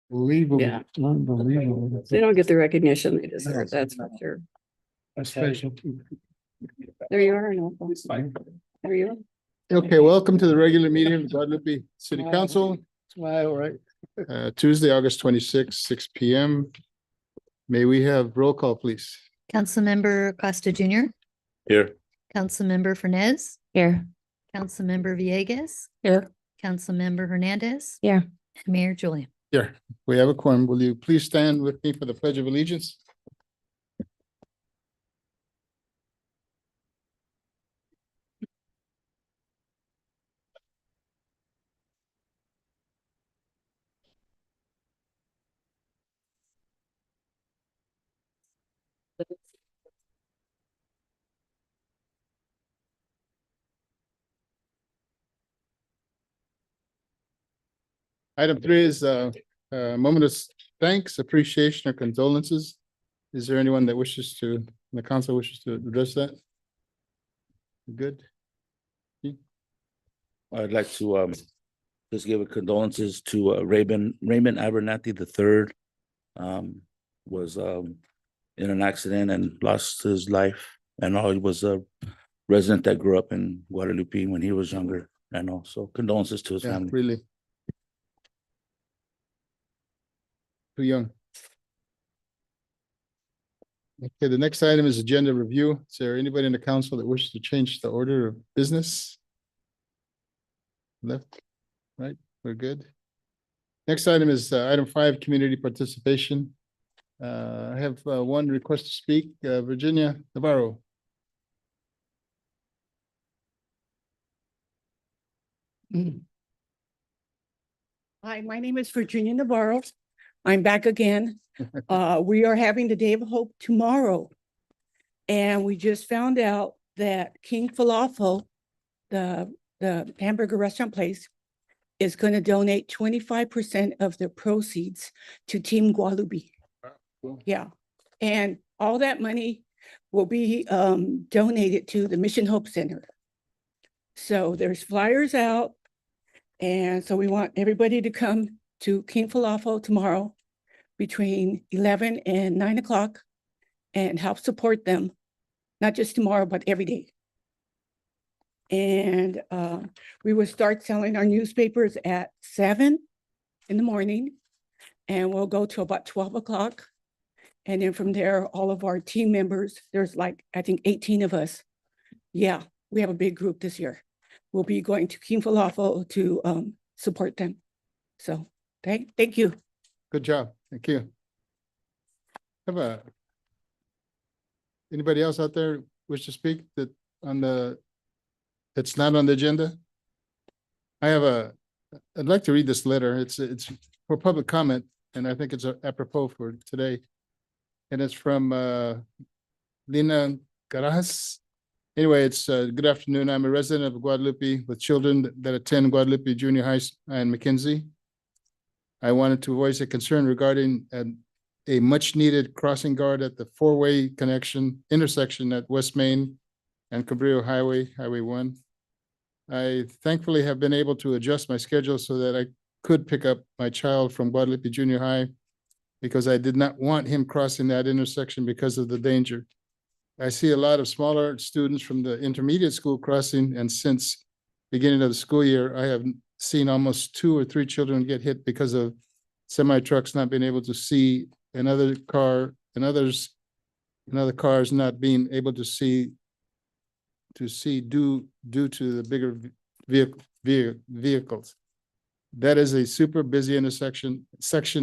Unbelievable. Yeah. Unbelievable. They don't get the recognition they deserve, that's for sure. Especially. There you are. No. There you are. Okay, welcome to the regular meeting of the Guadalupe City Council. Smile, right? Tuesday, August 26th, 6 p.m. May we have roll call, please? Councilmember Costa Junior, Here. Councilmember Fernez, Here. Councilmember Villegas, Here. Councilmember Hernandez. Here. and Mayor Julian. Here, we have a quorum. Will you please stand with me for the Pledge of Allegiance? Item 3 is a moment of thanks, appreciation, or condolences. Is there anyone that wishes to, the council wishes to address that? Good. I'd like to just give a condolences to Raymond Abernathy III. Was in an accident and lost his life. And he was a resident that grew up in Guadalupe when he was younger. And also condolences to his Yeah, family. really. Too young. Okay, the next item is agenda review. Is there anybody in the council that wishes to change the order of business? Left, right, we're good. Next item is item 5, community participation. I have one request to speak, Virginia Navarro. Hi, my name is Virginia Navarro. I'm back again. We are having the Day of Hope tomorrow. And we just found out that King Falafel, the hamburger restaurant place, is going to donate 25% of the proceeds to Team Guadalupe. Cool. Yeah, and all that money will be donated to the Mission Hope Center. So there's flyers out. And so we want everybody to come to King Falafel tomorrow between 11 and 9 o'clock and help support them, not just tomorrow, but every day. And we will start selling our newspapers at 7 in the morning, and we'll go to about 12 o'clock. And then from there, all of our team members, there's like, I think 18 of us. Yeah, we have a big group this year. We'll be going to King Falafel to support them. So thank you. Good job, thank you. Have anybody else out there wish to speak that on the, it's not on the agenda? I'd like to read this letter. It's for public comment, and I think it's apropos for today. And it's from Lina Garajas. Anyway, it's good afternoon. I'm a resident of Guadalupe with children that attend Guadalupe Junior High and McKinsey. I wanted to voice a concern regarding a much needed crossing guard at the four-way intersection at West Main and Cabrillo Highway, Highway 1. I thankfully have been able to adjust my schedule so that I could pick up my child from Guadalupe Junior High because I did not want him crossing that intersection because of the danger. I see a lot of smaller students from the intermediate school crossing, and since beginning of the school year, I have seen almost 2 or 3 children get hit because of semi trucks not being able to see another car and other cars not being able to see due to the bigger vehicles. That is a super busy intersection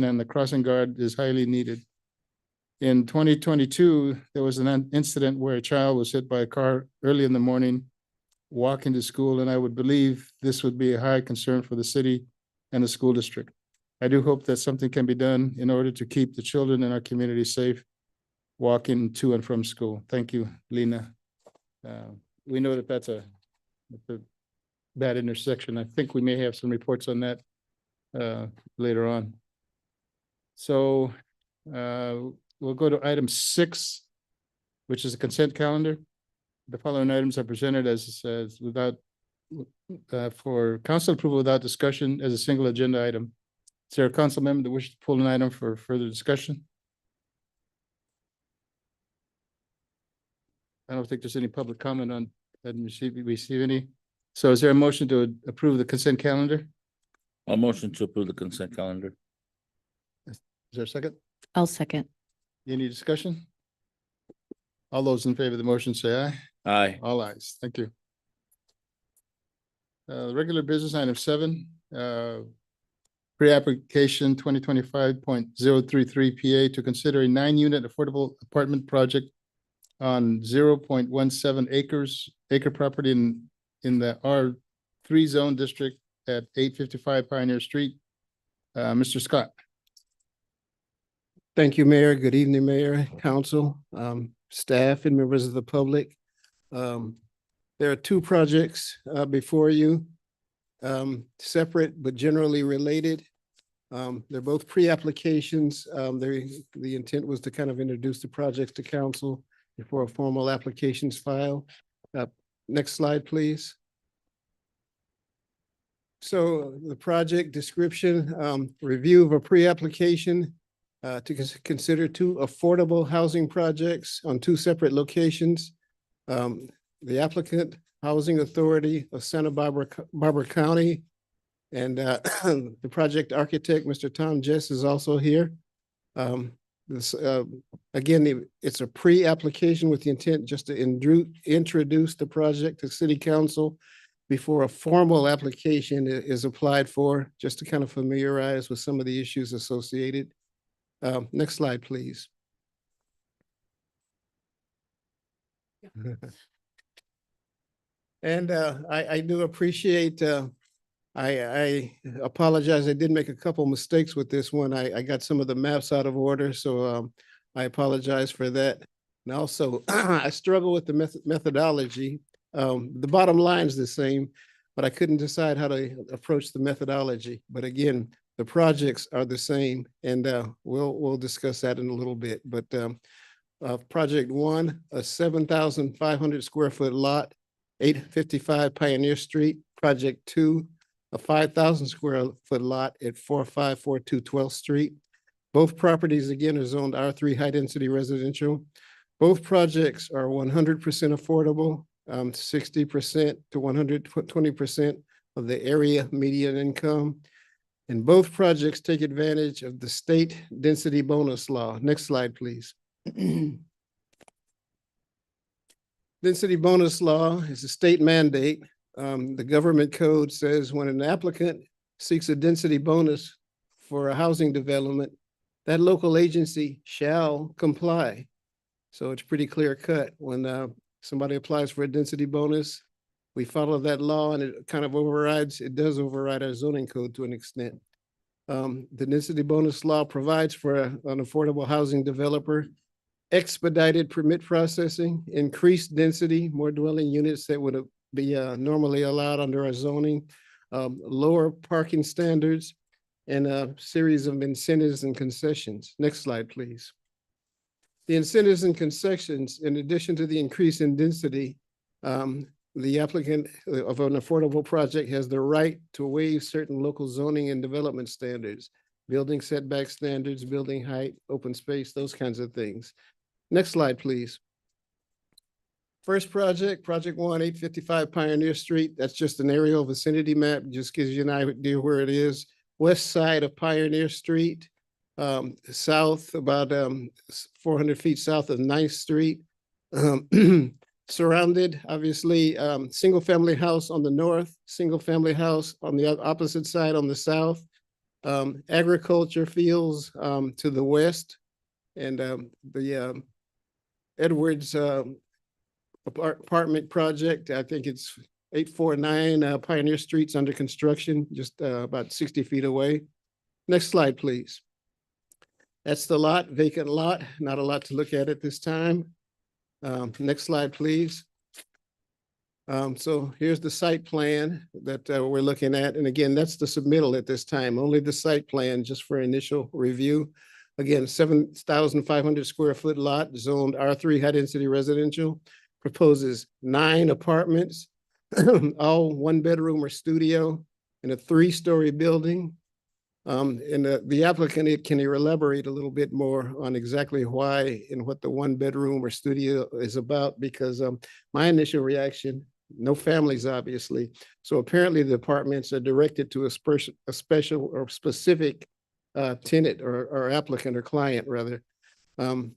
and the crossing guard is highly needed. In 2022, there was an incident where a child was hit by a car early in the morning walking to school, and I would believe this would be a high concern for the city and the school district. I do hope that something can be done in order to keep the children in our community safe walking to and from school. Thank you, Lena. We know that that's a bad intersection. I think we may have some reports on that later on. So we'll go to item 6, which is a consent calendar. The following items are presented as without for council approval without discussion as a single agenda item. Is there a council member that wishes to pull an item for further discussion? I don't think there's any public comment on, I didn't receive any. So is there a motion to approve the consent calendar? I'll motion to approve the consent calendar. Is there a second? I'll second. Any discussion? All those in favor of the motion say aye. Aye. All ayes. Thank you. Regular business item 7, pre-application 2025.033 PA to consider a 9-unit affordable apartment project on 0.17 acre property in the R3 zone district at 855 Pioneer Street. Mr. Scott. Thank you, Mayor. Good evening, Mayor, Council, staff, and members of the public. There are 2 projects before you, separate but generally related. They're both pre-applications. The intent was to kind of introduce the projects to council before a formal applications file. Next slide, please. So the project description, review of a pre-application to consider 2 affordable housing projects on 2 separate locations. The applicant, Housing Authority of Santa Barbara County, and the project architect, Mr. Tom Jess, is also here. Again, it's a pre-application with the intent just to introduce the project to City Council before a formal application is applied for, just to kind of familiarize with some of the issues associated. Next slide, please. And I do appreciate, I apologize, I did make a couple mistakes with this one. I got some of the maps out of order, so I apologize for that. And also, I struggle with the methodology. The bottom line is the same, but I couldn't decide how to approach the methodology. But again, the projects are the same, and we'll discuss that in a little bit. But project 1, a 7,500 square foot lot, 855 Pioneer Street. Project 2, a 5,000 square foot lot at 4542 12th Street. Both properties again are zoned R3 high density residential. Both projects are 100% affordable, 60% to 120% of the area median income. And both projects take advantage of the state density bonus law. Next slide, please. Density bonus law is a state mandate. The government code says when an applicant seeks a density bonus for a housing development, that local agency shall comply. So it's pretty clear cut. When somebody applies for a density bonus, we follow that law, and it kind of overrides, it does override our zoning code to an extent. The density bonus law provides for an affordable housing developer expedited permit processing, increased density, more dwelling units that would be normally allowed under our zoning, lower parking standards, and a series of incentives and concessions. Next slide, please. The incentives and concessions, in addition to the increase in density, the applicant of an affordable project has the right to waive certain local zoning and development standards, building setback standards, building height, open space, those kinds of things. Next slide, please. First project, project 1, 855 Pioneer Street. That's just an aerial vicinity map, just gives you an idea where it is. West side of Pioneer Street, south, about 400 feet south of 9th Street. Surrounded, obviously, single family house on the north, single family house on the opposite side on the south, agriculture fields to the west, and the Edwards apartment project, I think it's 849 Pioneer Street's under construction, just about 60 feet away. Next slide, please. That's the lot, vacant lot, not a lot to look at this time. Next slide, please. So here's the site plan that we're looking at. And again, that's the submittal at this time, only the site plan just for initial review. Again, 7,500 square foot lot, zoned R3 high density residential, proposes 9 apartments, all 1 bedroom or studio in a 3-story building. And the applicant, can elaborate a little bit more on exactly why and what the one bedroom or studio is about? Because my initial reaction, no families, obviously. So apparently the apartments are directed to a special or specific tenant or applicant or client rather. We'll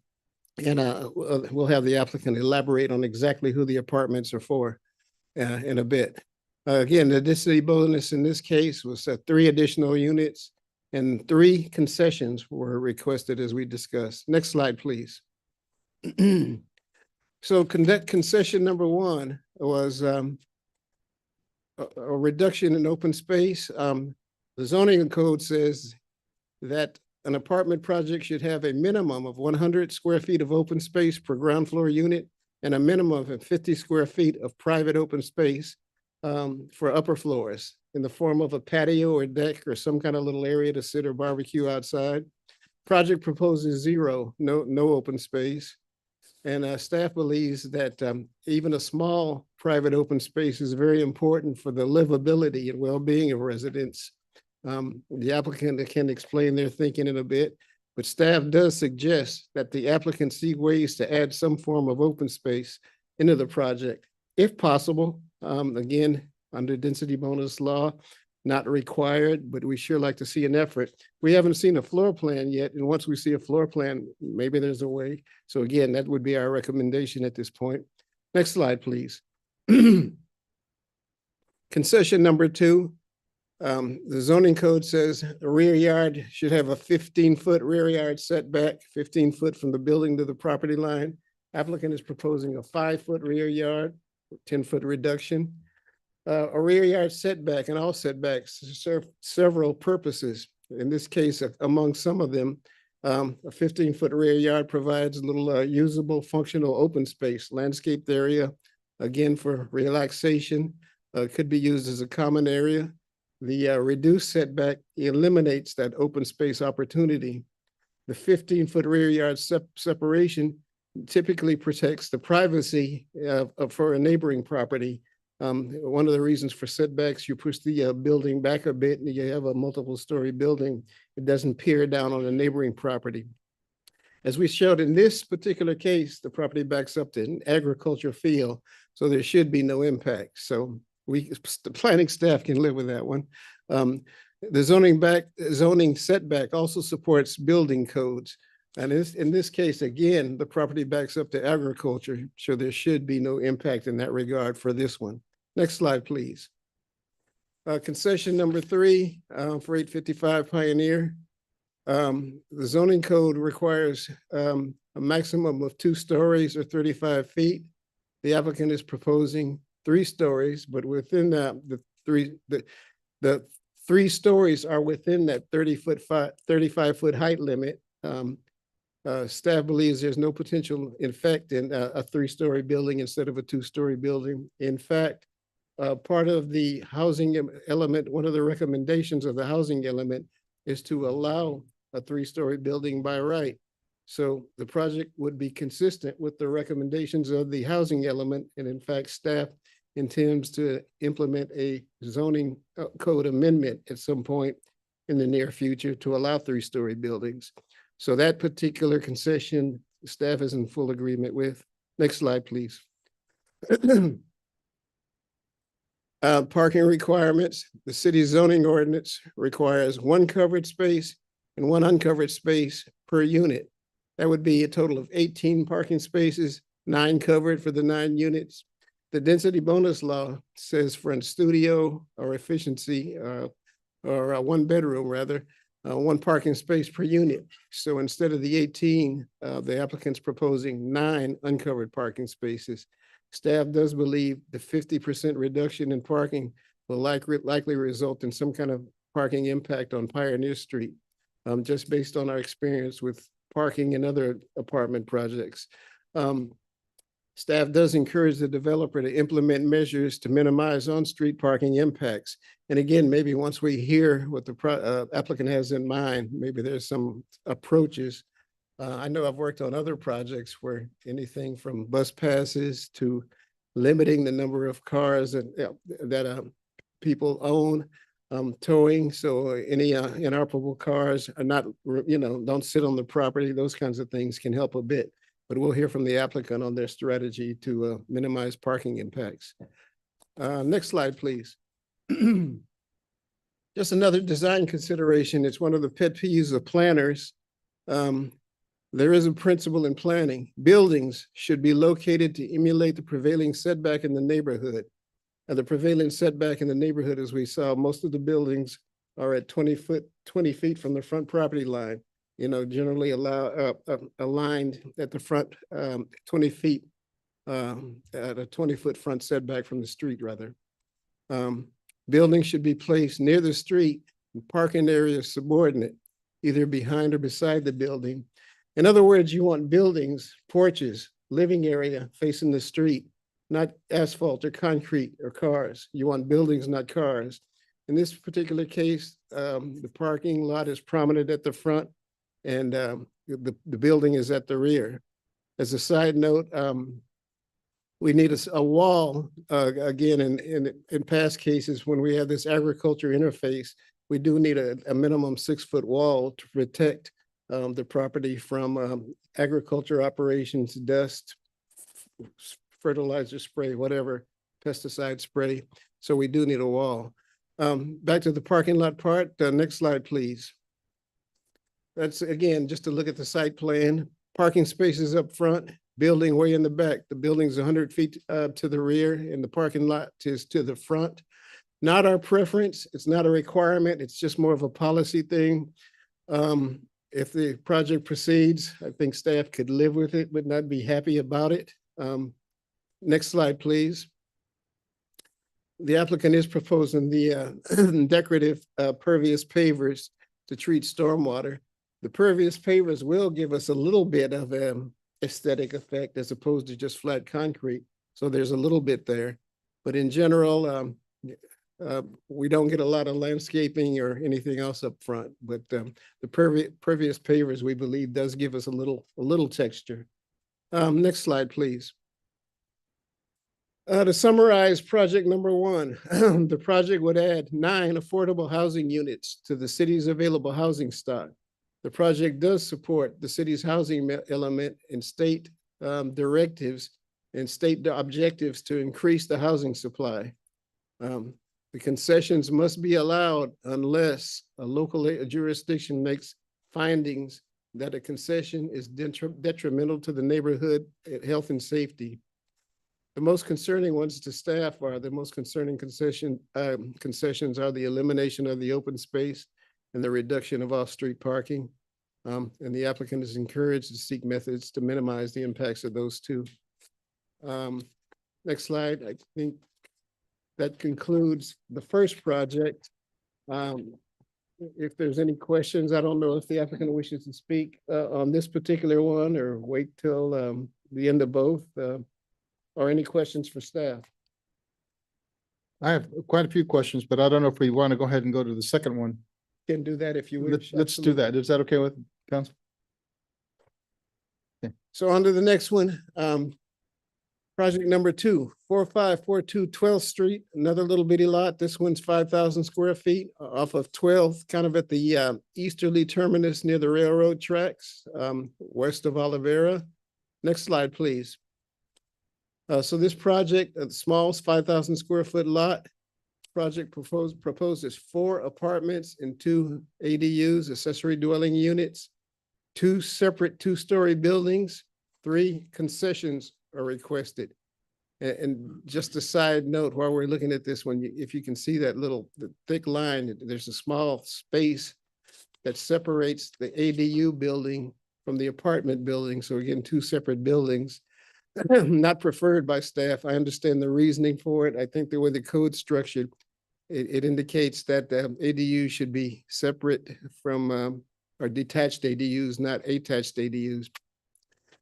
have the applicant elaborate on exactly who the apartments are for in a bit. Again, the density bonus in this case was 3 additional units and 3 concessions were requested as we discussed. Next slide, please. So concession number 1 was a reduction in open space. The zoning code says that an apartment project should have a minimum of 100 square feet of open space per ground floor unit and a minimum of 50 square feet of private open space for upper floors in the form of a patio or deck or some kind of little area to sit or barbecue outside. Project proposes 0, no open space. And staff believes that even a small private open space is very important for the livability and well-being of residents. The applicant can explain their thinking in a bit, but staff does suggest that the applicant seek ways to add some form of open space into the project, if possible. Again, under density bonus law, not required, but we sure like to see an effort. We haven't seen a floor plan yet, and once we see a floor plan, maybe there's a way. So again, that would be our recommendation at this point. Next slide, please. Concession number 2. The zoning code says a rear yard should have a 15-foot rear yard setback, 15 foot from the building to the property line. Applicant is proposing a 5-foot rear yard, 10-foot reduction. A rear yard setback, and all setbacks serve several purposes. In this case, among some of them, a 15-foot rear yard provides a little usable, functional open space, landscaped area, again for relaxation, could be used as a common area. The reduced setback eliminates that open space opportunity. The 15-foot rear yard separation typically protects the privacy for a neighboring property. One of the reasons for setbacks, you push the building back a bit and you have a multiple-story building. It doesn't peer down on a neighboring property. As we showed in this particular case, the property backs up to an agricultural field, so there should be no impact. So the planning staff can live with that one. The zoning setback also supports building codes. And in this case, again, the property backs up to agriculture, so there should be no impact in that regard for this one. Next slide, please. Concession number 3 for 855 Pioneer. The zoning code requires a maximum of 2 stories or 35 feet. The applicant is proposing 3 stories, but within that, the 3 stories are within that 35-foot height limit. Staff believes there's no potential effect in a 3-story building instead of a 2-story building. In fact, part of the housing element, one of the recommendations of the housing element is to allow a 3-story building by right. So the project would be consistent with the recommendations of the housing element. And in fact, staff intends to implement a zoning code amendment at some point in the near future to allow 3-story buildings. So that particular concession, staff is in full agreement with. Next slide, please. Parking requirements. The city zoning ordinance requires 1 covered space and 1 uncovered space per unit. That would be a total of 18 parking spaces, 9 covered for the 9 units. The density bonus law says for a studio or efficiency or a 1 bedroom rather, 1 parking space per unit. So instead of the 18, the applicant's proposing 9 uncovered parking spaces. Staff does believe the 50% reduction in parking will likely result in some kind of parking impact on Pioneer Street, just based on our experience with parking in other apartment projects. Staff does encourage the developer to implement measures to minimize on-street parking impacts. And again, maybe once we hear what the applicant has in mind, maybe there's some approaches. I know I've worked on other projects where anything from bus passes to limiting the number of cars that people own. towing, so any inoperable cars are not, don't sit on the property. Those kinds of things can help a bit. But we'll hear from the applicant on their strategy to minimize parking impacts. Next slide, please. Just another design consideration. It's one of the pet peeves of planners. There is a principle in planning. Buildings should be located to emulate the prevailing setback in the neighborhood. And the prevailing setback in the neighborhood, as we saw, most of the buildings are at 20 feet from the front property line. Generally aligned at the front 20 feet at a 20-foot front setback from the street, rather. Buildings should be placed near the street and parking areas subordinate, either behind or beside the building. In other words, you want buildings, porches, living area facing the street, not asphalt or concrete or cars. You want buildings, not cars. In this particular case, the parking lot is prominent at the front and the building is at the rear. As a side note, we need a wall, again, in past cases, when we have this agriculture interface, we do need a minimum 6-foot wall to protect the property from agriculture operations, dust, fertilizer spray, whatever, pesticide spray. So we do need a wall. Back to the parking lot part. Next slide, please. That's, again, just to look at the site plan. Parking spaces up front, building way in the back. The building's 100 feet to the rear and the parking lot is to the front. Not our preference. It's not a requirement. It's just more of a policy thing. If the project proceeds, I think staff could live with it, but not be happy about it. Next slide, please. The applicant is proposing the decorative pervious pavers to treat stormwater. The pervious pavers will give us a little bit of aesthetic effect as opposed to just flat concrete. So there's a little bit there, but in general, we don't get a lot of landscaping or anything else up front, but the pervious pavers, we believe, does give us a little texture. Next slide, please. To summarize project number 1, the project would add 9 affordable housing units to the city's available housing stock. The project does support the city's housing element and state directives and state objectives to increase the housing supply. The concessions must be allowed unless a local jurisdiction makes findings that a concession is detrimental to the neighborhood health and safety. The most concerning ones to staff are the most concerning concessions are the elimination of the open space and the reduction of off-street parking. And the applicant is encouraged to seek methods to minimize the impacts of those two. Next slide. I think that concludes the first project. If there's any questions, I don't know if the applicant wishes to speak on this particular one or wait till the end of both, or any questions for staff. I have quite a few questions, but I don't know if we want to go ahead and go to the second one. Can do that if you wish. Let's do that. Is that okay with council? So on to the next one. Project number 2, 4542 12th Street, another little bitty lot. This one's 5,000 square feet off of 12th, kind of at the easterly terminus near the railroad tracks, west of Olivera. Next slide, please. So this project, a small 5,000 square foot lot, project proposes 4 apartments and 2 ADUs, accessory dwelling units, 2 separate 2-story buildings, 3 concessions are requested. And just a side note, while we're looking at this one, if you can see that the thick line, there's a small space that separates the ADU building from the apartment building. So again, 2 separate buildings. Not preferred by staff. I understand the reasoning for it. I think the way the code's structured, it indicates that ADUs should be separate from or detached ADUs, not attached ADUs.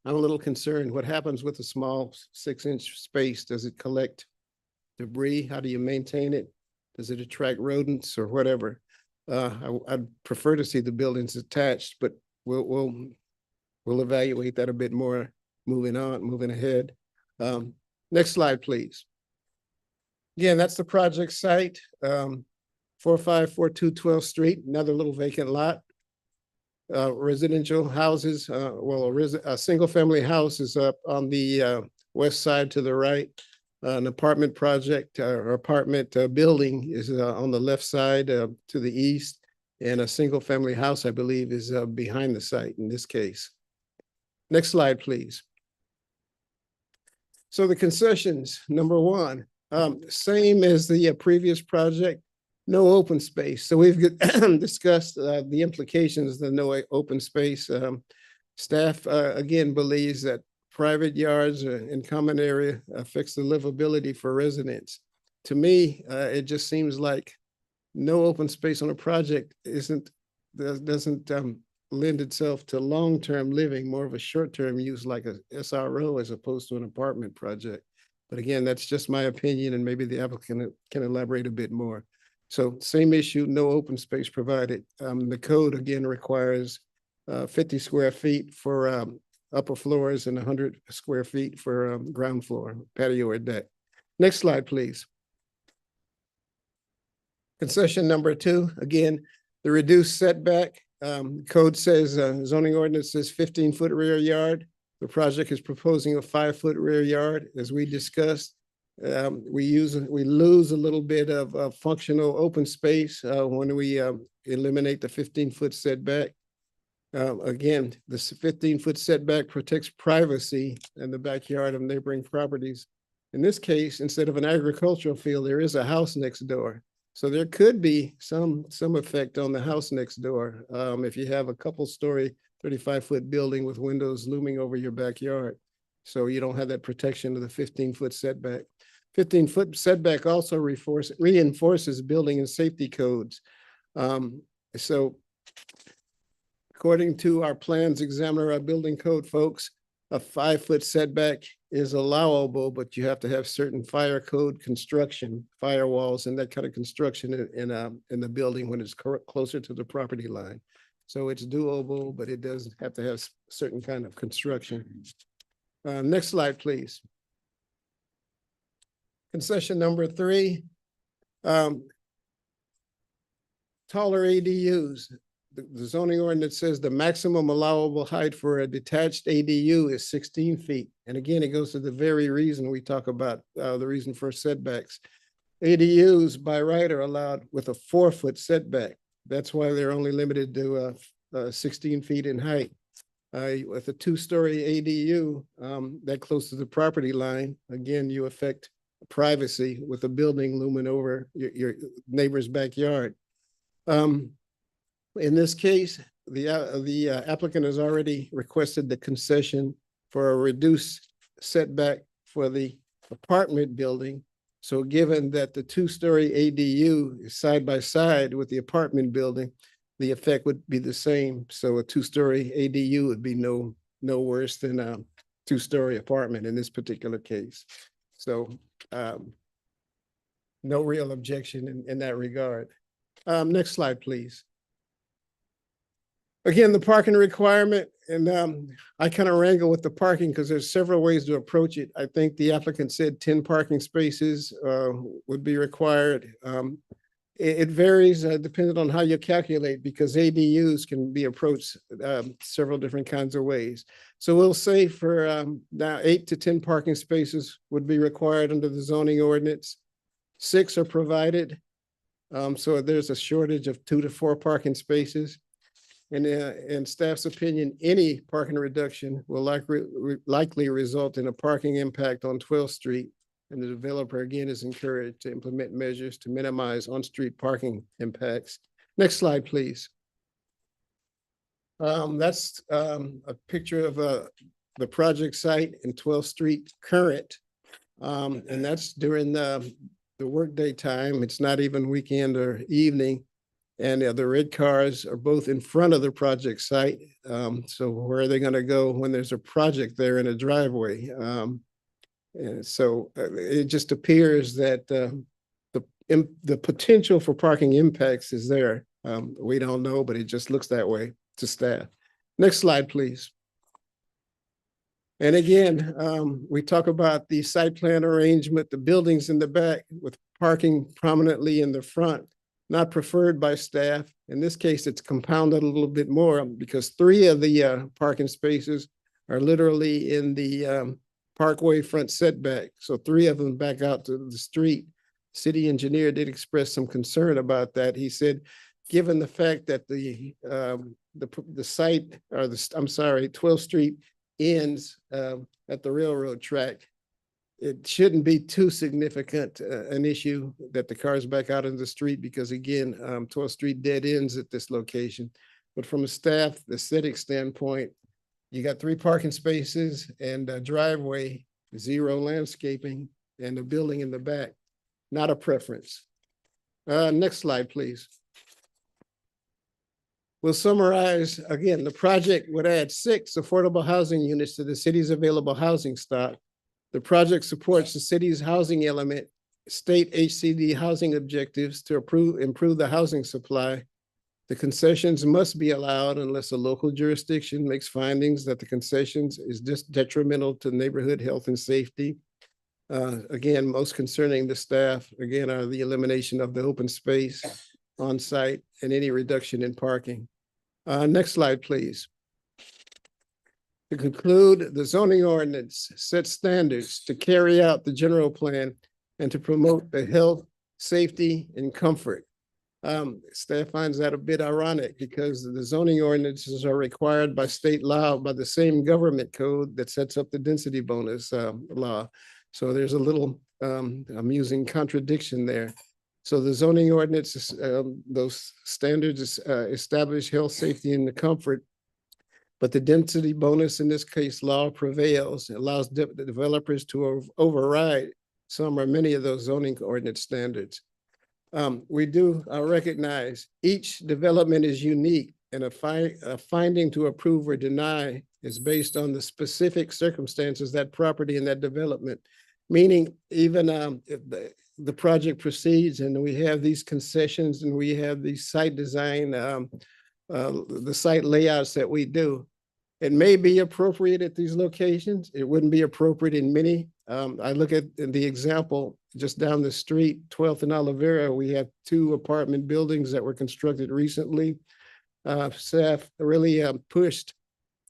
I'm a little concerned. What happens with a small 6-inch space? Does it collect debris? How do you maintain it? Does it attract rodents or whatever? I'd prefer to see the buildings attached, but we'll evaluate that a bit more. Moving ahead. Next slide, please. Again, that's the project site. 4542 12th Street, another little vacant lot. Residential houses, a single-family house is up on the west side to the right. An apartment project or apartment building is on the left side to the east. And a single-family house, I believe, is behind the site in this case. Next slide, please. So the concessions, number one, same as the previous project, no open space. So we've discussed the implications of the no open space. Staff, again, believes that private yards and common area affects the livability for residents. To me, it just seems like no open space on a project doesn't lend itself to long-term living, more of a short-term use like a SRO as opposed to an apartment project. But again, that's just my opinion, and maybe the applicant can elaborate a bit more. So same issue, no open space provided. The code again requires 50 square feet for upper floors and 100 square feet for ground floor, patio or deck. Next slide, please. Concession number two, again, the reduced setback. Code says, zoning ordinance says 15-foot rear yard. The project is proposing a 5-foot rear yard. As we discussed, we lose a little bit of functional open space when we eliminate the 15-foot setback. Again, this 15-foot setback protects privacy in the backyard of neighboring properties. In this case, instead of an agricultural field, there is a house next door. So there could be some effect on the house next door if you have a couple-story 35-foot building with windows looming over your backyard. So you don't have that protection of the 15-foot setback. 15-foot setback also reinforces building and safety codes. So according to our plans examiner, our building code folks, a 5-foot setback is allowable, but you have to have certain fire code construction, firewalls and that kind of construction in the building when it's closer to the property line. So it's doable, but it does have to have certain kind of construction. Next slide, please. Concession number three, taller ADUs. The zoning ordinance says the maximum allowable height for a detached ADU is 16 feet. And again, it goes to the very reason we talk about the reason for setbacks. ADUs by right are allowed with a 4-foot setback. That's why they're only limited to 16 feet in height. With a 2-story ADU that close to the property line, again, you affect privacy with a building looming over your neighbor's backyard. In this case, the applicant has already requested the concession for a reduced setback for the apartment building. So given that the 2-story ADU is side by side with the apartment building, the effect would be the same. So a 2-story ADU would be no worse than a 2-story apartment in this particular case. So no real objection in that regard. Next slide, please. Again, the parking requirement, and I kind of wrangle with the parking because there's several ways to approach it. I think the applicant said 10 parking spaces would be required. It varies depending on how you calculate, because ADUs can be approached several different kinds of ways. So we'll say for now 8 to 10 parking spaces would be required under the zoning ordinance. 6 are provided. So there's a shortage of 2 to 4 parking spaces. And in staff's opinion, any parking reduction will likely result in a parking impact on 12th Street. And the developer again is encouraged to implement measures to minimize on-street parking impacts. Next slide, please. That's a picture of the project site in 12th Street current. And that's during the workday time. It's not even weekend or evening. And the red cars are both in front of the project site. So where are they going to go when there's a project there in a driveway? And so it just appears that the potential for parking impacts is there. We don't know, but it just looks that way to staff. Next slide, please. And again, we talk about the site plan arrangement, the buildings in the back with parking prominently in the front. not preferred by staff. In this case, it's compounded a little bit more because 3 of the parking spaces are literally in the parkway front setback. So 3 of them back out to the street. City engineer did express some concern about that. He said, given the fact that the site, or I'm sorry, 12th Street ends at the railroad track, it shouldn't be too significant an issue that the cars back out in the street because again, 12th Street dead ends at this location. But from a staff, aesthetic standpoint, you got 3 parking spaces and a driveway, 0 landscaping, and a building in the back. Not a preference. Next slide, please. We'll summarize again. The project would add 6 affordable housing units to the city's available housing stock. The project supports the city's housing element, state HCD housing objectives to improve the housing supply. The concessions must be allowed unless a local jurisdiction makes findings that the concessions is just detrimental to neighborhood health and safety. Again, most concerning the staff, again, are the elimination of the open space on site and any reduction in parking. Next slide, please. To conclude, the zoning ordinance sets standards to carry out the general plan and to promote the health, safety, and comfort. Staff finds that a bit ironic because the zoning ordinances are required by state law by the same government code that sets up the density bonus law. So there's a little amusing contradiction there. So the zoning ordinance, those standards establish health, safety, and the comfort. But the density bonus in this case law prevails. It allows the developers to override some or many of those zoning ordinance standards. We do recognize each development is unique and a finding to approve or deny is based on the specific circumstances, that property and that development. Meaning even if the project proceeds and we have these concessions and we have these site design, the site layouts that we do, it may be appropriate at these locations. It wouldn't be appropriate in many. I look at the example just down the street, 12th and Olivera, we have 2 apartment buildings that were constructed recently. Staff really pushed.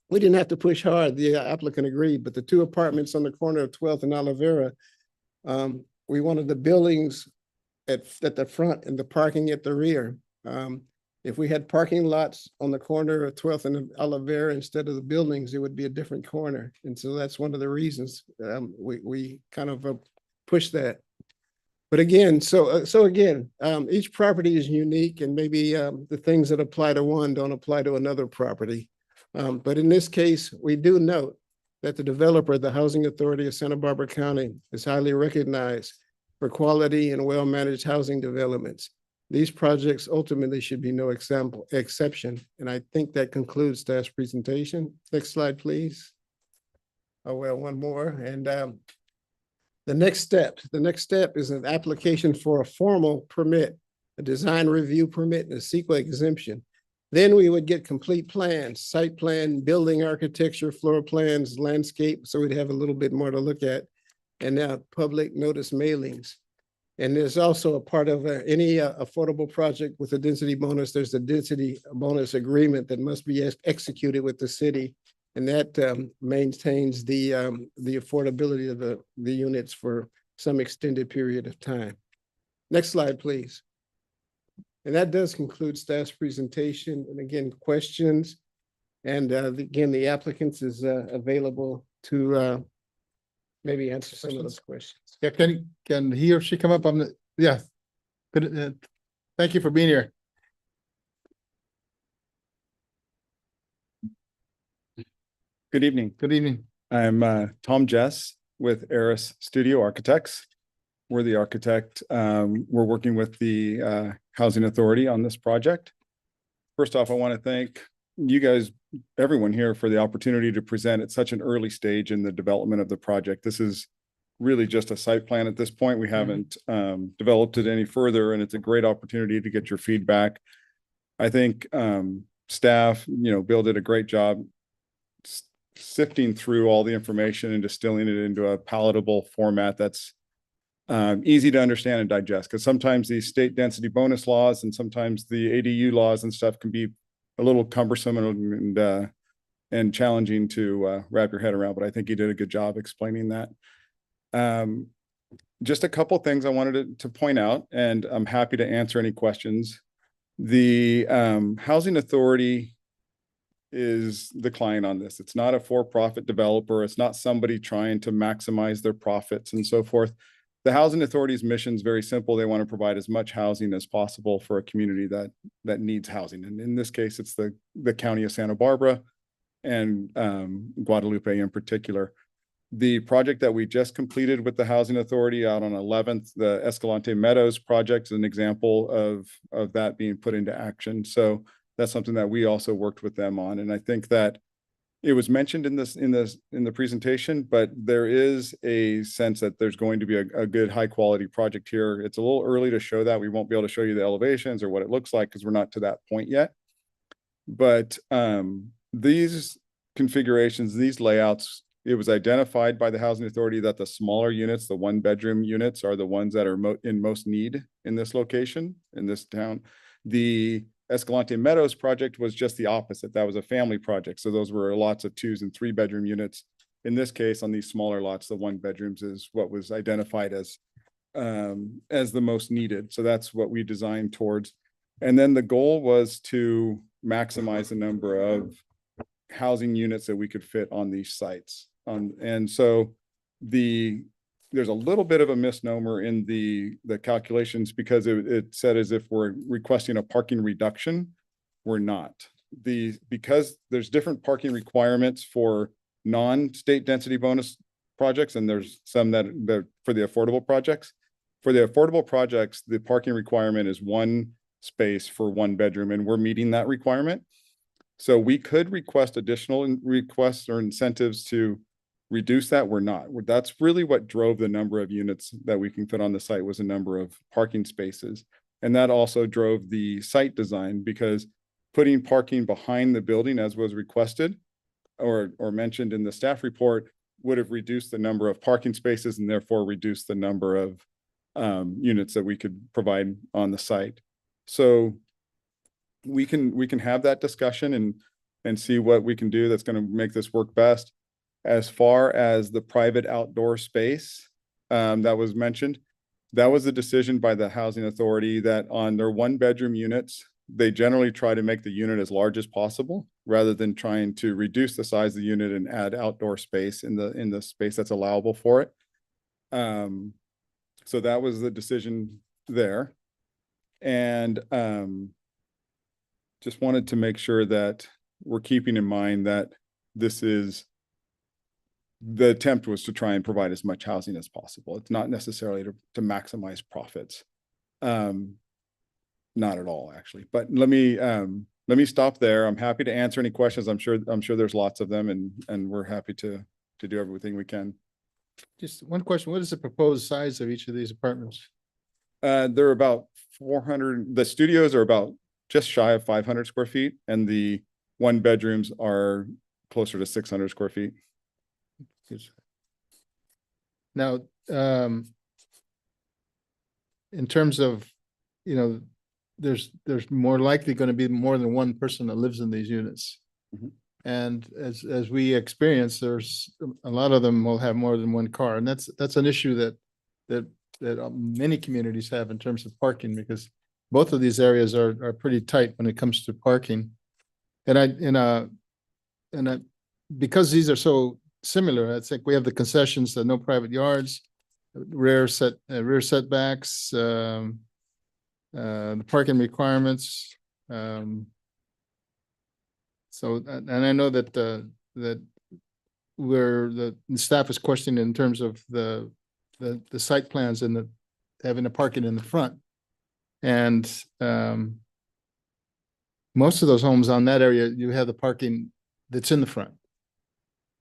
We didn't have to push hard. The applicant agreed, but the 2 apartments on the corner of 12th and Olivera, we wanted the buildings at the front and the parking at the rear. If we had parking lots on the corner of 12th and Olivera instead of the buildings, it would be a different corner. And so that's one of the reasons we kind of push that. But again, so again, each property is unique and maybe the things that apply to one don't apply to another property. But in this case, we do note that the developer, the Housing Authority of Santa Barbara County, is highly recognized for quality and well-managed housing developments. These projects ultimately should be no exception. And I think that concludes staff's presentation. Next slide, please. Oh, well, one more. And the next step is an application for a formal permit, a design review permit, and a CEQA exemption. Then we would get complete plans, site plan, building architecture, floor plans, landscape. So we'd have a little bit more to look at, and now public notice mailings. And there's also a part of any affordable project with a density bonus, there's a density bonus agreement that must be executed with the city. And that maintains the affordability of the units for some extended period of time. Next slide, please. And that does conclude staff's presentation. And again, questions. And again, the applicants is available to maybe answer some of those questions. Yeah, can he or she come up on the, yeah. Good, thank you for being here. Good evening. Good evening. I'm Tom Jess with Eris Studio Architects. We're the architect. We're working with the Housing Authority on this project. First off, I want to thank you guys, everyone here, for the opportunity to present at such an early stage in the development of the project. This is really just a site plan at this point. We haven't developed it any further, and it's a great opportunity to get your feedback. I think staff, Bill did a great job sifting through all the information and distilling it into a palatable format that's easy to understand and digest, because sometimes these state density bonus laws and sometimes the ADU laws and stuff can be a little cumbersome and challenging to wrap your head around, but I think he did a good job explaining that. Just a couple things I wanted to point out, and I'm happy to answer any questions. The Housing Authority is the client on this. It's not a for-profit developer. It's not somebody trying to maximize their profits and so forth. The Housing Authority's mission is very simple. They want to provide as much housing as possible for a community that needs housing. And in this case, it's the county of Santa Barbara and Guadalupe in particular. The project that we just completed with the Housing Authority out on 11th, the Escalante Meadows project, is an example of that being put into action. So that's something that we also worked with them on. And I think that it was mentioned in the presentation, but there is a sense that there's going to be a good high quality project here. It's a little early to show that. We won't be able to show you the elevations or what it looks like because we're not to that point yet. But these configurations, these layouts, it was identified by the Housing Authority that the smaller units, the 1-bedroom units, are the ones that are in most need in this location, in this town. The Escalante Meadows project was just the opposite. That was a family project. So those were lots of 2 and 3-bedroom units. In this case, on these smaller lots, the 1-bedrooms is what was identified as the most needed. So that's what we designed towards. And then the goal was to maximize the number of housing units that we could fit on these sites. And so there's a little bit of a misnomer in the calculations because it said as if we're requesting a parking reduction. We're not. Because there's different parking requirements for non-state density bonus projects, and there's some that for the affordable projects. For the affordable projects, the parking requirement is 1 space for 1 bedroom, and we're meeting that requirement. So we could request additional requests or incentives to reduce that. We're not. That's really what drove the number of units that we can fit on the site, was a number of parking spaces. And that also drove the site design, because putting parking behind the building as was requested or mentioned in the staff report would have reduced the number of parking spaces and therefore reduced the number of units that we could provide on the site. So we can have that discussion and see what we can do that's going to make this work best. As far as the private outdoor space that was mentioned, that was a decision by the Housing Authority that on their 1-bedroom units, they generally try to make the unit as large as possible rather than trying to reduce the size of the unit and add outdoor space in the space that's allowable for it. So that was the decision there. And just wanted to make sure that we're keeping in mind that the attempt was to try and provide as much housing as possible. It's not necessarily to maximize profits. Not at all, actually. But let me stop there. I'm happy to answer any questions. I'm sure there's lots of them, and we're happy to do everything we can. Just one question. What is the proposed size of each of these apartments? They're about 400. The studios are about just shy of 500 square feet, and the 1-bedrooms are closer to 600 square feet. Now, in terms of, there's more likely going to be more than one person that lives in these units. Mhm. And as we experience, there's a lot of them will have more than one car. And that's an issue that many communities have in terms of parking, because both of these areas are pretty tight when it comes to parking. And because these are so similar, I think we have the concessions that no private yards, rear setbacks, the parking requirements. So, and I know that that the staff is questioning in terms of the site plans and having the parking in the front. And most of those homes on that area, you have the parking that's in the front.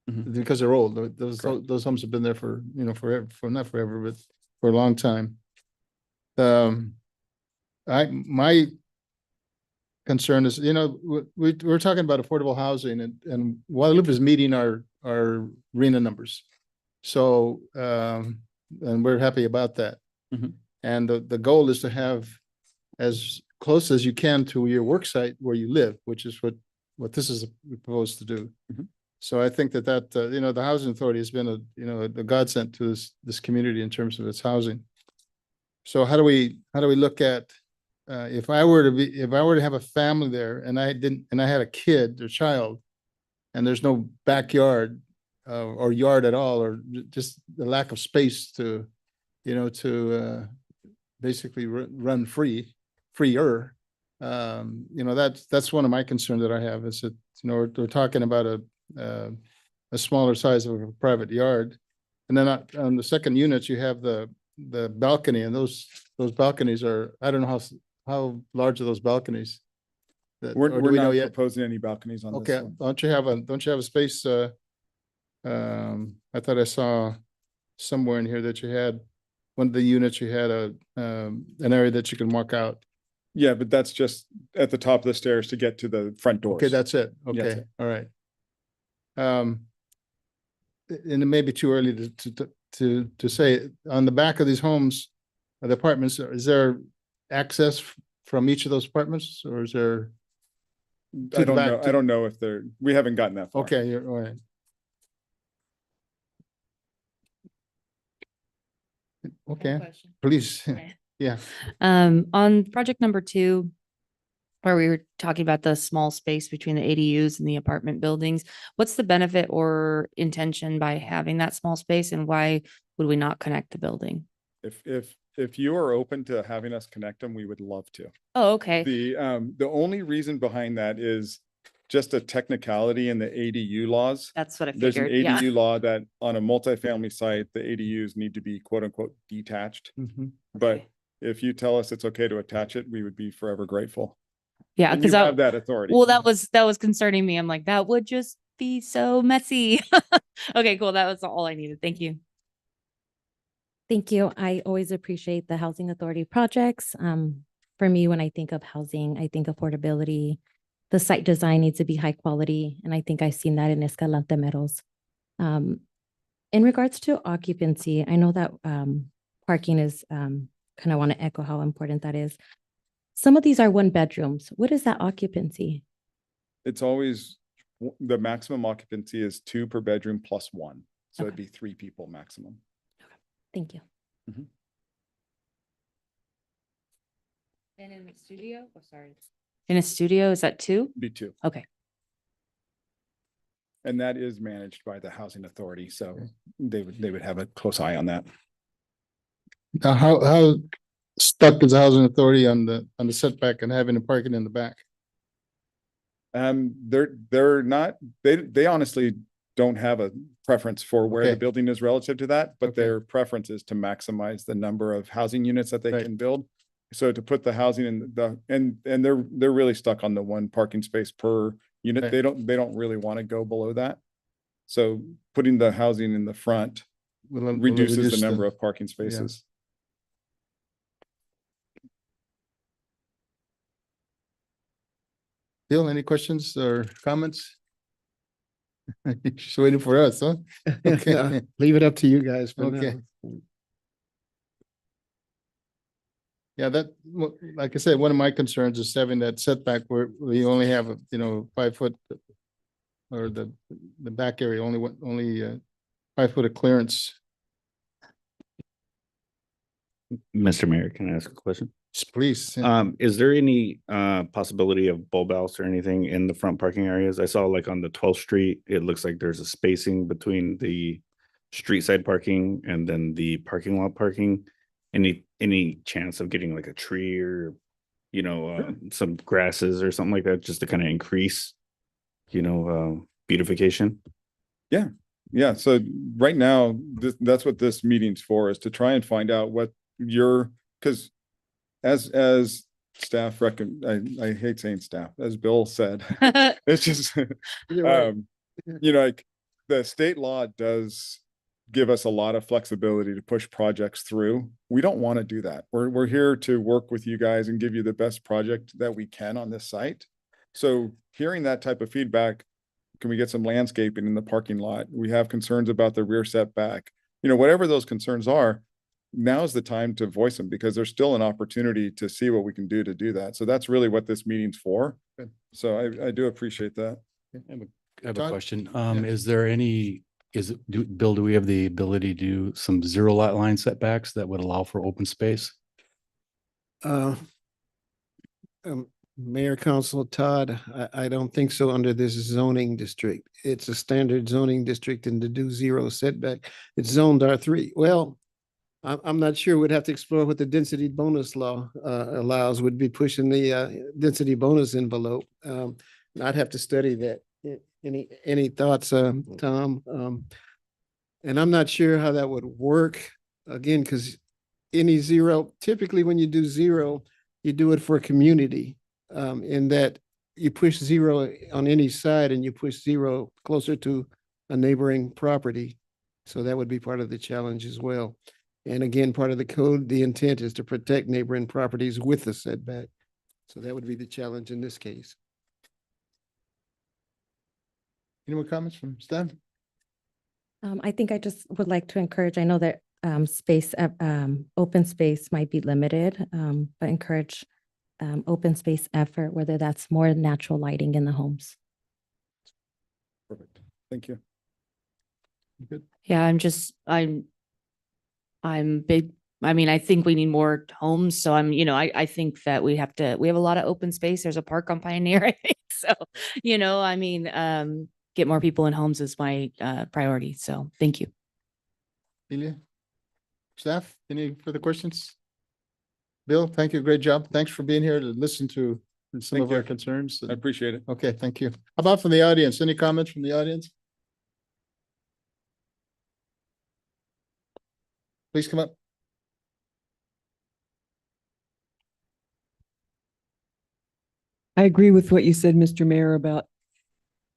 Mhm. Because they're old. Those Correct. homes have been there for, forever, not forever, but for a long time. My concern is, we're talking about affordable housing, and Guadalupe is meeting our RHNA numbers. So and we're happy about that. Mhm. And the goal is to have as close as you can to your work site where you live, which is what this is proposed to do. Mhm. So I think that, you know, the housing authority has been a godsend to this community in terms of its housing. So how do we look at, if I were to have a family there and I had a kid or child and there's no backyard, or yard at all, or just the lack of space to, basically run freer. That's one of my concerns that I have is that, we're talking about a smaller size of a private yard. And then on the second unit, you have the balcony, and those balconies are, I don't know how large are those balconies? Or do We're we know not yet? proposing any balconies on this Okay, one. don't you have a space, I thought I saw somewhere in here that you had, one of the units, you had an area that you can walk out. Yeah, but that's just at the top of the stairs to get to the front doors. Okay, that's it. That's Okay, it. all right. And it may be too early to say, on the back of these homes, the apartments, is there access from each of those apartments, or is there? I the don't back know. to- I don't know if we haven't gotten that far. Okay, you're all right. Okay, please. Yeah, On project number 2, where we were talking about the small space between the ADUs and the apartment buildings, what's the benefit or intention by having that small space, and why would we not connect the building? If you are open to having us connect them, we would love to. Oh, okay. The only reason behind that is just a technicality in the ADU laws. That's what I There's an figured. Yeah. ADU law that on a multifamily site, the ADUs need to be quote unquote detached. mhm. But Okay. if you tell us it's okay to attach it, we would be forever grateful. Yeah, And you because have that authority. well, that was concerning me. I'm like, that would just be so messy. Okay, cool. That was all I needed. Thank you. Thank you. I always appreciate the housing authority projects. For me, when I think of housing, I think affordability. The site design needs to be high quality, and I think I've seen that in Escalante Meadows. In regards to occupancy, I know that parking is kind of want to echo how important that is. Some of these are 1 bedrooms. What is that occupancy? It's always, the maximum occupancy is 2 per bedroom plus 1. So it'd Okay. be 3 people maximum. Thank you. And in the studio? Oh, sorry. In a studio, is that 2? Be 2. Okay. And that is managed by the housing authority. So they would have a close eye on that. Now, how stuck is the housing authority on the setback and having the parking in the back? They're not, they honestly don't have a preference for where the Okay. building is relative to that, but Okay. their preference is to maximize the number of housing units that they Right. can build. So to put the housing in and they're really stuck on the 1 parking space per unit. Right. They don't really want to go below that. So putting the housing in the front Will it reduces reduce the number of parking spaces. Bill, any questions or comments? Just waiting for us, huh? Okay. Leave it up to you guys for Okay. now. Yeah, like I said, one of my concerns is having that setback where we only have, 5 foot, or the back area, only 5 foot of clearance. Mr. Mayor, can I ask a question? Please. Is there any possibility of bulb outs or anything in the front parking areas? I saw like on the 12th Street, it looks like there's a spacing between the street side parking and then the parking lot parking. Any chance of getting like a tree or, some grasses or something like that, just to kind of increase, beautification? Yeah, so right now, that's what this meeting's for, is to try and find out what because as staff I hate saying staff, as Bill said, it's just, You're right. like the state law does give us a lot of flexibility to push projects through. We don't want to do that. We're here to work with you guys and give you the best project that we can on this site. So hearing that type of feedback, can we get some landscaping in the parking lot? We have concerns about the rear setback. whatever those concerns are, now's the time to voice them because there's still an opportunity to see what we can do to do that. So that's really what this meeting's for. Good. So I do appreciate that. I have a Todd? question. Yeah. Is there any, Bill, do we have the ability to do some zero lot line setbacks that would allow for open space? Uh, Mayor, Council, Todd, I don't think so under this zoning district. It's a standard zoning district and to do zero setback, it's zoned R3. Well, I'm not sure. We'd have to explore what the density bonus law allows. Would be pushing the density bonus envelope. I'd have to study that. Any thoughts, Tom? And I'm not sure how that would work. Again, because any zero, typically when you do zero, you do it for a community. In that you push zero on any side and you push zero closer to a neighboring property. So that would be part of the challenge as well. And again, part of the code, the intent is to protect neighboring properties with the setback. So that would be the challenge in this case. Any more comments from staff? I think I just would like to encourage, I know that open space might be limited, but encourage open space effort, whether that's more natural lighting in the homes. Perfect. Thank you. Good. Yeah, I'm big, I mean, I think we need more homes, so I think that we have a lot of open space. There's a park on Pioneer, I think, so, get more people in homes is my priority, so thank you. Celia? Staff, any further questions? Bill, thank you. Great job. Thanks for being here to listen to some Thank of our you. concerns. I appreciate it. Okay, thank you. How about from the audience? Any comments from the audience? Please come up. I agree with what you said, Mr. Mayor, about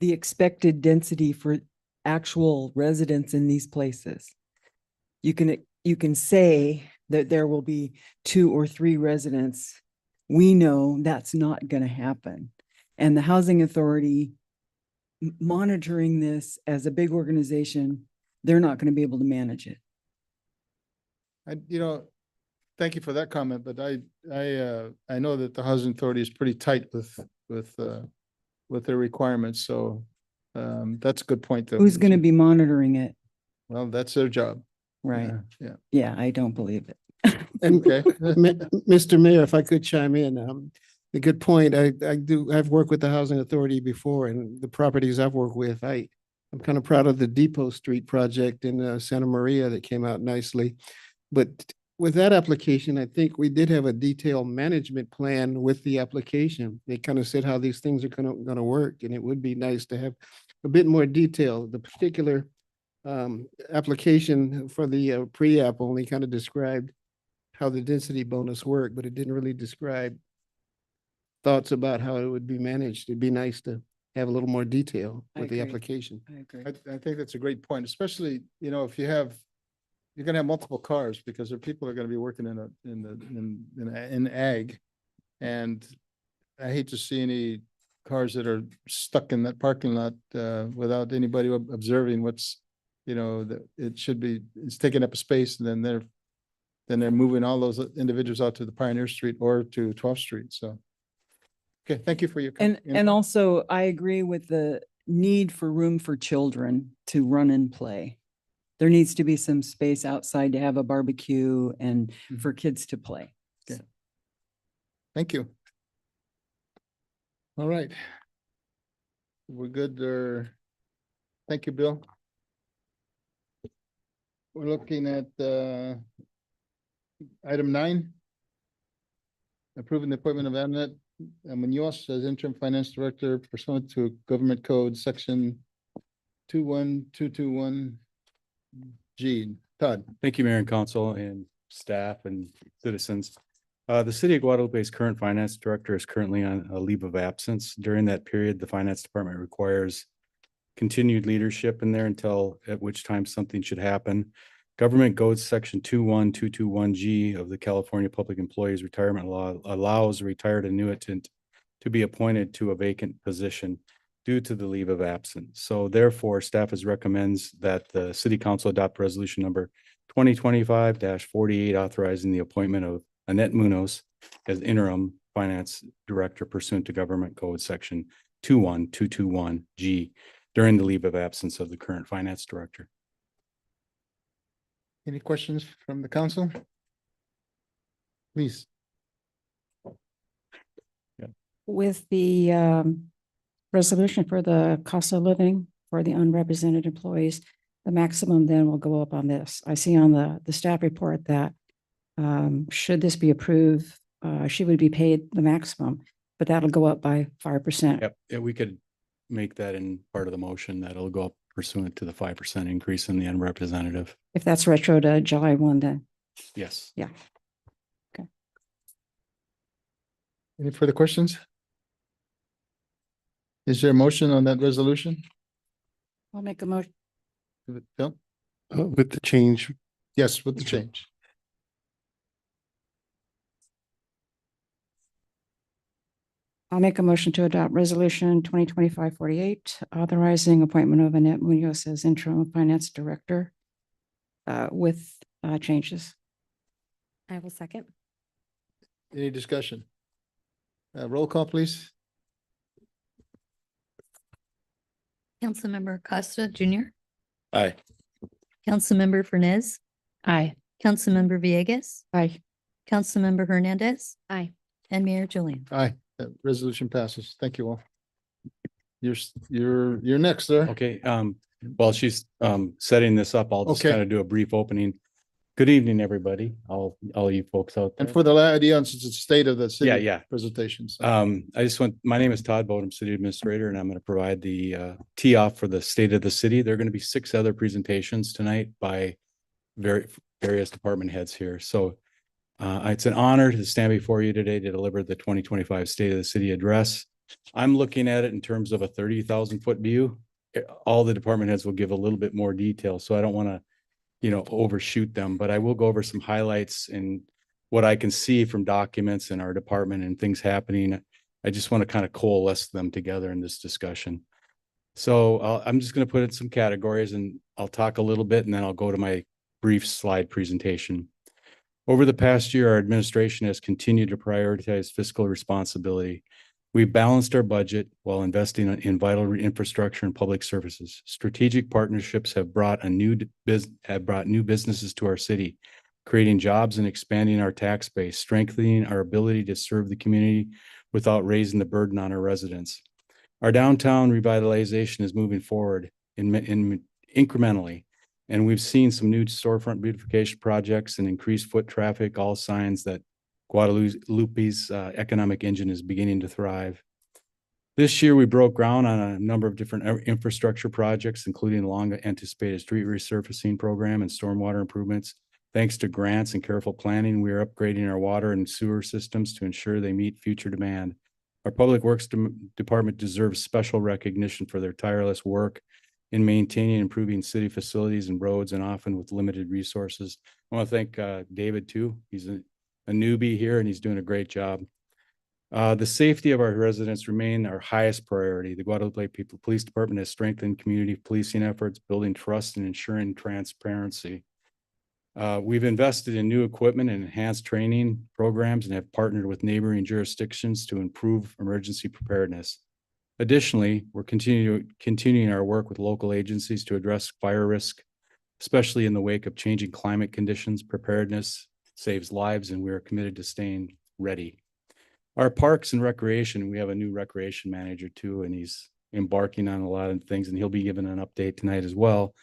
the expected density for actual residents in these places. You can say that there will be 2 or 3 residents. We know that's not going to happen. And the Housing Authority monitoring this as a big organization, they're not going to be able to manage it. Thank you for that comment, but I know that the Housing Authority is pretty tight with their requirements, so that's a good point though. Who's going to be monitoring it? Well, that's their job. Right. Yeah. Yeah, I don't believe it. And Okay. Mr. Mayor, if I could chime in, a good point. I've worked with the Housing Authority before and the properties I've worked with, I'm kind of proud of the Depot Street project in Santa Maria that came out nicely. But with that application, I think we did have a detailed management plan with the application. They kind of said how these things are gonna work, and it would be nice to have a bit more detail. The particular application for the pre-app only kind of described how the density bonus worked, but it didn't really describe thoughts about how it would be managed. It'd be nice to have a little more detail I with the agree. application. I agree. I think that's a great point, especially, if you're gonna have multiple cars because there are people that are gonna be working in ag. And I hate to see any cars that are stuck in that parking lot without anybody observing what's, that it's taking up a space, and then they're moving all those individuals out to the Pioneer Street or to 12th Street. So, okay, thank you for your. And also I agree with the need for room for children to run and play. There needs to be some space outside to have a barbecue and for kids to play. Okay. Thank you. All right. We're good. Thank you, Bill. We're looking at item 9. Approving the appointment of Annette Munoz as interim finance director pursuant to Government Code Section 21221G. Todd. Thank you, Mayor and Council and staff and citizens. The City of Guadalupe's current finance director is currently on a leave of absence. During that period, the finance department requires continued leadership in there until at which time something should happen. Government Code Section 21221G of the California Public Employees Retirement Law allows a retired annuitant to be appointed to a vacant position. due to the leave of absence. So therefore, staff recommends that the city council adopt resolution number 2025-48, authorizing the appointment of Annette Munoz as interim finance director pursuant to government code section 21221G during the leave of absence of the current finance director. Any questions from the council? Please. With the resolution for the cost of living for the unrepresented employees, the maximum then will go up on this. I see on the staff report that should this be approved, she would be paid the maximum, but that'll go up by 5%. Yep, yeah, we could make that in part of the motion. That'll go up pursuant to the 5% increase in the unrepresentative. If that's retro to July 1, then Yes. yeah. Any further questions? Is there a motion on that resolution? I'll make a motion. Bill? With the change. Yes, with the change. I'll make a motion to adopt resolution 2025-48, authorizing appointment of Annette Munoz as interim finance director with changes. I will second. Any discussion? Roll call, please. Councilmember Costa Junior, Aye. Councilmember Fernez, Aye. Councilmember Villegas, Aye. Councilmember Hernandez, Aye. and Mayor Julian. Aye, that resolution passes. Thank you all. You're next, sir. Okay, while she's setting this up, I'll just Okay. kind of do a brief opening. Good evening, everybody. All you folks out there. And for the audience, it's the state of the city. Yeah. Presentations. My name is Todd Bodum, City Administrator, and I'm going to provide the tee off for the state of the city. There are going to be 6 other presentations tonight by various department heads here. So it's an honor to stand before you today to deliver the 2025 State of the City Address. I'm looking at it in terms of a 30,000-foot view. All the department heads will give a little bit more detail, so I don't want to overshoot them, but I will go over some highlights and what I can see from documents in our department and things happening. I just want to kind of coalesce them together in this discussion. So I'm just going to put in some categories and I'll talk a little bit and then I'll go to my brief slide presentation. Over the past year, our administration has continued to prioritize fiscal responsibility. We've balanced our budget while investing in vital infrastructure and public services. Strategic partnerships have brought new businesses to our city, creating jobs and expanding our tax base, strengthening our ability to serve the community without raising the burden on our residents. Our downtown revitalization is moving forward incrementally, and we've seen some new storefront beautification projects and increased foot traffic, all signs that Guadalupe's economic engine is beginning to thrive. This year, we broke ground on a number of different infrastructure projects, including a long-anticipated street resurfacing program and stormwater improvements. Thanks to grants and careful planning, we are upgrading our water and sewer systems to ensure they meet future demand. Our Public Works Department deserves special recognition for their tireless work in maintaining and improving city facilities and roads, and often with limited resources. I want to thank David too. He's a newbie here and he's doing a great job. The safety of our residents remain our highest priority. The Guadalupe Police Department has strengthened community policing efforts, building trust and ensuring transparency. We've invested in new equipment and enhanced training programs and have partnered with neighboring jurisdictions to improve emergency preparedness. Additionally, we're continuing our work with local agencies to address fire risk, especially in the wake of changing climate conditions. Preparedness saves lives, and we are committed to staying ready. Our parks and recreation, we have a new recreation manager too, and he's embarking on a lot of things, and he'll be giving an update tonight as well.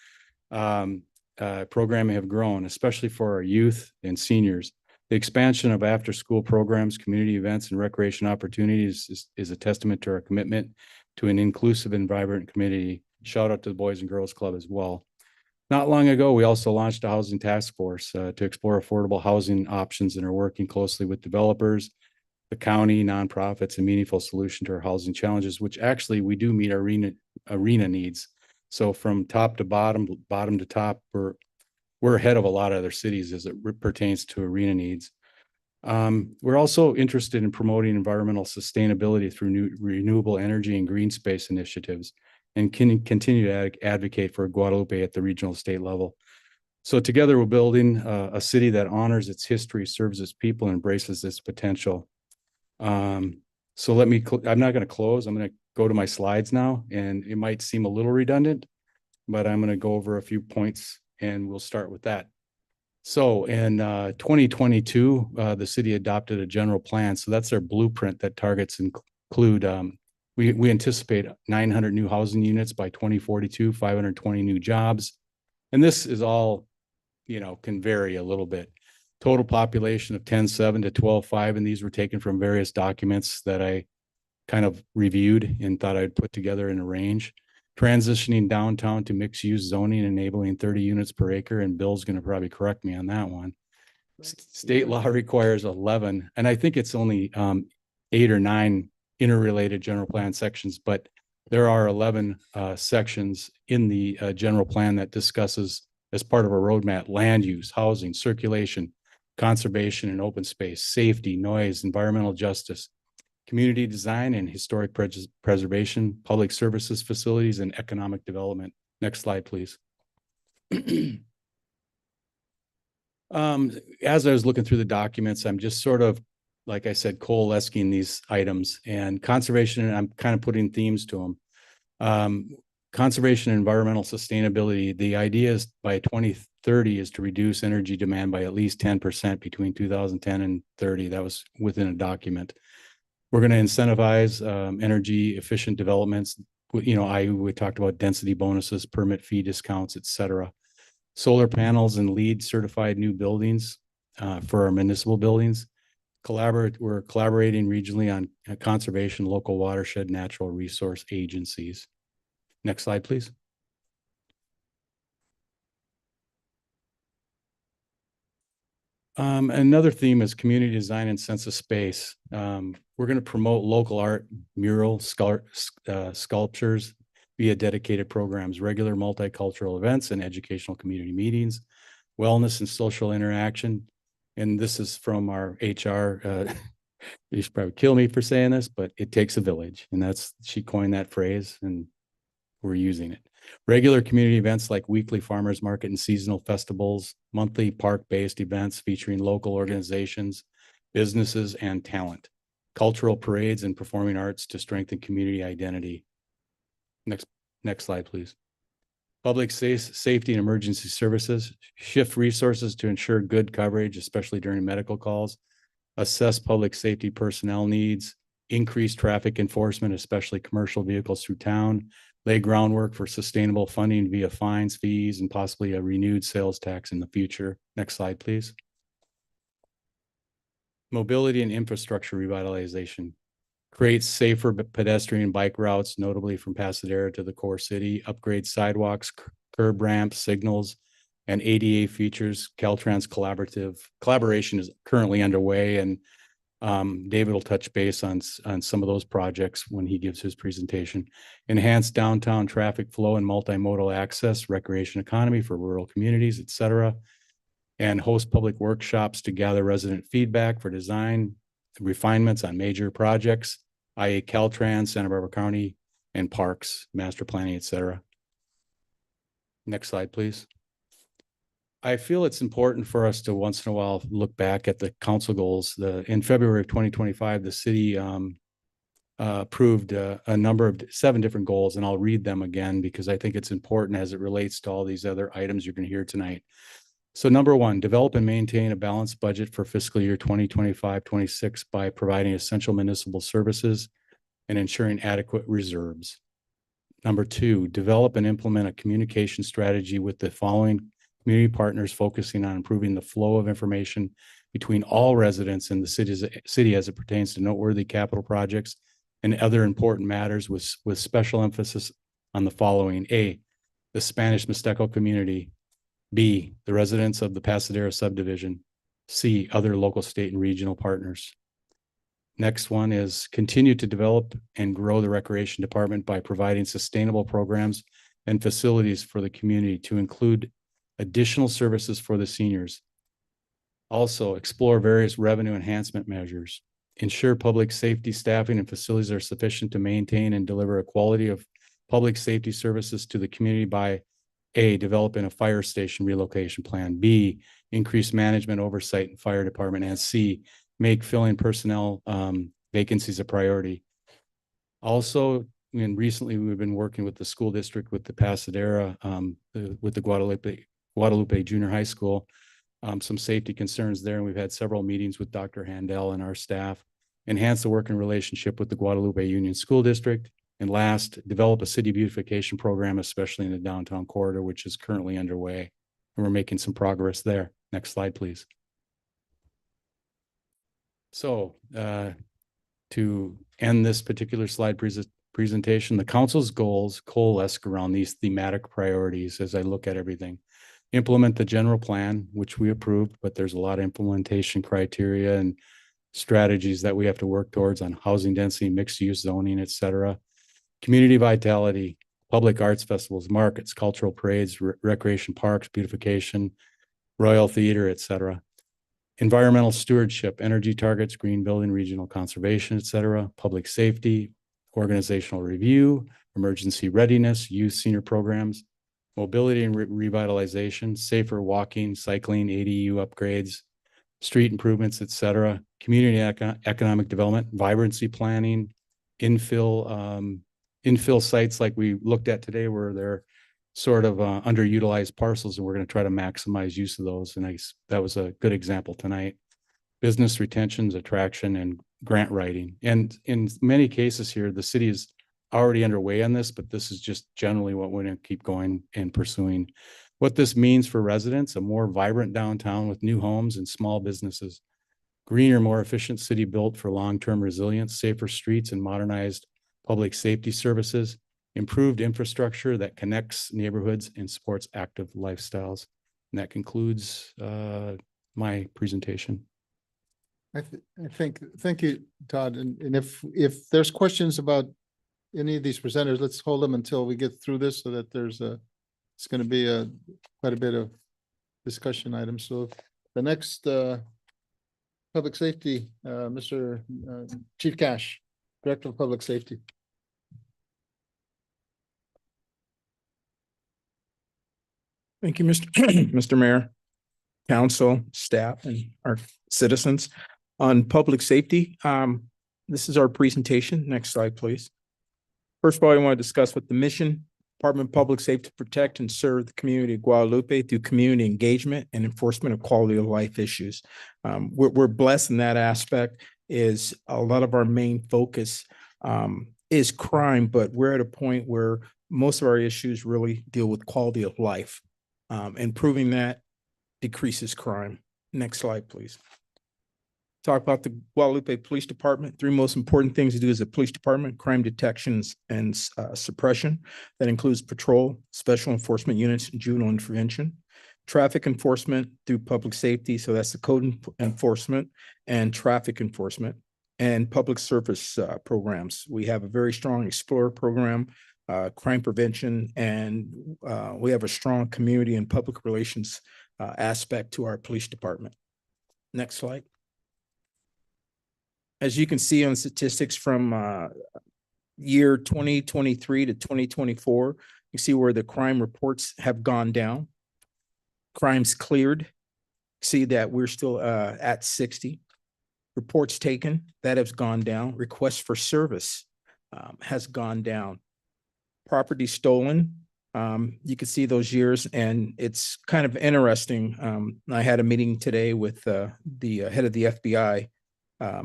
Programming have grown, especially for our youth and seniors. The expansion of after-school programs, community events, and recreation opportunities is a testament to our commitment to an inclusive and vibrant community. Shout out to the Boys and Girls Club as well. Not long ago, we also launched a housing task force to explore affordable housing options and are working closely with developers, the county, nonprofits, and meaningful solution to our housing challenges, which actually we do meet arena needs. So from top to bottom to top, we're ahead of a lot of other cities as it pertains to arena needs. We're also interested in promoting environmental sustainability through new renewable energy and green space initiatives, and can continue to advocate for Guadalupe at the regional state level. So together we're building a city that honors its history, serves its people, and embraces its potential. So I'm not going to close. I'm going to go to my slides now, and it might seem a little redundant, but I'm going to go over a few points and we'll start with that. So in 2022, the city adopted a general plan. So that's our blueprint that targets include, we anticipate 900 new housing units by 2042, 520 new jobs. And this is all, can vary a little bit. Total population of 10.7 to 12.5, and these were taken from various documents that I kind of reviewed and thought I'd put together in a range. Transitioning downtown to mixed-use zoning, enabling 30 units per acre, and Bill's going to probably correct me on that one. State law requires 11, and I think it's only 8 or 9 interrelated general plan sections, but there are 11 sections in the general plan that discusses, as part of a roadmap, land use, housing, circulation, conservation and open space, safety, noise, environmental justice, community design and historic preservation, public services facilities, and economic development. Next slide, please. As I was looking through the documents, I'm just sort of, like I said, coalescing these items, and conservation, and I'm kind of putting themes to them. Conservation and environmental sustainability. The idea is by 2030 is to reduce energy demand by at least 10% between 2010 and 30. That was within a document. We're going to incentivize energy efficient developments. We talked about density bonuses, permit fee discounts, et cetera. Solar panels and LEED certified new buildings for our municipal buildings. We're collaborating regionally on conservation, local watershed, natural resource agencies. Next slide, please. Another theme is community design and sense of space. We're going to promote local art, mural, sculptures via dedicated programs, regular multicultural events and educational community meetings, wellness and social interaction. And this is from our HR. You should probably kill me for saying this, but it takes a village. And she coined that phrase, and we're using it. Regular community events like weekly farmers market and seasonal festivals, monthly park-based events featuring local organizations, businesses, and talent, cultural parades and performing arts to strengthen community identity. Next slide, please. Public safety and emergency services, shift resources to ensure good coverage, especially during medical calls, assess public safety personnel needs, increase traffic enforcement, especially commercial vehicles through town, lay groundwork for sustainable funding via fines, fees, and possibly a renewed sales tax in the future. Next slide, please. Mobility and infrastructure revitalization. Create safer pedestrian bike routes, notably from Pasadena to the core city, upgrade sidewalks, curb ramps, signals, and ADA features. Caltrans collaboration is currently underway, and David will touch base on some of those projects when he gives his presentation. Enhance downtown traffic flow and multimodal access, recreation economy for rural communities, et cetera. And host public workshops to gather resident feedback for design refinements on major projects, i.e. Caltrans, Santa Barbara County, and parks, master planning, et cetera. Next slide, please. I feel it's important for us to once in a while look back at the council goals. In February of 2025, the city approved a number of 7 different goals, and I'll read them again because I think it's important as it relates to all these other items you're going to hear tonight. So number 1, develop and maintain a balanced budget for fiscal year 2025-26 by providing essential municipal services and ensuring adequate reserves. Number 2, develop and implement a communication strategy with the following community partners, focusing on improving the flow of information between all residents in the city as it pertains to noteworthy capital projects and other important matters, with special emphasis on the following: A, the Spanish Mixteco community; B, the residents of the Pasadena subdivision; C, other local, state, and regional partners. Next one is continue to develop and grow the recreation department by providing sustainable programs and facilities for the community, to include additional services for the seniors. Also, explore various revenue enhancement measures. Ensure public safety staffing and facilities are sufficient to maintain and deliver a quality of public safety services to the community by A, developing a fire station relocation plan, B, increase management oversight in fire department, and C, make filling personnel vacancies a priority. Also, and recently we've been working with the school district, with the Pasadena, with the Guadalupe Junior High School, some safety concerns there. And we've had several meetings with Dr. Handel and our staff. Enhance the working relationship with the Guadalupe Union School District. And last, develop a city beautification program, especially in the downtown corridor, which is currently underway. And we're making some progress there. Next slide, please. So to end this particular slide presentation, the council's goals coalesce around these thematic priorities as I look at everything. Implement the general plan, which we approved, but there's a lot of implementation criteria and strategies that we have to work towards on housing density, mixed use zoning, et cetera. Community vitality, public arts festivals, markets, cultural parades, recreation parks, beautification, Royal Theater, et cetera. Environmental stewardship, energy targets, green building, regional conservation, et cetera. Public safety, organizational review, emergency readiness, youth senior programs, mobility and revitalization, safer walking, cycling, ADU upgrades, street improvements, et cetera. Community economic development, vibrancy planning, infill sites like we looked at today, where they're sort of underutilized parcels, and we're going to try to maximize use of those. And that was a good example tonight. Business retentions, attraction, and grant writing. And in many cases here, the city is already underway on this, but this is just generally what we're going to keep going and pursuing. What this means for residents: a more vibrant downtown with new homes and small businesses, greener, more efficient city built for long-term resilience, safer streets and modernized public safety services, improved infrastructure that connects neighborhoods and supports active lifestyles. And that concludes my presentation. I think, thank you, Todd. And if there's questions about any of these presenters, let's hold them until we get through this, so that it's going to be quite a bit of discussion items. So the next public safety, Mr. Chief Cash, Director of Public Safety. Thank you, Mr. Mayor, council, staff, and our citizens. On public safety, this is our presentation. Next slide, please. First of all, I want to discuss what the mission, Department of Public Safety, to protect and serve the community of Guadalupe through community engagement and enforcement of quality of life issues. We're blessed in that aspect. Is a lot of our main focus is crime, but we're at a point where most of our issues really deal with quality of life. Improving that decreases crime. Next slide, please. Talk about the Guadalupe Police Department. Three most important things to do as a police department: crime detection and suppression. That includes patrol, special enforcement units, and juvenile intervention. Traffic enforcement through public safety. So that's the code enforcement and traffic enforcement, and public service programs. We have a very strong Explorer program, crime prevention, and we have a strong community and public relations aspect to our police department. Next slide. As you can see on statistics from year 2023 to 2024, you see where the crime reports have gone down. Crimes cleared, see that we're still at 60. Reports taken, that has gone down. Requests for service has gone down. Property stolen, you can see those years, and it's kind of interesting. I had a meeting today with the head of the FBI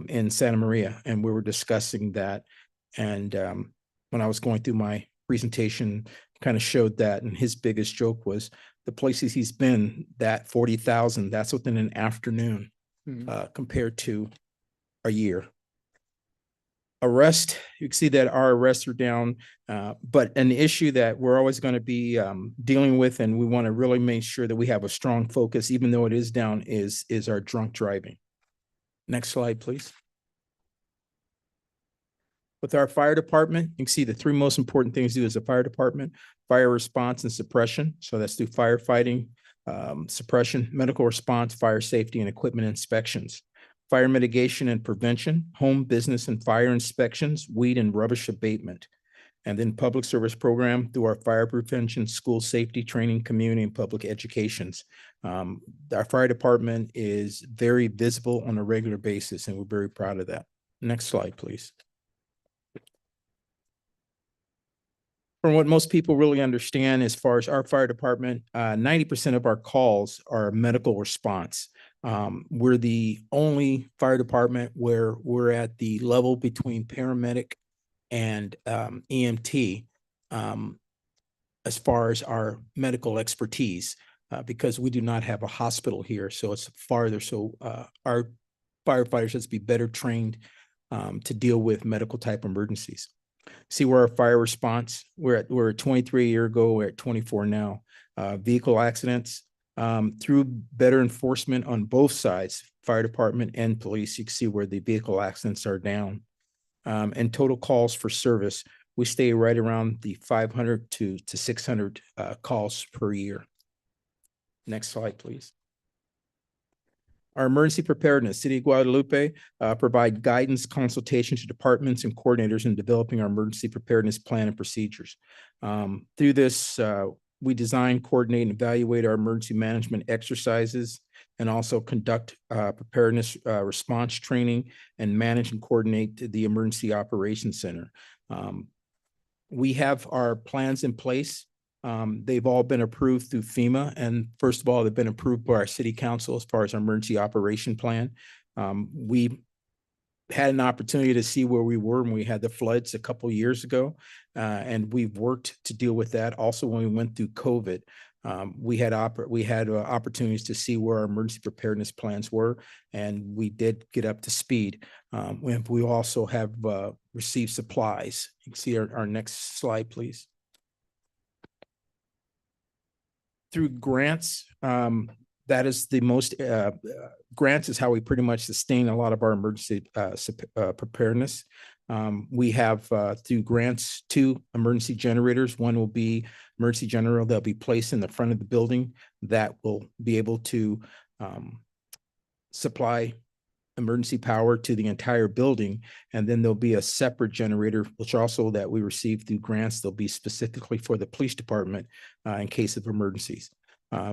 in Santa Maria, and we were discussing that. And when I was going through my presentation, kind of showed that, and his biggest joke was the places he's been, that 40,000, that's within an afternoon compared to a year. Arrest, you can see that our arrests are down, but an issue that we're always going to be dealing with, and we want to really make sure that we have a strong focus, even though it is down, is our drunk driving. Next slide, please. With our fire department, you can see the three most important things to do as a fire department: fire response and suppression. So that's through firefighting, suppression, medical response, fire safety, and equipment inspections, fire mitigation and prevention, home, business, and fire inspections, weed and rubbish abatement, and then public service program through our fire prevention, school safety training, community and public educations. Our fire department is very visible on a regular basis, and we're very proud of that. Next slide, please. From what most people really understand, as far as our fire department, 90% of our calls are medical response. We're the only fire department where we're at the level between paramedic and EMT as far as our medical expertise, because we do not have a hospital here, so it's farther. So our firefighters has to be better trained to deal with medical type emergencies. See where our fire response, we're 23 a year ago, we're at 24 now. Vehicle accidents, through better enforcement on both sides, fire department and police, you can see where the vehicle accidents are down. And total calls for service, we stay right around the 500 to 600 calls per year. Next slide, please. Our emergency preparedness, City of Guadalupe provide guidance, consultation to departments and coordinators in developing our emergency preparedness plan and procedures. Through this, we design, coordinate, and evaluate our emergency management exercises, and also conduct preparedness response training and manage and coordinate the Emergency Operations Center. We have our plans in place. They've all been approved through FEMA, and first of all, they've been approved by our city council as far as our emergency operation plan. We had an opportunity to see where we were when we had the floods a couple of years ago, and we've worked to deal with that. Also, when we went through COVID, we had opportunities to see where our emergency preparedness plans were, and we did get up to speed. We also have received supplies. You can see our next slide, please. Through grants, that is the most, grants is how we pretty much sustain a lot of our emergency preparedness. We have through grants 2 emergency generators. One will be emergency generator that'll be placed in the front of the building that will be able to supply emergency power to the entire building. And then there'll be a separate generator, which also that we received through grants. They'll be specifically for the police department in case of emergencies.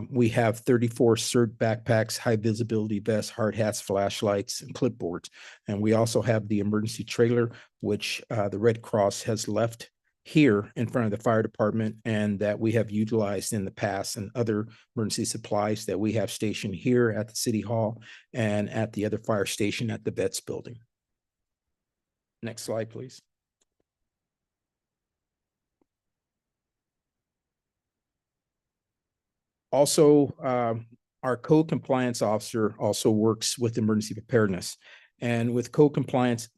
We have 34 CERT backpacks, high visibility vests, hard hats, flashlights, and clipboards. And we also have the emergency trailer, which the Red Cross has left here in front of the fire department, and that we have utilized in the past, and other emergency supplies that we have stationed here at the City Hall and at the other fire station at the Vets building. Next slide, please. Also, our code compliance officer also works with emergency preparedness. And with code compliance,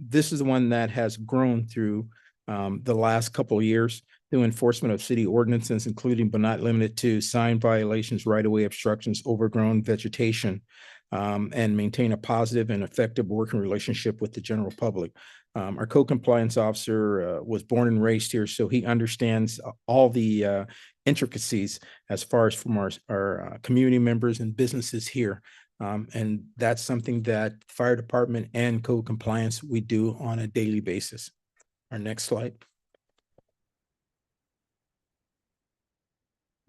this is the one that has grown through the last couple of years through enforcement of city ordinances, including but not limited to sign violations, right-of-way obstructions, overgrown vegetation, and maintain a positive and effective working relationship with the general public. Our code compliance officer was born and raised here, so he understands all the intricacies as far as from our community members and businesses here. And that's something that fire department and code compliance we do on a daily basis. Our next slide.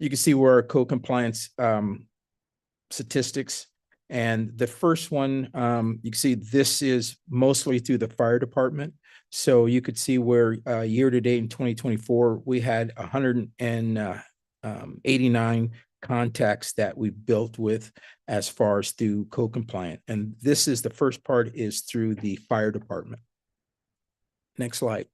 You can see where our code compliance statistics. And the first one, you can see this is mostly through the fire department. So you could see where year to date in 2024, we had 189 contacts that we built with as far as through code compliant. And this is the first part is through the fire department. Next slide.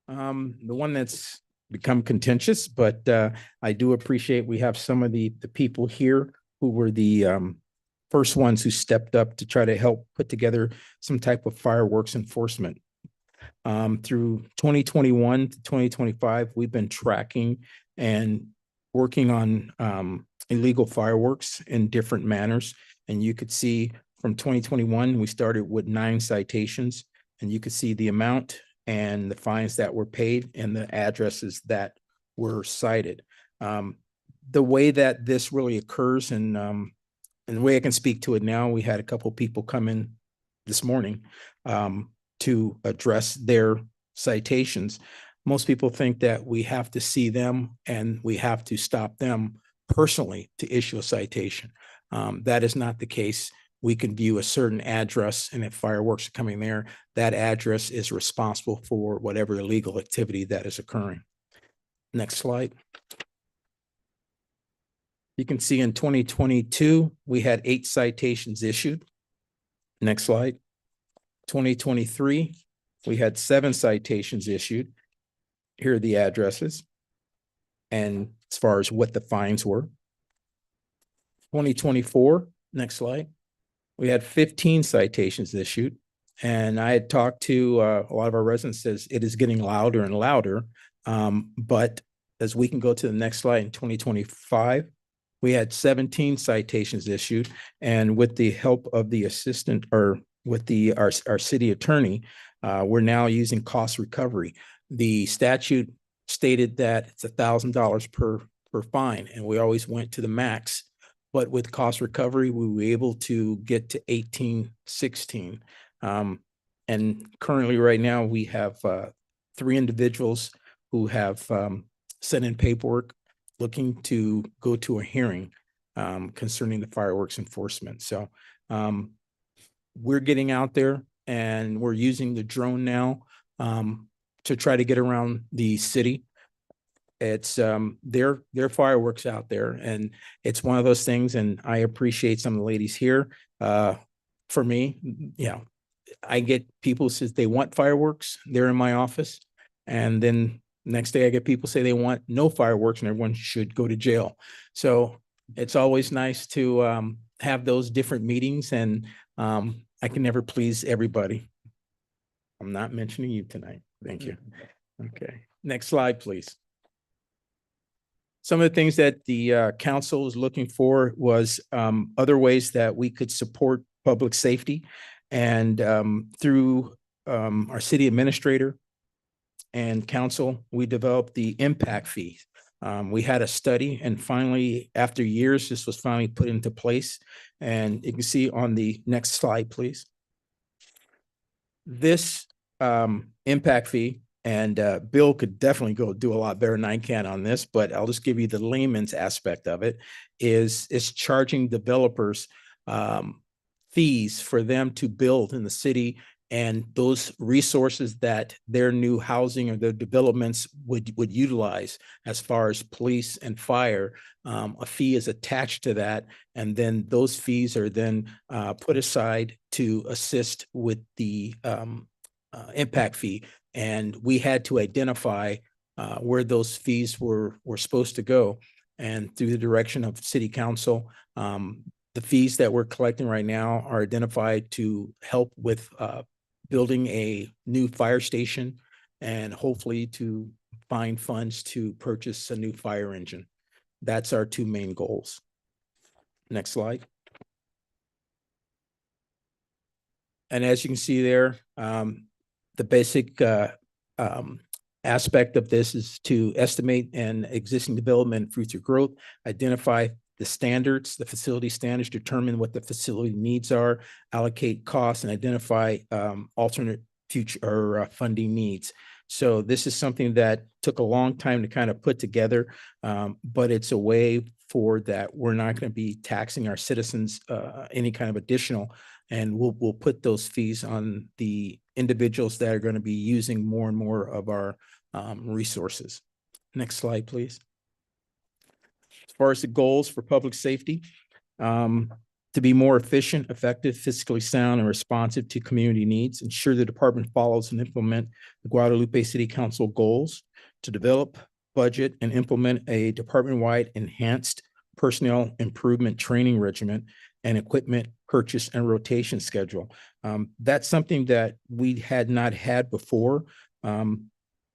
The one that's become contentious, but I do appreciate we have some of the people here who were the first ones who stepped up to try to help put together some type of fireworks enforcement. Through 2021 to 2025, we've been tracking and working on illegal fireworks in different manners. And you could see from 2021, we started with 9 citations, and you could see the amount and the fines that were paid and the addresses that were cited. the way that this really occurs and the way I can speak to it now, we had a couple people come in this morning to address their citations. Most people think that we have to see them and we have to stop them personally to issue a citation. That is not the case. We can view a certain address, and if fireworks are coming there, that address is responsible for whatever illegal activity that is occurring. Next slide. You can see in 2022, we had 8 citations issued. Next slide. 2023, we had 7 citations issued. Here are the addresses. And as far as what the fines were. 2024, next slide. We had 15 citations issued. And I had talked to a lot of our residents, says it is getting louder and louder. But as we can go to the next slide, in 2025, we had 17 citations issued, and with the help of the assistant or with our city attorney, we're now using cost recovery. The statute stated that it's $1,000 per fine, and we always went to the max. But with cost recovery, we were able to get to 1816. And currently, right now, we have 3 individuals who have sent in paperwork looking to go to a hearing concerning the fireworks enforcement. So we're getting out there and we're using the drone now to try to get around the city. It's there are fireworks out there, and it's one of those things. And I appreciate some of the ladies here. For me, I get people who says they want fireworks. They're in my office, and then next day I get people say they want no fireworks and everyone should go to jail. So it's always nice to have those different meetings, and I can never please everybody. I'm not mentioning you tonight. Thank you. Okay, next slide, please. Some of the things that the council is looking for was other ways that we could support public safety, and through our city administrator and council, we developed the impact fee. We had a study, and finally, after years, this was finally put into place. And you can see on the next slide, please. This impact fee, and Bill could definitely go do a lot better than I can on this, but I'll just give you the layman's aspect of it, is charging developers fees for them to build in the city, and those resources that their new housing or their developments would utilize as far as police and fire. A fee is attached to that, and then those fees are then put aside to assist with the impact fee. And we had to identify where those fees were supposed to go. And through the direction of city council, the fees that we're collecting right now are identified to help with building a new fire station, and hopefully to find funds to purchase a new fire engine. That's our 2 main goals. Next slide. And as you can see there, the basic aspect of this is to estimate an existing development future growth, identify the standards, the facility standards, determine what the facility needs are, allocate costs, and identify alternate future or funding needs. So this is something that took a long time to kind of put together, but it's a way for that we're not going to be taxing our citizens any kind of additional, and we'll put those fees on the individuals that are going to be using more and more of our resources. Next slide, please. As far as the goals for public safety, to be more efficient, effective, fiscally sound, and responsive to community needs, ensure the department follows and implement the Guadalupe City Council goals, to develop, budget, and implement a department-wide enhanced personnel improvement training regimen and equipment purchase and rotation schedule. That's something that we had not had before.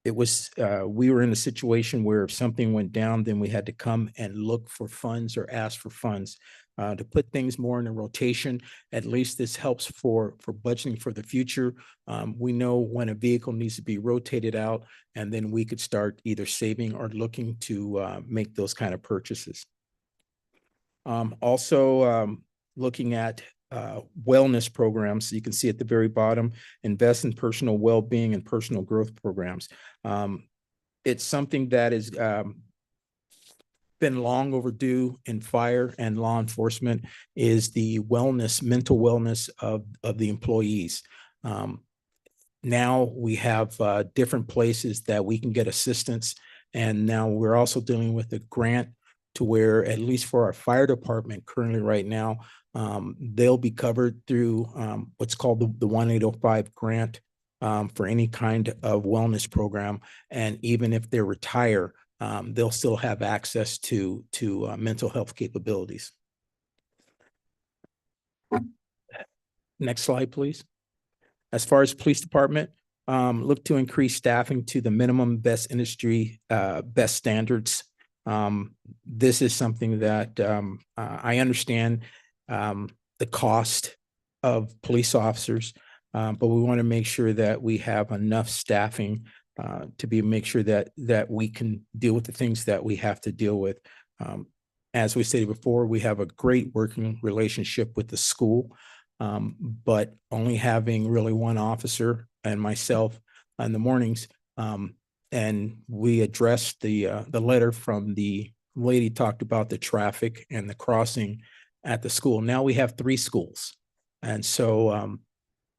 It was, we were in a situation where if something went down, then we had to come and look for funds or ask for funds. to put things more in a rotation. At least this helps for budgeting for the future. We know when a vehicle needs to be rotated out, and then we could start either saving or looking to make those kind of purchases. Also, looking at wellness programs. You can see at the very bottom, invest in personal well-being and personal growth programs. It's something that is been long overdue in fire and law enforcement, is the wellness, mental wellness of the employees. Now we have different places that we can get assistance. And now we're also dealing with a grant to where, at least for our fire department currently right now, they'll be covered through what's called the 1805 grant for any kind of wellness program. And even if they retire, they'll still have access to mental health capabilities. Next slide, please. As far as police department, look to increase staffing to the minimum best industry, best standards. This is something that I understand the cost of police officers, but we want to make sure that we have enough staffing to make sure that we can deal with the things that we have to deal with. As we stated before, we have a great working relationship with the school, but only having really one officer and myself in the mornings, and we addressed the letter from the lady talked about the traffic and the crossing at the school. Now we have 3 schools. And so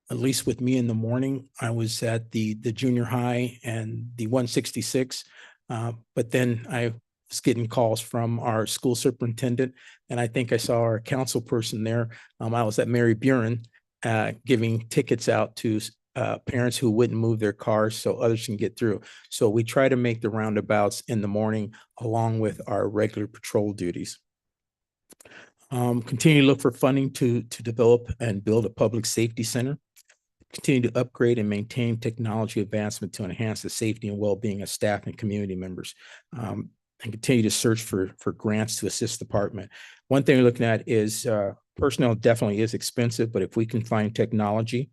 at least with me in the morning, I was at the junior high and the 166. But then I was getting calls from our school superintendent, and I think I saw our council person there. I was at Mary Buren giving tickets out to parents who wouldn't move their cars so others can get through. So we try to make the roundabouts in the morning along with our regular patrol duties. Continue to look for funding to develop and build a public safety center. Continue to upgrade and maintain technology advancement to enhance the safety and well-being of staff and community members. And continue to search for grants to assist the department. One thing we're looking at is personnel definitely is expensive, but if we can find technology,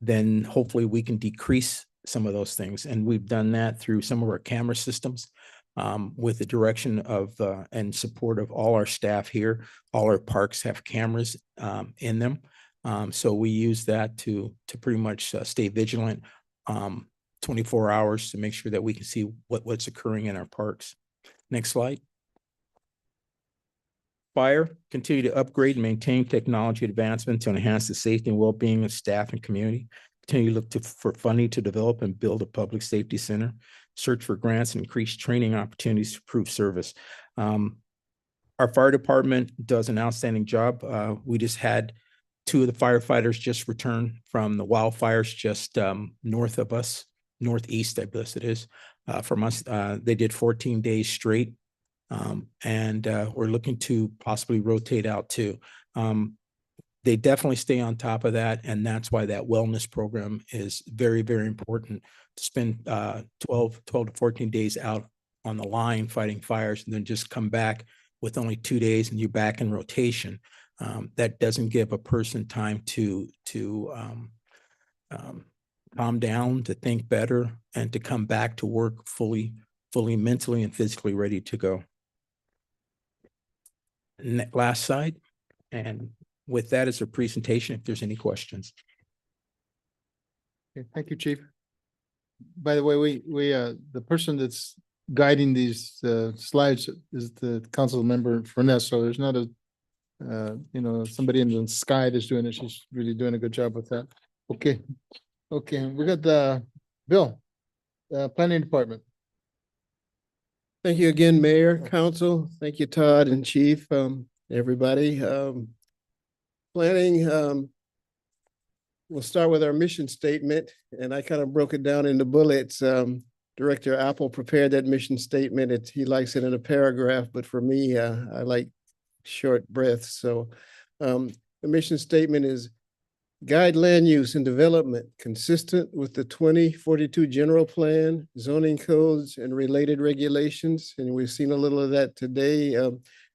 then hopefully we can decrease some of those things. And we've done that through some of our camera systems with the direction of and support of all our staff here. All our parks have cameras in them. So we use that to pretty much stay vigilant 24 hours to make sure that we can see what's occurring in our parks. Next slide. Fire, continue to upgrade and maintain technology advancement to enhance the safety and well-being of staff and community. Continue to look for funding to develop and build a public safety center. Search for grants and increase training opportunities to improve service. Our fire department does an outstanding job. We just had 2 of the firefighters just return from the wildfires just north of us, northeast, I guess it is, from us. They did 14 days straight. And we're looking to possibly rotate out too. They definitely stay on top of that. And that's why that wellness program is very, very important, to spend 12 to 14 days out on the line fighting fires and then just come back with only 2 days and you're back in rotation. That doesn't give a person time to calm down, to think better, and to come back to work fully mentally and physically ready to go. Last slide. And with that is a presentation, if there's any questions. Okay, thank you, Chief. By the way, we the person that's guiding these slides is the council member Furness. So there's not a somebody in the sky that's doing it. She's really doing a good job with that. Okay, we got the Bill, Planning Department. Thank you again, Mayor, Council. Thank you, Todd and Chief, everybody. Planning, we'll start with our mission statement, and I kind of broke it down into bullets. Director Apple prepared that mission statement. He likes it in a paragraph, but for me, I like short breaths. So the mission statement is: guide land use and development consistent with the 2042 general plan, zoning codes, and related regulations. And we've seen a little of that today.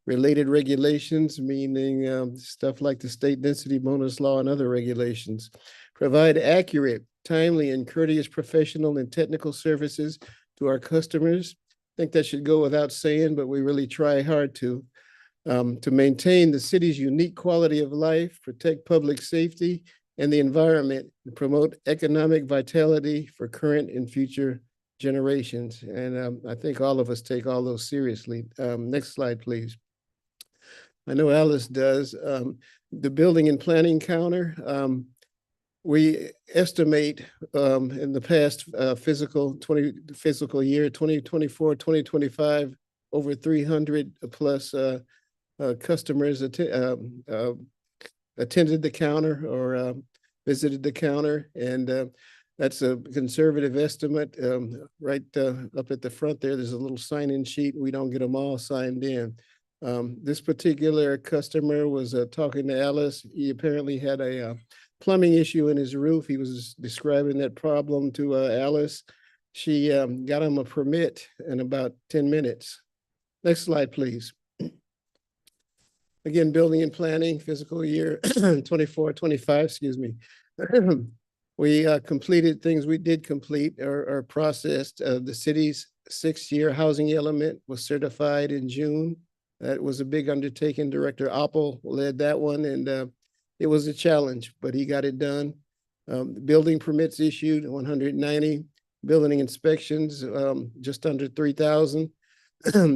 related regulations, meaning stuff like the state density bonus law and other regulations. Provide accurate, timely, and courteous professional and technical services to our customers. I think that should go without saying, but we really try hard to maintain the city's unique quality of life, protect public safety and the environment, and promote economic vitality for current and future generations. And I think all of us take all those seriously. Next slide, please. I know Alice does. The building and planning counter, we estimate in the past fiscal year 2024, 2025, over 300 plus customers attended the counter or visited the counter, and that's a conservative estimate. Right up at the front there, there's a little sign-in sheet. We don't get them all signed in. This particular customer was talking to Alice. He apparently had a plumbing issue in his roof. He was describing that problem to Alice. She got him a permit in about 10 minutes. Next slide, please. Again, building and planning, fiscal year 24, 25, excuse me. We completed things we did complete or processed. The city's 6-year housing element was certified in June. That was a big undertaking. Director Oppel led that one, and it was a challenge, but he got it done. Building permits issued, 190. Building inspections, just under 3,000.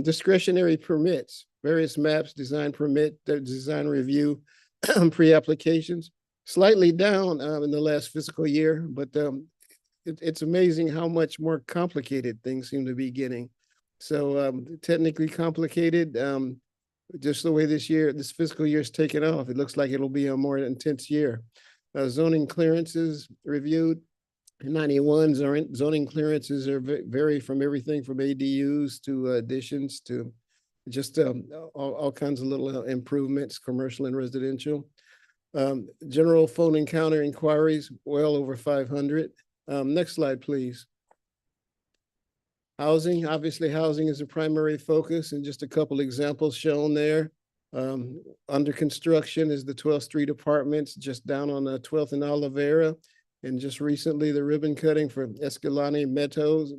Discretionary permits, various maps, design permit, design review, pre-applications, slightly down in the last fiscal year, but it's amazing how much more complicated things seem to be getting. So technically complicated, just the way this fiscal year is taken off, it looks like it'll be a more intense year. Zoning clearances reviewed, 91 zoning clearances are vary from everything from ADUs to additions to just all kinds of little improvements, commercial and residential. General phone encounter inquiries, well over 500. Next slide, please. Housing, obviously housing is a primary focus, and just a couple examples shown there. Under construction is the 12th Street Apartments, just down on the 12th and Olivera. And just recently, the ribbon cutting for Escalante Meadows.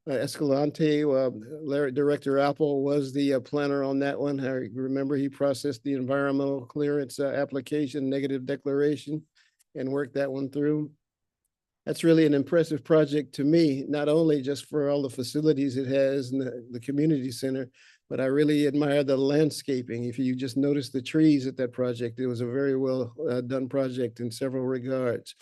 Escalante, Director Apple was the planner on that one. I remember he processed the environmental clearance application, negative declaration, and worked that one through. That's really an impressive project to me, not only just for all the facilities it has in the community center, but I really admire the landscaping. If you just notice the trees at that project, it was a very well done project in several regards.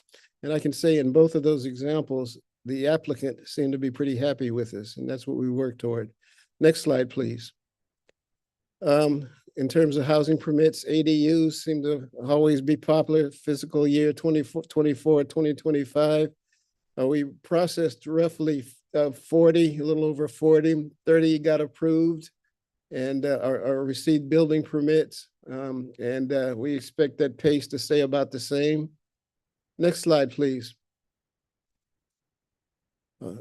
And I can say in both of those examples, the applicant seemed to be pretty happy with us, and that's what we work toward. Next slide, please. In terms of housing permits, ADUs seem to always be popular. Fiscal year 2024, 2025. We processed roughly 40, a little over 40, 30 got approved and or received building permits. And we expect that pace to stay about the same. Next slide, please.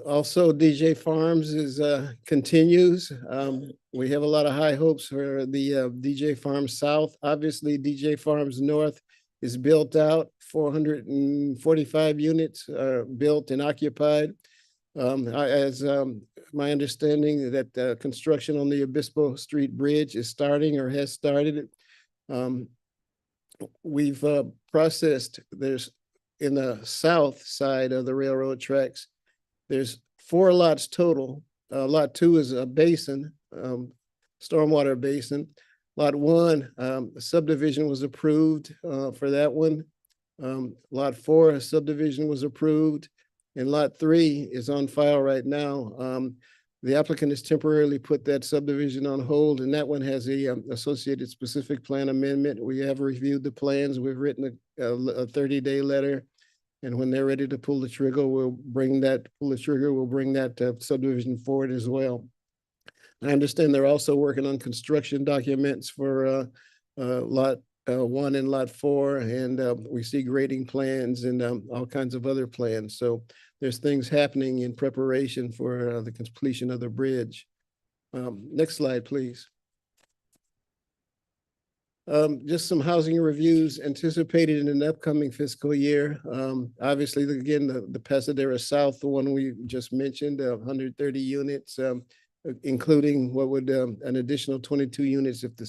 Also, DJ Farms continues. We have a lot of high hopes for the DJ Farms South. Obviously, DJ Farms North is built out. 445 units are built and occupied. As my understanding that construction on the Obispo Street Bridge is starting or has started. We've processed, there's in the south side of the railroad tracks, there's 4 lots total. Lot 2 is a basin, stormwater basin. Lot 1, a subdivision was approved for that one. Lot 4, a subdivision was approved. And Lot 3 is on file right now. The applicant has temporarily put that subdivision on hold, and that one has a associated specific plan amendment. We have reviewed the plans. We've written a 30-day letter. And when they're ready to pull the trigger, we'll bring that subdivision forward as well. I understand they're also working on construction documents for Lot 1 and Lot 4, and we see grading plans and all kinds of other plans. So there's things happening in preparation for the completion of the bridge. Next slide, please. Just some housing reviews anticipated in the upcoming fiscal year. Obviously, again, the Pasadena South, the one we just mentioned, 130 units, including what would, an additional 22 units if the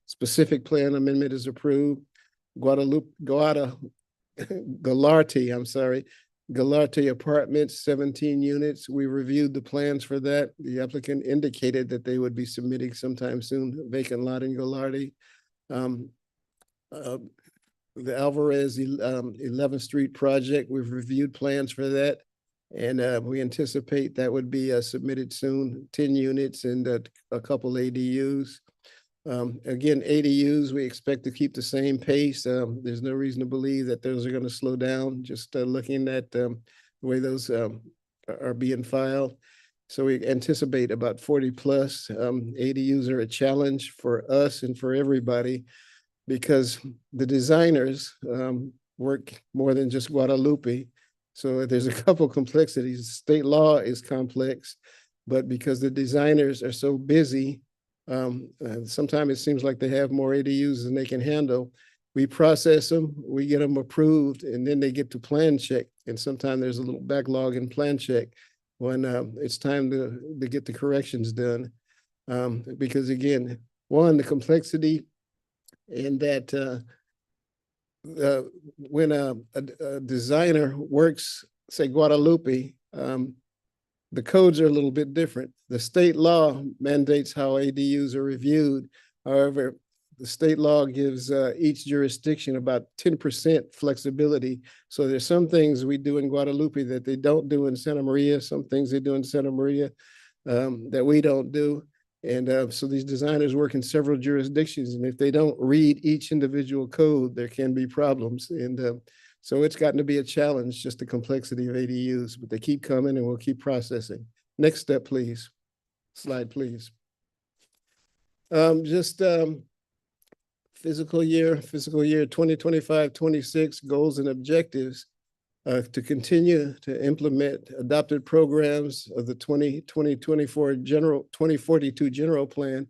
specific plan amendment is approved. Galarte Apartments, 17 units. We reviewed the plans for that. The applicant indicated that they would be submitting sometime soon, vacant lot in Galarte. The Alvarez 11th Street project, we've reviewed plans for that. And we anticipate that would be submitted soon, 10 units and a couple ADUs. Again, ADUs, we expect to keep the same pace. There's no reason to believe that those are going to slow down, just looking at the way those are being filed. So we anticipate about 40 plus. ADUs are a challenge for us and for everybody because the designers work more than just Guadalupe. So there's a couple complexities. State law is complex, but because the designers are so busy, sometimes it seems like they have more ADUs than they can handle. We process them, we get them approved, and then they get to plan check. And sometimes there's a little backlog in plan check when it's time to get the corrections done. Because again, one, the complexity in that when a designer works, say Guadalupe, the codes are a little bit different. The state law mandates how ADUs are reviewed. However, the state law gives each jurisdiction about 10% flexibility. So there's some things we do in Guadalupe that they don't do in Santa Maria, some things they do in Santa Maria that we don't do. And so these designers work in several jurisdictions, and if they don't read each individual code, there can be problems. And so it's gotten to be a challenge, just the complexity of ADUs, but they keep coming and we'll keep processing. Next step, please. Slide, please. Fiscal year 2025-26 goals and objectives to continue to implement adopted programs of the 2042 general plan.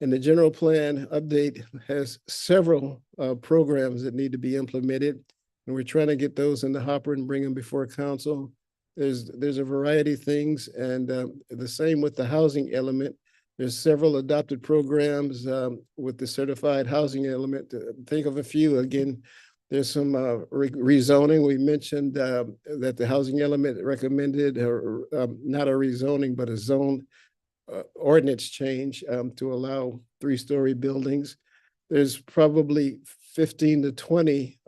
And the general plan update has several programs that need to be implemented. And we're trying to get those in the hopper and bring them before council. There's a variety of things, and the same with the housing element. There's several adopted programs with the certified housing element. Think of a few. Again, there's some rezoning. We mentioned that the housing element recommended not a rezoning, but a zone ordinance change to allow 3-story buildings. There's probably 15 to 20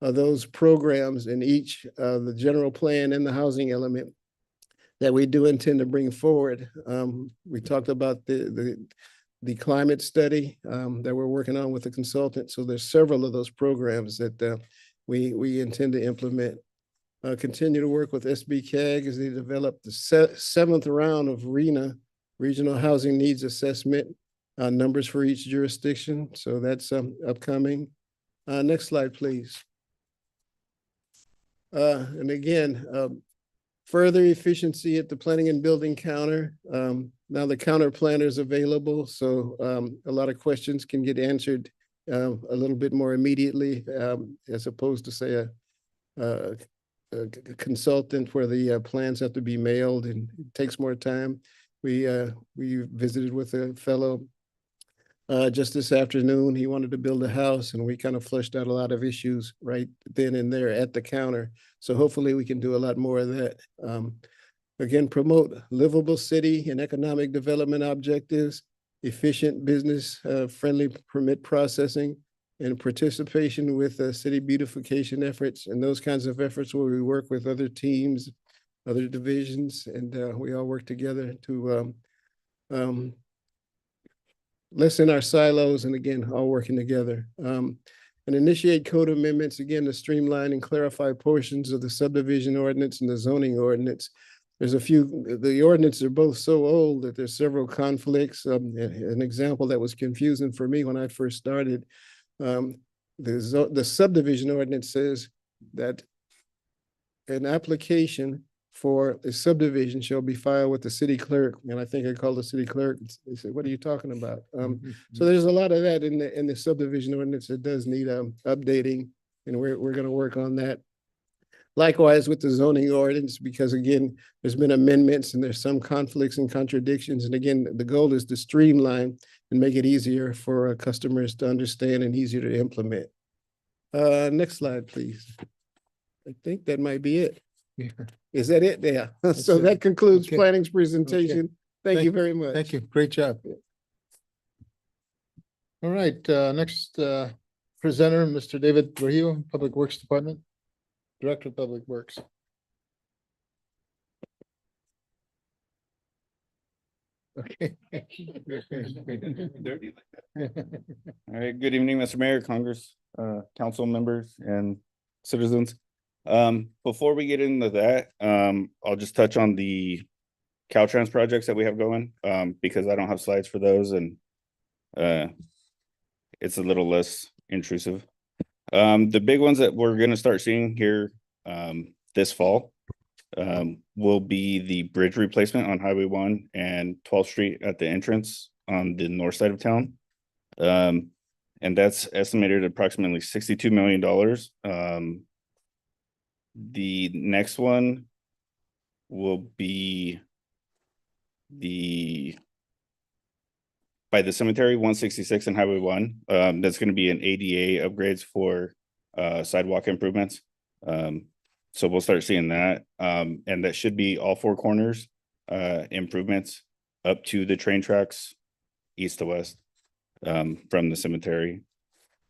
of those programs in each the general plan and the housing element that we do intend to bring forward. We talked about the climate study that we're working on with the consultant. So there's several of those programs that we intend to implement. Continue to work with SBCAG as they develop the 7th round of RHNA, Regional Housing Needs Assessment, numbers for each jurisdiction. So that's upcoming. Next slide, please. And again, further efficiency at the planning and building counter. Now the counter planner is available, so a lot of questions can get answered a little bit more immediately, as opposed to say a consultant where the plans have to be mailed and it takes more time. We visited with a fellow just this afternoon. He wanted to build a house, and we kind of flushed out a lot of issues right then and there at the counter. So hopefully we can do a lot more of that. Again, promote livable city and economic development objectives, efficient business friendly permit processing, and participation with city beautification efforts and those kinds of efforts where we work with other teams, other divisions, and we all work together to lessen our silos, and again, all working together. And initiate code amendments, again, to streamline and clarify portions of the subdivision ordinance and the zoning ordinance. There's a few, the ordinances are both so old that there's several conflicts. An example that was confusing for me when I first started, the subdivision ordinance says that an application for a subdivision shall be filed with the city clerk. And I think I called the city clerk. They said, what are you talking about? So there's a lot of that in the subdivision ordinance that does need updating, and we're gonna work on that. Likewise with the zoning ordinance, because again, there's been amendments and there's some conflicts and contradictions. And again, the goal is to streamline and make it easier for customers to understand and easier to implement. Next slide, please. I think that might be it. Is that it? Yeah. So it. that concludes Okay. planning's presentation. Thank you very much. Thank you. Great job. All right, next presenter, Mr. David Trujillo, Public Works Department, Director of Public Works. Okay. All right, good evening, Mr. Mayor, Congress, council members and citizens. Before we get into that, I'll just touch on the Caltrans projects that we have going, because I don't have slides for those and it's a little less intrusive. The big ones that we're gonna start seeing here this fall will be the bridge replacement on Highway 1 and 12th Street at the entrance on the north side of town. And that's estimated at approximately $62 million. The next one will be by the cemetery 166 and Highway 1. That's going to be an ADA upgrades for sidewalk improvements. So we'll start seeing that. And that should be all four corners improvements up to the train tracks east to west from the cemetery.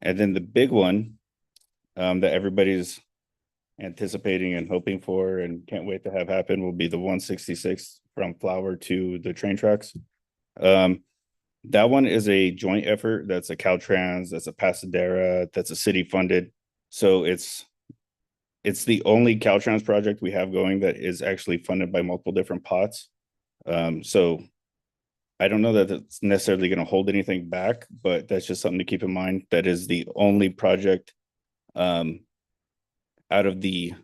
And then the big one that everybody's anticipating and hoping for and can't wait to have happen will be the 166 from Flower to the train tracks. That one is a joint effort. That's a Caltrans, that's a Pasadena, that's a city funded. So it's the only Caltrans project we have going that is actually funded by multiple different pots. So I don't know that it's necessarily going to hold anything back, but that's just something to keep in mind. That is the only project out of the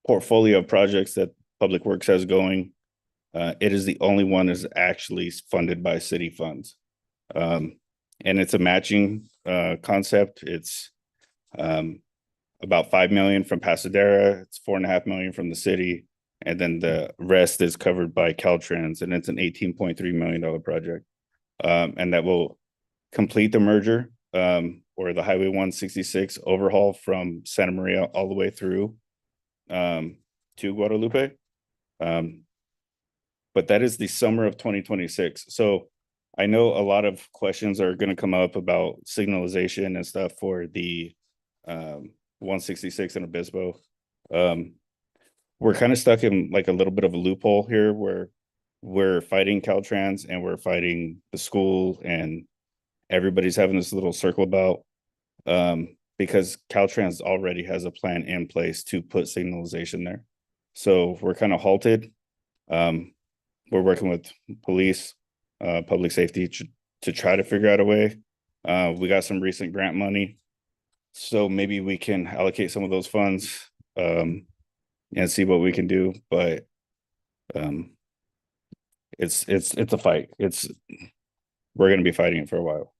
portfolio of projects that Public Works has going. It is the only one that's actually funded by city funds. And it's a matching concept. It's about 5 million from Pasadena. It's 4.5 million from the city. And then the rest is covered by Caltrans, and it's an $18.3 million project. And that will complete the merger or the Highway 166 overhaul from Santa Maria all the way through to Guadalupe. But that is the summer of 2026. So I know a lot of questions are going to come up about signalization and stuff for the 166 in Obispo. We're kind of stuck in like a little bit of a loophole here where we're fighting Caltrans and we're fighting the school, and everybody's having this little circle about because Caltrans already has a plan in place to put signalization there. So we're kind of halted. We're working with police, public safety to try to figure out a way. We got some recent grant money, so maybe we can allocate some of those funds and see what we can do. But it's a fight. We're going to be fighting it for a while.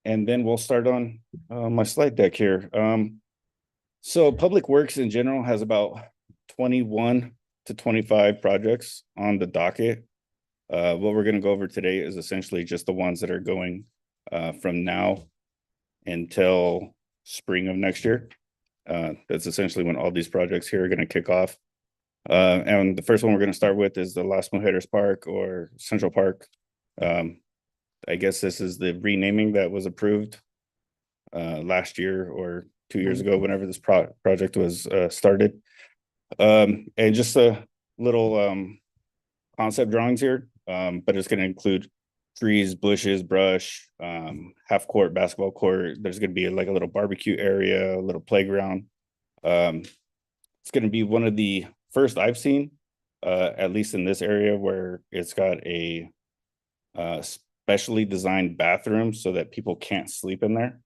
And then we'll start on my slide deck here. So Public Works in general has about 21 to 25 projects on the docket. What we're going to go over today is essentially just the ones that are going from now until spring of next year. That's essentially when all these projects here are going to kick off. And the first one we're going to start with is the Las Mujeres Park or Central Park. I guess this is the renaming that was approved last year or 2 years ago, whenever this project was started. And just a little concept drawings here, but it's going to include trees, bushes, brush, half court, basketball court. There's going to be like a little barbecue area, a little playground. It's going to be one of the first I've seen, at least in this area, where it's got a specially designed bathroom so that people can't sleep in there.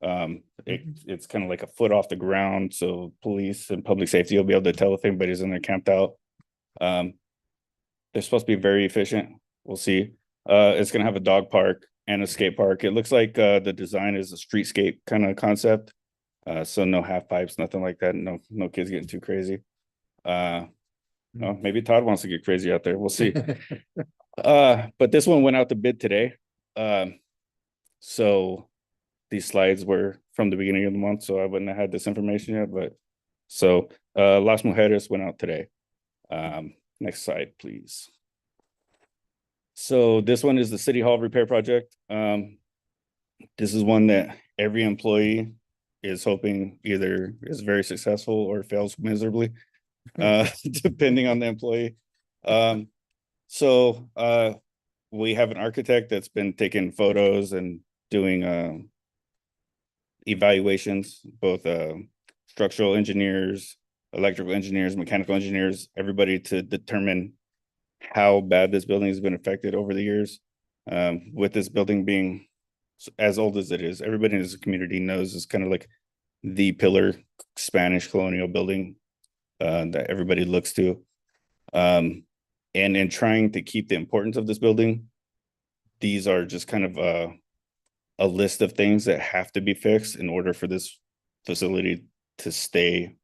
It's kind of like a foot off the ground, so police and public safety will be able to tell if anybody's in there camped out. They're supposed to be very efficient. We'll see. It's gonna have a dog park and a skate park. It looks like the design is a streetscape kind of concept. So no half pipes, nothing like that. No kids getting too crazy. Maybe Todd wants to get crazy out there. We'll see. But this one went out to bid today. So these slides were from the beginning of the month, so I wouldn't have had this information yet, but so Las Mujeres went out today. Next slide, please. So this one is the City Hall repair project. This is one that every employee is hoping either is very successful or fails miserably, depending on the employee. So we have an architect that's been taking photos and doing evaluations, both structural engineers, electrical engineers, mechanical engineers, everybody to determine how bad this building has been affected over the years. With this building being as old as it is, everybody in this community knows it's kind of like the pillar Spanish colonial building that everybody looks to. And in trying to keep the importance of this building, these are just kind of a list of things that have to be fixed in order for this facility to stay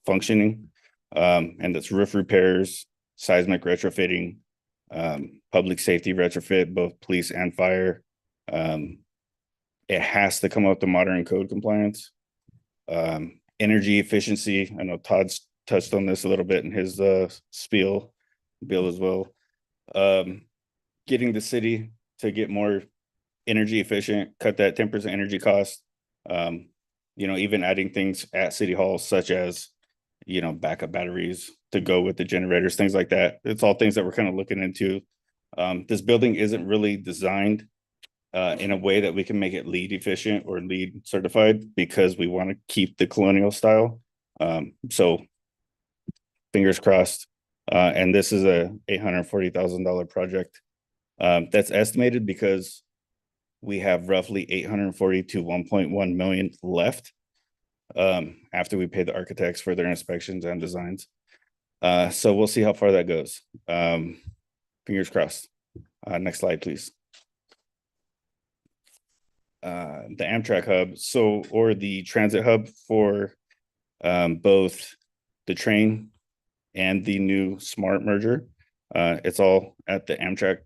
functioning. And that's roof repairs, seismic retrofitting, public safety retrofit, both police and fire. It has to come up to modern code compliance. Energy efficiency. I know Todd's touched on this a little bit in his spiel bill as well. Getting the city to get more energy efficient, cut that 10% energy cost. Even adding things at City Hall, such as, backup batteries to go with the generators, things like that. It's all things that we're kind of looking into. This building isn't really designed in a way that we can make it LEED efficient or LEED certified, because we want to keep the colonial style. So fingers crossed. And this is a $840,000 project. That's estimated because we have roughly 840 to 1.1 million left after we pay the architects for their inspections and designs. So we'll see how far that goes. Fingers crossed. Next slide, please. The Amtrak hub, or the transit hub for both the train and the new SMART merger. It's all at the Amtrak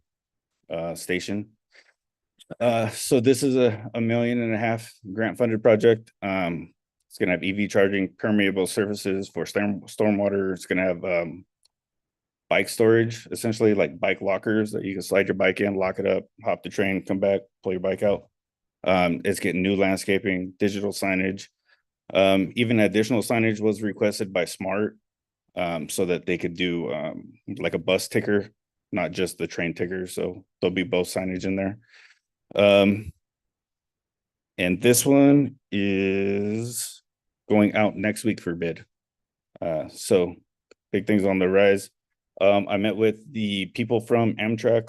station. So this is a $1.5 million grant funded project. It's gonna have EV charging, permeable surfaces for stormwater. It's gonna have bike storage, essentially like bike lockers that you can slide your bike in, lock it up, hop the train, come back, pull your bike out. It's getting new landscaping, digital signage. Even additional signage was requested by SMART so that they could do like a bus ticker, not just the train ticker. So there'll be both signage in there. And this one is going out next week for bid. So big things on the rise. I met with the people from Amtrak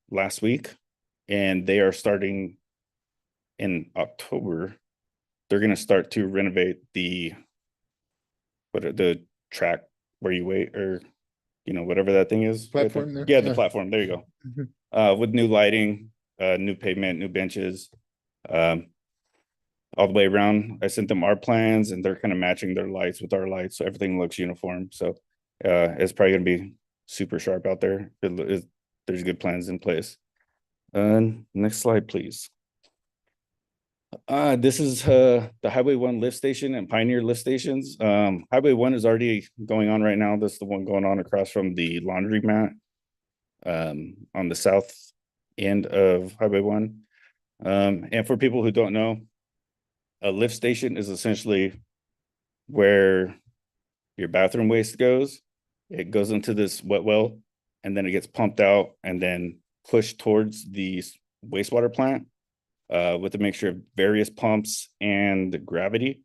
last week, and they are starting in October. They're going to start to renovate the track where you wait, or whatever that thing is. Platform there? Yeah, the Yeah. platform. There you go. With new lighting, new pavement, new benches, all the way around. I sent them our plans, and they're kind of matching their lights with our lights, so everything looks uniform. So it's probably going to be super sharp out there. There's good plans in place. Next slide, please. This is the Highway 1 lift station and Pioneer lift stations. Highway 1 is already going on right now. This is the one going on across from the laundromat on the south end of Highway 1. And for people who don't know, a lift station is essentially where your bathroom waste goes. It goes into this wet well, and then it gets pumped out and then pushed towards the wastewater plant with a mixture of various pumps and gravity.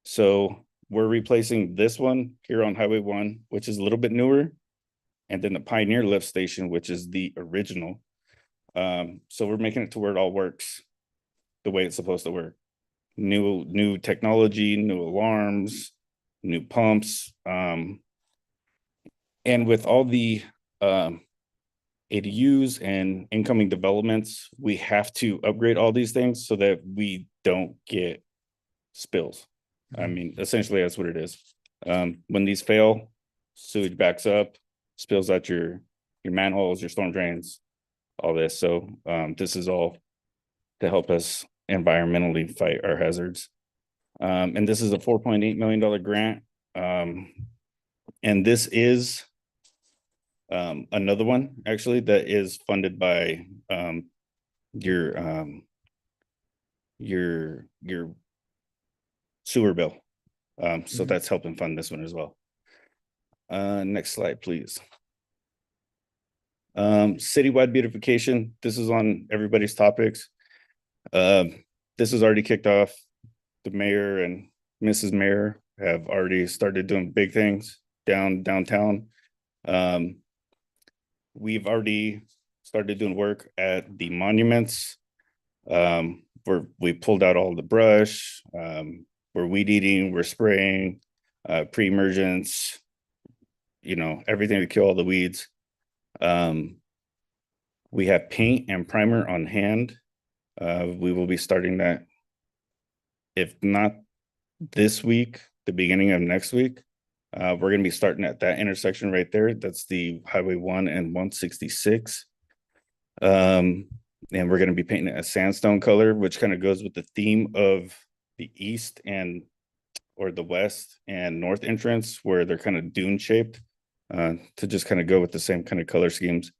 So we're replacing this one here on Highway 1, which is a little bit newer, and then the Pioneer lift station, which is the original. So we're making it to where it all works the way it's supposed to work. new technology, new alarms, new pumps. And with all the ADUs and incoming developments, we have to upgrade all these things so that we don't get spills. I mean, essentially, that's what it is. When these fail, sewage backs up, spills out your manholes, your storm drains, all this. So this is all to help us environmentally fight our hazards. And this is a $4.8 million grant. And this is another one actually that is funded by your sewer bill. So that's helping fund this one as well. Next slide, please. Citywide beautification. This is on everybody's topics. This is already kicked off. The mayor and Mrs. Mayor have already started doing big things downtown. We've already started doing work at the monuments. Where we pulled out all the brush. We're weed eating, we're spraying, pre-emergence, everything to kill all the weeds. We have paint and primer on hand. We will be starting that, if not this week, the beginning of next week. We're going to be starting at that intersection right there. That's the Highway 1 and 166. And we're going to be painting it a sandstone color, which kind of goes with the theme of the east or the west and north entrance, where they're kind of dune shaped, to just kind of go with the same kind of color schemes.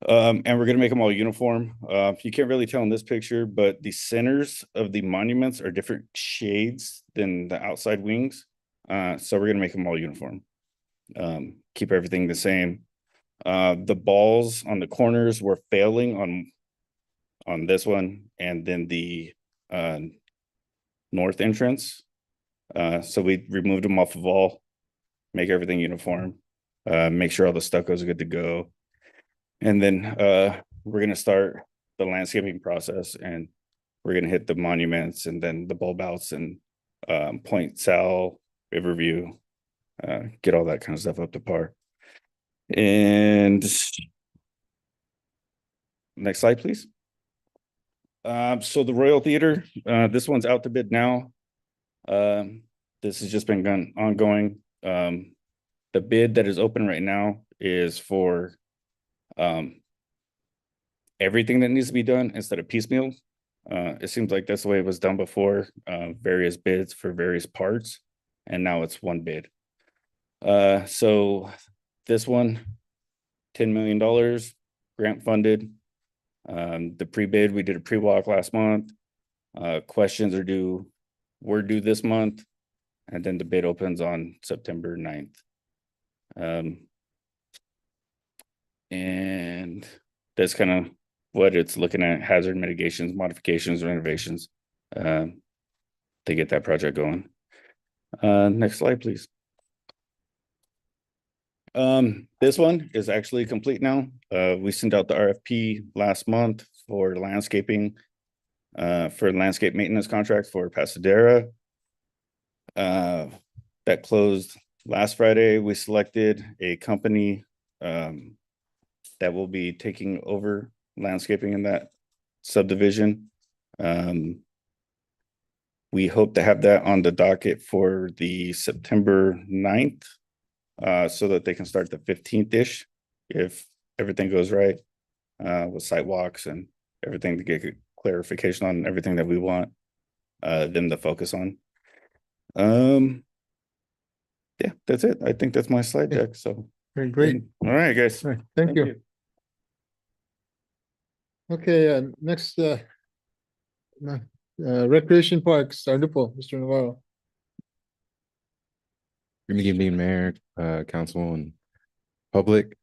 And we're going to make them all uniform. You can't really tell in this picture, but the centers of the monuments are different shades than the outside wings. So we're going to make them all uniform. Keep everything the same. The balls on the corners were failing on this one, and then the north entrance. So we removed them off of all, make everything uniform, make sure all the stucco is good to go. And then we're going to start the landscaping process, and we're going to hit the monuments and then the bulb outs and Point Sal, Riverview, get all that kind of stuff up to par. And next slide, please. So the Royal Theater, this one's out to bid now. This has just been ongoing. The bid that is open right now is for everything that needs to be done instead of piecemeal. It seems like that's the way it was done before, various bids for various parts, and now it's one bid. So this one, $10 million, grant funded. The pre-bid, we did a pre-walk last month. Questions were due this month, and then the bid opens on September 9th. And that's kind of what it's looking at: hazard mitigations, modifications, renovations, to get that project going. Next slide, please. This one is actually complete now. We sent out the RFP last month for landscaping, for landscape maintenance contract for Pasadena. That closed last Friday. We selected a company that will be taking over landscaping in that subdivision. We hope to have that on the docket for the September 9th, so that they can start the 15th-ish if everything goes right, with site walks and everything, to get clarification on everything that we want them to focus on. Yeah, that's it. I think that's my slide deck. So Very great. all right, guys. All right, thank you. Okay, next, Recreation Parks, Sardupo, Mr. Navarro. Good evening, Mayor, Council, and public.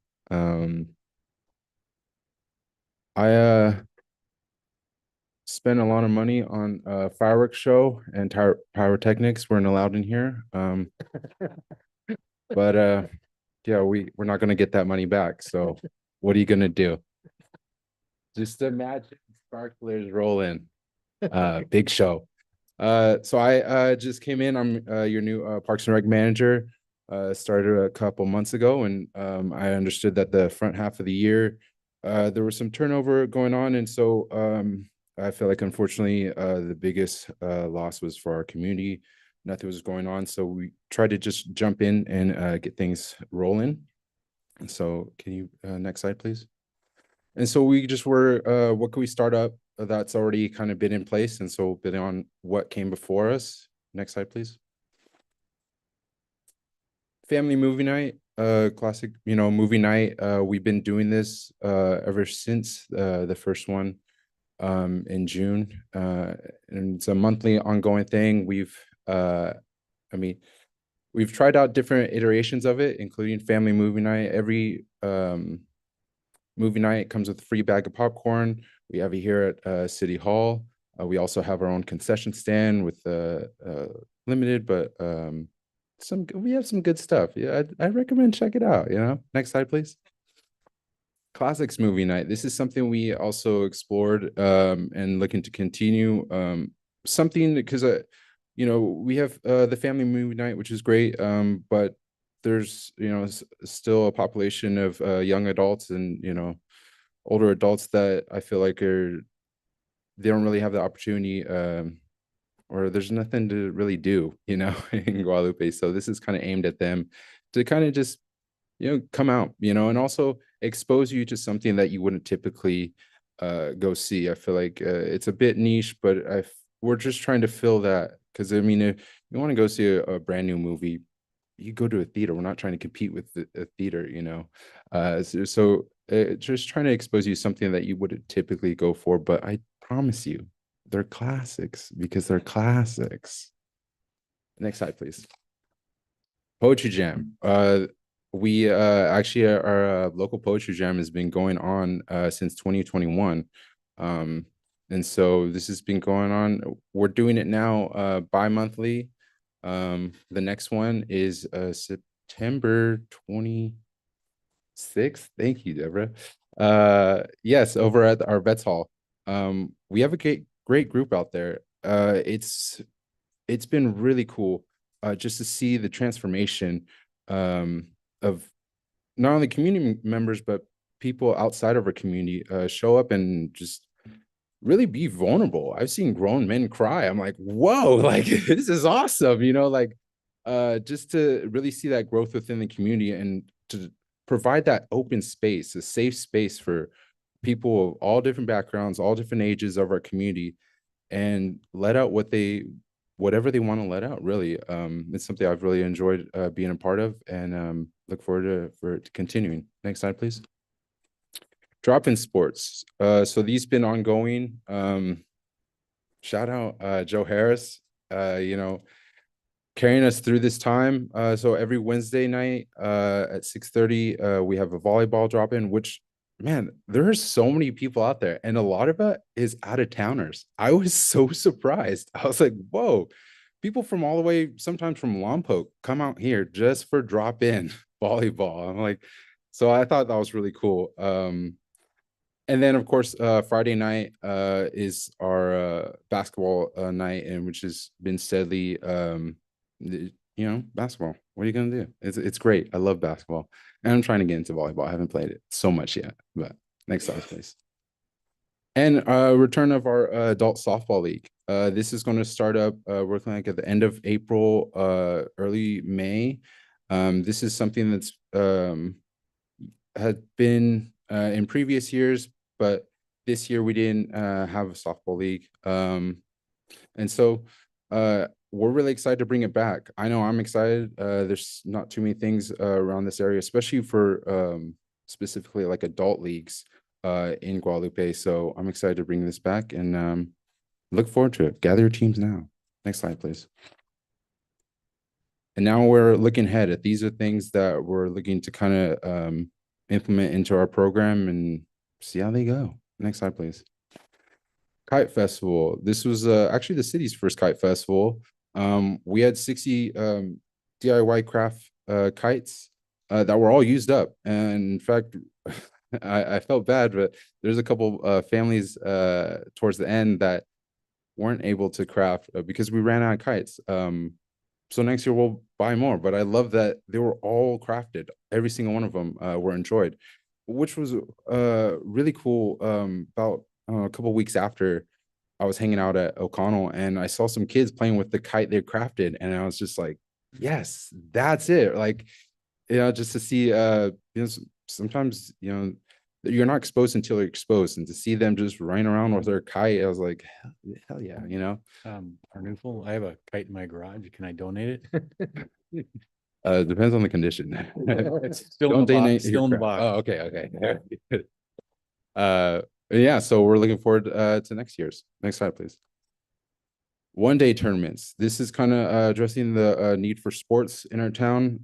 I spent a lot of money on a fireworks show, and pyrotechnics weren't allowed in here. But yeah, we're not gonna get that money back. So what are you gonna do? Just imagine sparklers rolling. Big show. So I just came in. I'm your new Parks and Rec manager. Started a couple months ago, and I understood that the front half of the year there was some turnover going on, and so I feel like unfortunately the biggest loss was for our community. Nothing was going on, so we tried to just jump in and get things rolling. And so, can you next slide, please? And so we just were, what can we start up that's already kind of been in place? And so been on what came before us. Next slide, please. Family movie night, classic, movie night. We've been doing this ever since the first one in June. And it's a monthly ongoing thing. We've tried out different iterations of it, including family movie night. Every movie night comes with a free bag of popcorn. We have it here at City Hall. We also have our own concession stand with limited, but we have some good stuff. Yeah, I recommend check it out. Next slide, please. Classics movie night. This is something we also explored and looking to continue. Something because we have the family movie night, which is great, but there's still a population of young adults and older adults that I feel like they don't really have the opportunity or there's nothing to really do in Guadalupe. So this is kind of aimed at them to kind of just come out and also expose you to something that you wouldn't typically go see. I feel like it's a bit niche, but we're just trying to fill that, because if you want to go see a brand new movie, you go to a theater. We're not trying to compete with a theater, so just trying to expose you something that you wouldn't typically go for. But I promise you, they're classics because they're classics. Next slide, please. Poetry Jam. We actually our local poetry jam has been going on since 2021. And so this has been going on. We're doing it now bi-monthly. The next one is September 26th. Thank you, Deborah. Yes, over at our Vets Hall. We have a great group out there. It's been really cool just to see the transformation of not only community members, but people outside of our community show up and just really be vulnerable. I've seen grown men cry. I'm like, whoa, like this is awesome, just to really see that growth within the community and to provide that open space, a safe space for people of all different backgrounds, all different ages of our community, and let out whatever they want to let out, really. It's something I've really enjoyed being a part of, and look forward for it continuing. Next slide, please. Drop-in sports. So these been ongoing. Shout out Joe Harris, carrying us through this time. So every Wednesday night at 6:30, we have a volleyball drop-in, which, man, there are so many people out there, and a lot of it is out-of-towners. I was so surprised. I was like, whoa, people from all the way, sometimes from Lompoc, come out here just for drop-in volleyball. I'm like, so I thought that was really cool. And then, of course, Friday night is our basketball night, and which has been steadily, basketball. What are you gonna do? It's great. I love basketball, and I'm trying to get into volleyball. I haven't played it so much yet, but next slide, please. And return of our adult softball league. This is going to start up working like at the end of April, early May. This is something that's had been in previous years, but this year we didn't have a softball league. And so we're really excited to bring it back. I know I'm excited. There's not too many things around this area, especially for specifically like adult leagues in Guadalupe. So I'm excited to bring this back and look forward to it. Gather your teams now. Next slide, please. And now we're looking ahead at these are things that we're looking to kind of implement into our program and see how they go. Next slide, please. Kite Festival. This was actually the city's first kite festival. We had 60 DIY craft kites that were all used up. And in fact, I felt bad, but there's a couple families towards the end that weren't able to craft because we ran out of kites. So next year we'll buy more, but I love that they were all crafted. Every single one of them were enjoyed, which was really cool. About a couple of weeks after, I was hanging out at O'Connell and I saw some kids playing with the kite they crafted, and I was just like, yes, that's it. Like, just to see, sometimes, you're not exposed until you're exposed, and to see them just running around with their kite, I was like, hell yeah, Arnulfo, I have a kite in my garage. Can I donate it? Depends on the condition. It's still in Don't the box, donate still in the your crap. box. Oh, okay. Yeah, so we're looking forward to next year's. Next slide, please. One-day tournaments. This is kind of addressing the need for sports in our town.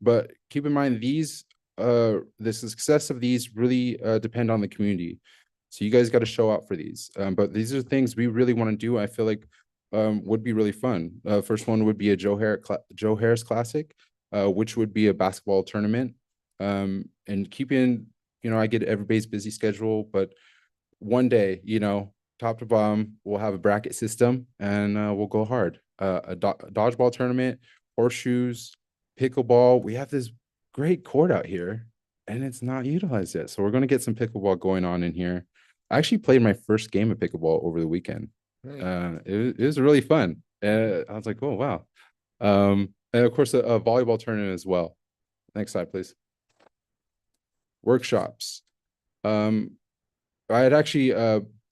But keep in mind, the success of these really depend on the community. So you guys got to show out for these. But these are things we really want to do. I feel like would be really fun. First one would be a Joe Harris Classic, which would be a basketball tournament. And keeping, I get everybody's busy schedule, but one day, top to bottom, we'll have a bracket system and we'll go hard. A dodgeball tournament, horseshoes, pickleball. We have this great court out here and it's not utilized yet. So we're going to get some pickleball going on in here. I actually played my first game of pickleball over the weekend. It was really fun. I was like, oh, wow. And of course, a volleyball tournament as well. Next slide, please. Workshops. I had actually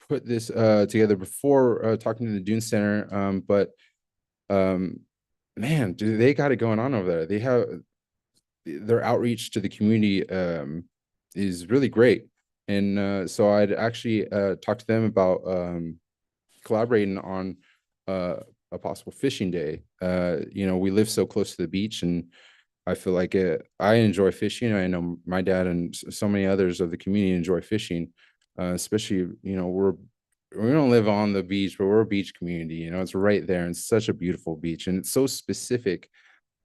put this together before talking to the Dune Center, but man, they got it going on over there. They have their outreach to the community is really great. And so I'd actually talked to them about collaborating on a possible fishing day. We live so close to the beach, and I feel like I enjoy fishing. I know my dad and so many others of the community enjoy fishing, especially, we don't live on the beach, but we're a beach community. It's right there, and it's such a beautiful beach, and it's so specific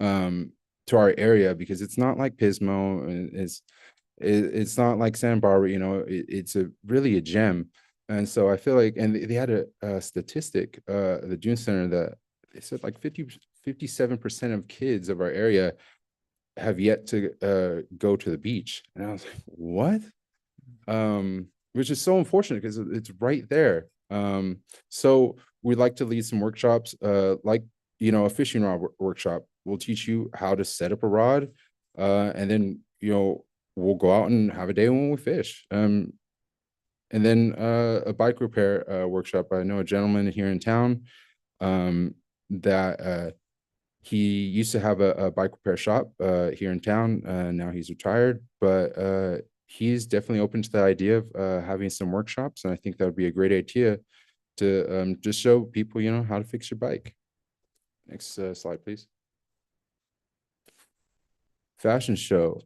to our area because it's not like Pismo, and it's not like Santa Barbara. It's really a gem. And so I feel like, and they had a statistic, the Dune Center, that they said like 57% of kids of our area have yet to go to the beach. And I was like, what? Which is so unfortunate because it's right there. So we'd like to lead some workshops, like, a fishing rod workshop. We'll teach you how to set up a rod, and then, we'll go out and have a day when we fish. And then a bike repair workshop. I know a gentleman here in town that he used to have a bike repair shop here in town. Now he's retired, but he's definitely open to the idea of having some workshops. And I think that would be a great idea to just show people, how to fix your bike. Next slide, please. Fashion show.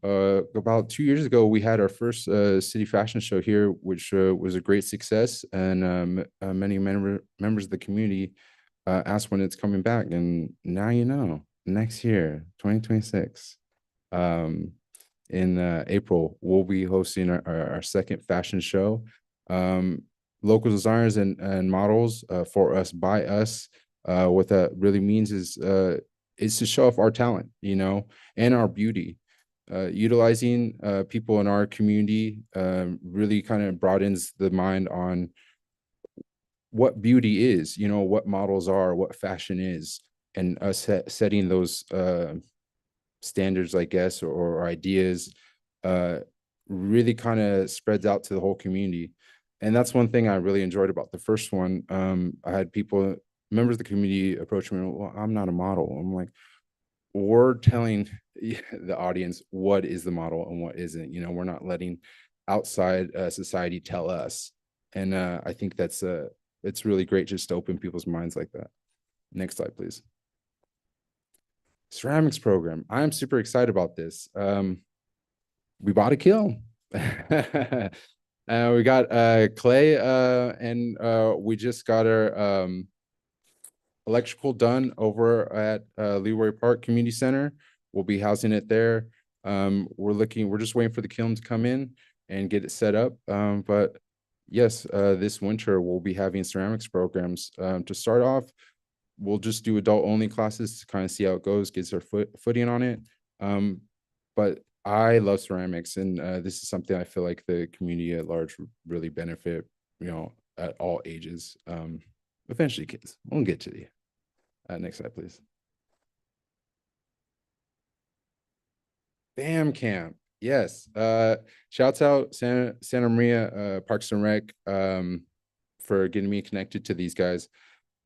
About 2 years ago, we had our first city fashion show here, which was a great success. And many members of the community asked when it's coming back. And now, next year, 2026, in April, we'll be hosting our second fashion show. Local designers and models for us, by us. What that really means is to show off our talent, and our beauty. Utilizing people in our community really kind of broadens the mind on what beauty is, what models are, what fashion is, and us setting those standards, I guess, or ideas really kind of spreads out to the whole community. And that's one thing I really enjoyed about the first one. I had members of the community approach me, well, I'm not a model. I'm like, we're telling the audience what is the model and what isn't. We're not letting outside society tell us. And I think it's really great just to open people's minds like that. Next slide, please. Ceramics program. I'm super excited about this. We bought a kiln. We got clay, and we just got our electrical done over at Leroy Park Community Center. We'll be housing it there. We're just waiting for the kiln to come in and get it set up. But yes, this winter we'll be having ceramics programs. To start off, we'll just do adult only classes to kind of see how it goes, gets our footing on it. But I love ceramics, and this is something I feel like the community at large would really benefit, at all ages. Eventually kids, we'll get to the next slide, please. Bam camp. Yes. Shouts out Santa Maria Parks and Rec for getting me connected to these guys.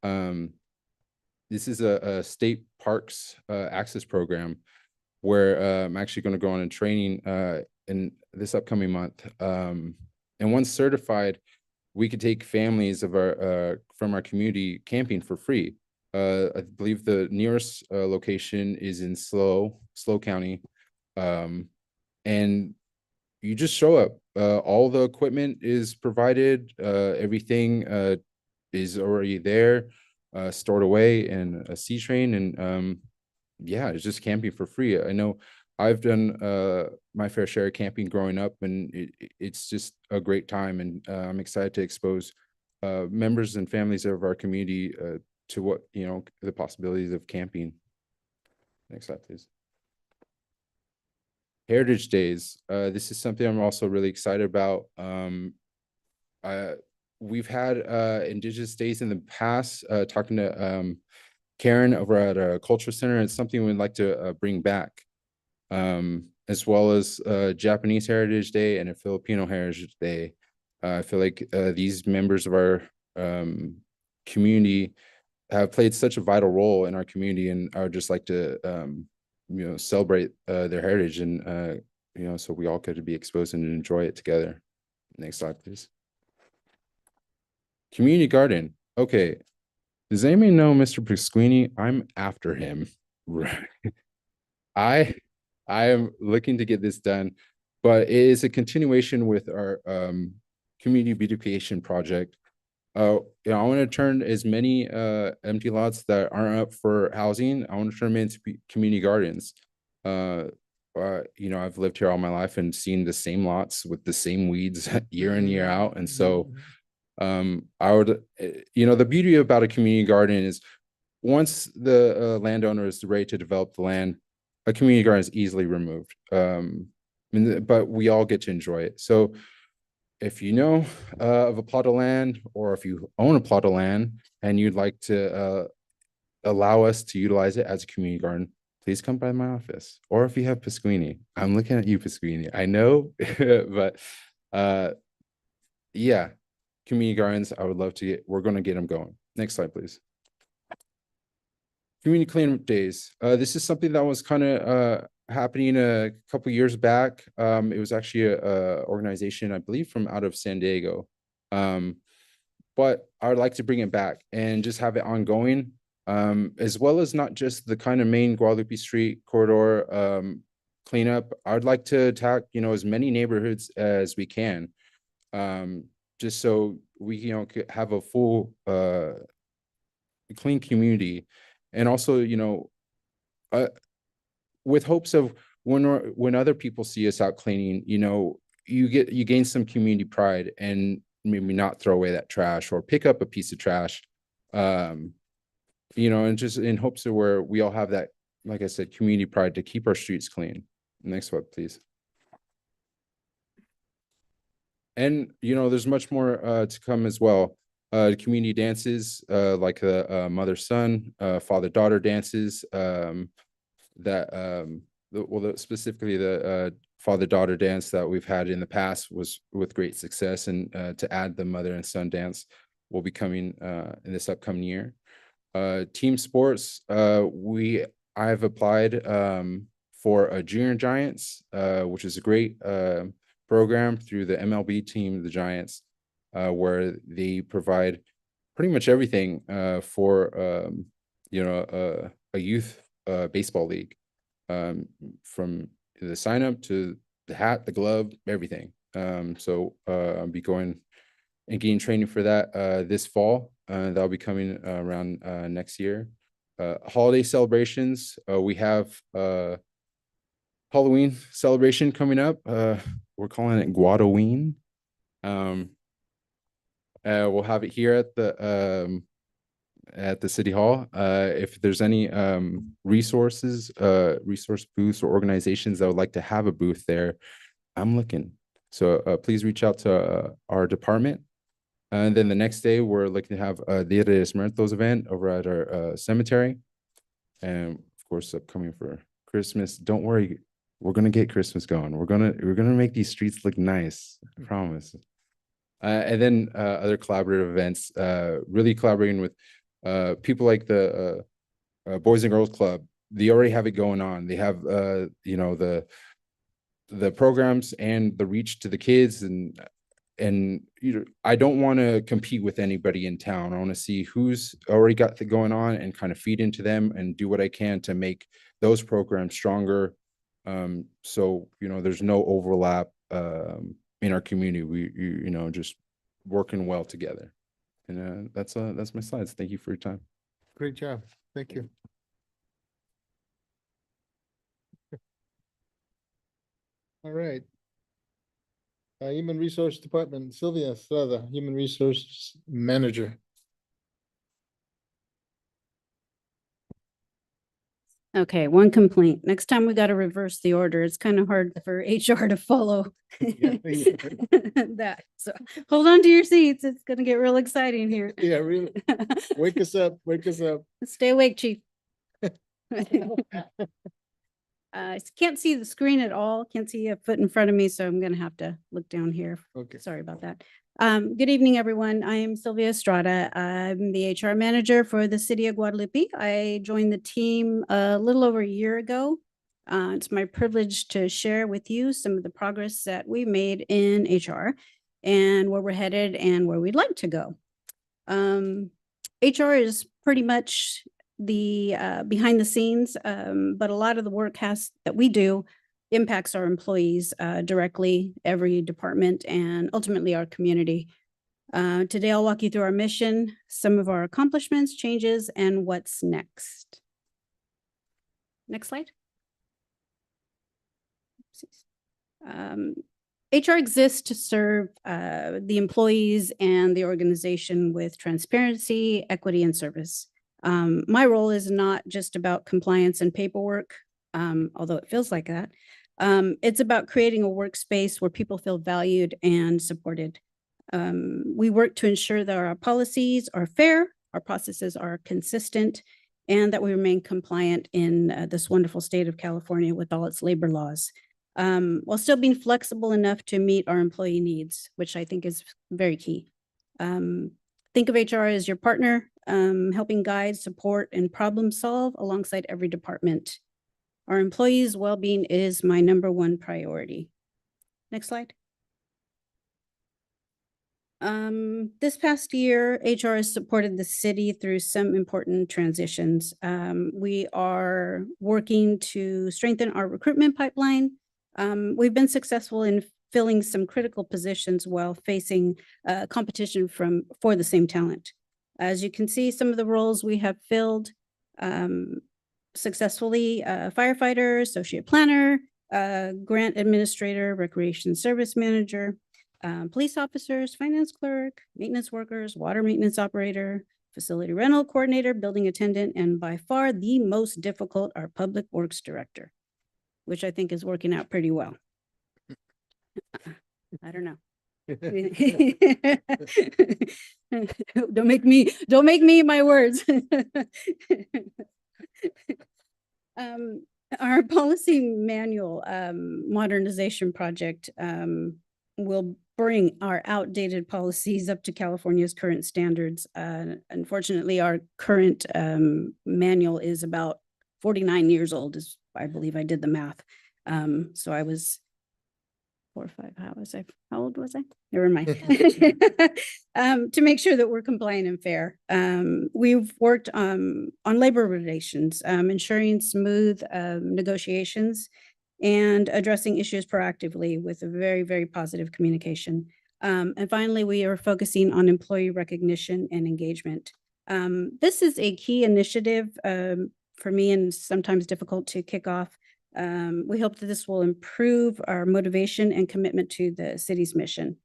This is a state parks access program where I'm actually going to go on a training in this upcoming month. And once certified, we could take families of our from our community camping for free. I believe the nearest location is in SLO County. And you just show up. All the equipment is provided. Everything is already there, stored away in a C train. And yeah, it's just camping for free. I know I've done my fair share of camping growing up, and it's just a great time. And I'm excited to expose members and families of our community to what, the possibilities of camping. Next slide, please. Heritage Days. This is something I'm also really excited about. We've had Indigenous Days in the past, talking to Karen over at a culture center. It's something we'd like to bring back, as well as Japanese Heritage Day and a Filipino Heritage Day. I feel like these members of our community have played such a vital role in our community, and I would just like to celebrate their heritage, and so we all get to be exposed and enjoy it together. Next slide, please. Community garden. Okay, does anybody know Mr. Pasquini? I'm after him. Right. I am looking to get this done, but it is a continuation with our community beautification project. I want to turn as many empty lots that aren't up for housing, I want to turn them into community gardens. I've lived here all my life and seen the same lots with the same weeds year in, year out. And so I would, the beauty about a community garden is once the landowner is ready to develop the land, a community garden is easily removed. But we all get to enjoy it. So if you know of a plot of land, or if you own a plot of land and you'd like to allow us to utilize it as a community garden, please come by my office. Or if you have Pasquini, I'm looking at you, Pasquini. I know, but yeah, community gardens, I would love to we're going to get them going. Next slide, please. Community cleanup days. This is something that was kind of happening a couple years back. It was actually a organization, I believe, from out of San Diego. But I would like to bring it back and just have it ongoing, as well as not just the kind of main Guadalupe Street corridor cleanup. I would like to attack, as many neighborhoods as we can, just so we, could have a full clean community. And also, with hopes of when other people see us out cleaning, you gain some community pride, and maybe not throw away that trash or pick up a piece of trash, and just in hopes of where we all have that, like I said, community pride to keep our streets clean. Next one, please. And, there's much more to come as well. Community dances, like the mother-son, father-daughter dances, specifically the father-daughter dance that we've had in the past was with great success, and to add the mother and son dance will be coming in this upcoming year. Team sports, I've applied for a Junior Giants, which is a great program through the MLB team, the Giants, where they provide pretty much everything for a youth baseball league, from the sign up to the hat, the glove, everything. So I'll be going and getting training for that this fall. That'll be coming around next year. Holiday celebrations, we have Halloween celebration coming up. We're calling it Guadoween. We'll have it here at the city hall. If there's any resources, resource booths or organizations that would like to have a booth there, I'm looking. So please reach out to our department. And then the next day, we're looking to have a Dia de los Muertos event over at our cemetery. And of course, upcoming for Christmas. Don't worry, we're gonna get Christmas going. We're gonna make these streets look nice. I promise. And then other collaborative events, really collaborating with people like the Boys and Girls Club. They already have it going on. They have you know, the programs and the reach to the kids, and you know, I don't want to compete with anybody in town. I want to see who's already got the going on and kind of feed into them and do what I can to make those programs stronger. So, you know, there's no overlap in our community. You know, just working well together. And that's my slides. Thank you for your time. Great job. Thank you. All right. Human Resource Department, Sylvia Estrada, Human Resource Manager. Okay, one complaint. Next time we got to reverse the order. It's kind of hard for HR to follow that. So hold on to your seats. It's going to get real exciting here. Yeah, really. Wake us up. Wake us up. Stay awake, chief. I can't see the screen at all. Can't see a foot in front of me, so I'm gonna have to look down here. Okay. Sorry about that. Good evening, everyone. I am Sylvia Estrada. I'm the HR manager for the city of Guadalupe. I joined the team a little over a year ago. It's my privilege to share with you some of the progress that we made in HR and where we're headed and where we'd like to go. HR is pretty much the behind the scenes, but a lot of the work that we do impacts our employees directly, every department, and ultimately our community. Today, I'll walk you through our mission, some of our accomplishments, changes, and what's next. Next slide. HR exists to serve the employees and the organization with transparency, equity, and service. My role is not just about compliance and paperwork, although it feels like that. It's about creating a workspace where people feel valued and supported. We work to ensure that our policies are fair, our processes are consistent, and that we remain compliant in this wonderful state of California with all its labor laws, while still being flexible enough to meet our employee needs, which I think is very key. Think of HR as your partner, helping guide, support, and problem solve alongside every department. Our employees' well-being is my #1 priority. Next slide. This past year, HR has supported the city through some important transitions. We are working to strengthen our recruitment pipeline. We've been successful in filling some critical positions while facing competition for the same talent. As you can see, some of the roles we have filled successfully: firefighter, associate planner, grant administrator, recreation service manager, police officers, finance clerk, maintenance workers, water maintenance operator, facility rental coordinator, building attendant, and by far the most difficult, our public works director, which I think is working out pretty well. I don't know. Don't make me eat my words. Our policy manual modernization project will bring our outdated policies up to California's current standards. Unfortunately, our current manual is about 49 years old, I believe I did the math. So I was 4 or 5. How old was I? Never mind. To make sure that we're compliant and fair. We've worked on labor relations, ensuring smooth negotiations and addressing issues proactively with a very, very positive communication. And finally, we are focusing on employee recognition and engagement. This is a key initiative for me and sometimes difficult to kick off. We hope that this will improve our motivation and commitment to the city's mission.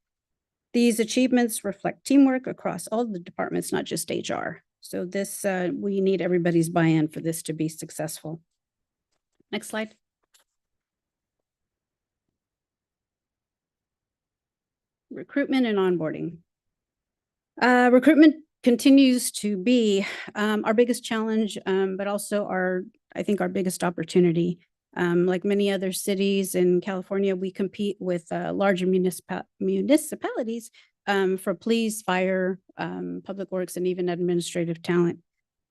These achievements reflect teamwork across all the departments, not just HR. So this, we need everybody's buy-in for this to be successful. Next slide. Recruitment and onboarding. Recruitment continues to be our biggest challenge, but also I think our biggest opportunity. Like many other cities in California, we compete with larger municipalities for police, fire, public works, and even administrative talent.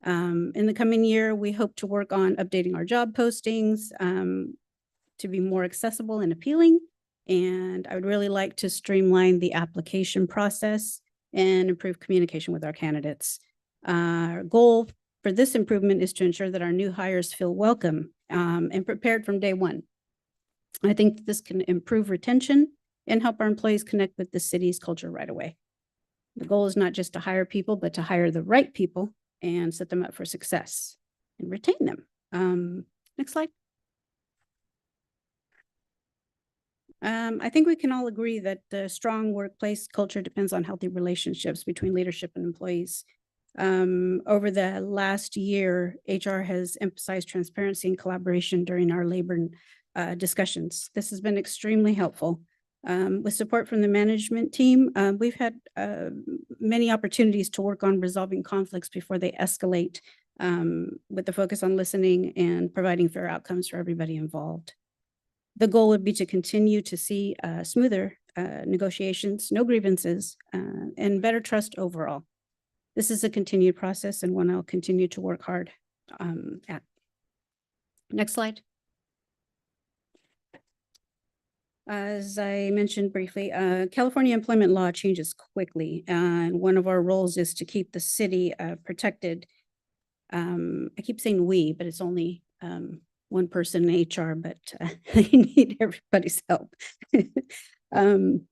In the coming year, we hope to work on updating our job postings to be more accessible and appealing. And I would really like to streamline the application process and improve communication with our candidates. Our goal for this improvement is to ensure that our new hires feel welcome and prepared from day one. I think this can improve retention and help our employees connect with the city's culture right away. The goal is not just to hire people, but to hire the right people and set them up for success and retain them. Next slide. I think we can all agree that the strong workplace culture depends on healthy relationships between leadership and employees. Over the last year, HR has emphasized transparency and collaboration during our labor discussions. This has been extremely helpful. With support from the management team, we've had many opportunities to work on resolving conflicts before they escalate, with the focus on listening and providing fair outcomes for everybody involved. The goal would be to continue to see smoother negotiations, no grievances, and better trust overall. This is a continued process and one I'll continue to work hard at. Next slide. As I mentioned briefly, California employment law changes quickly, and one of our roles is to keep the city protected. I keep saying we, but it's only one person in HR, but I need everybody's help. In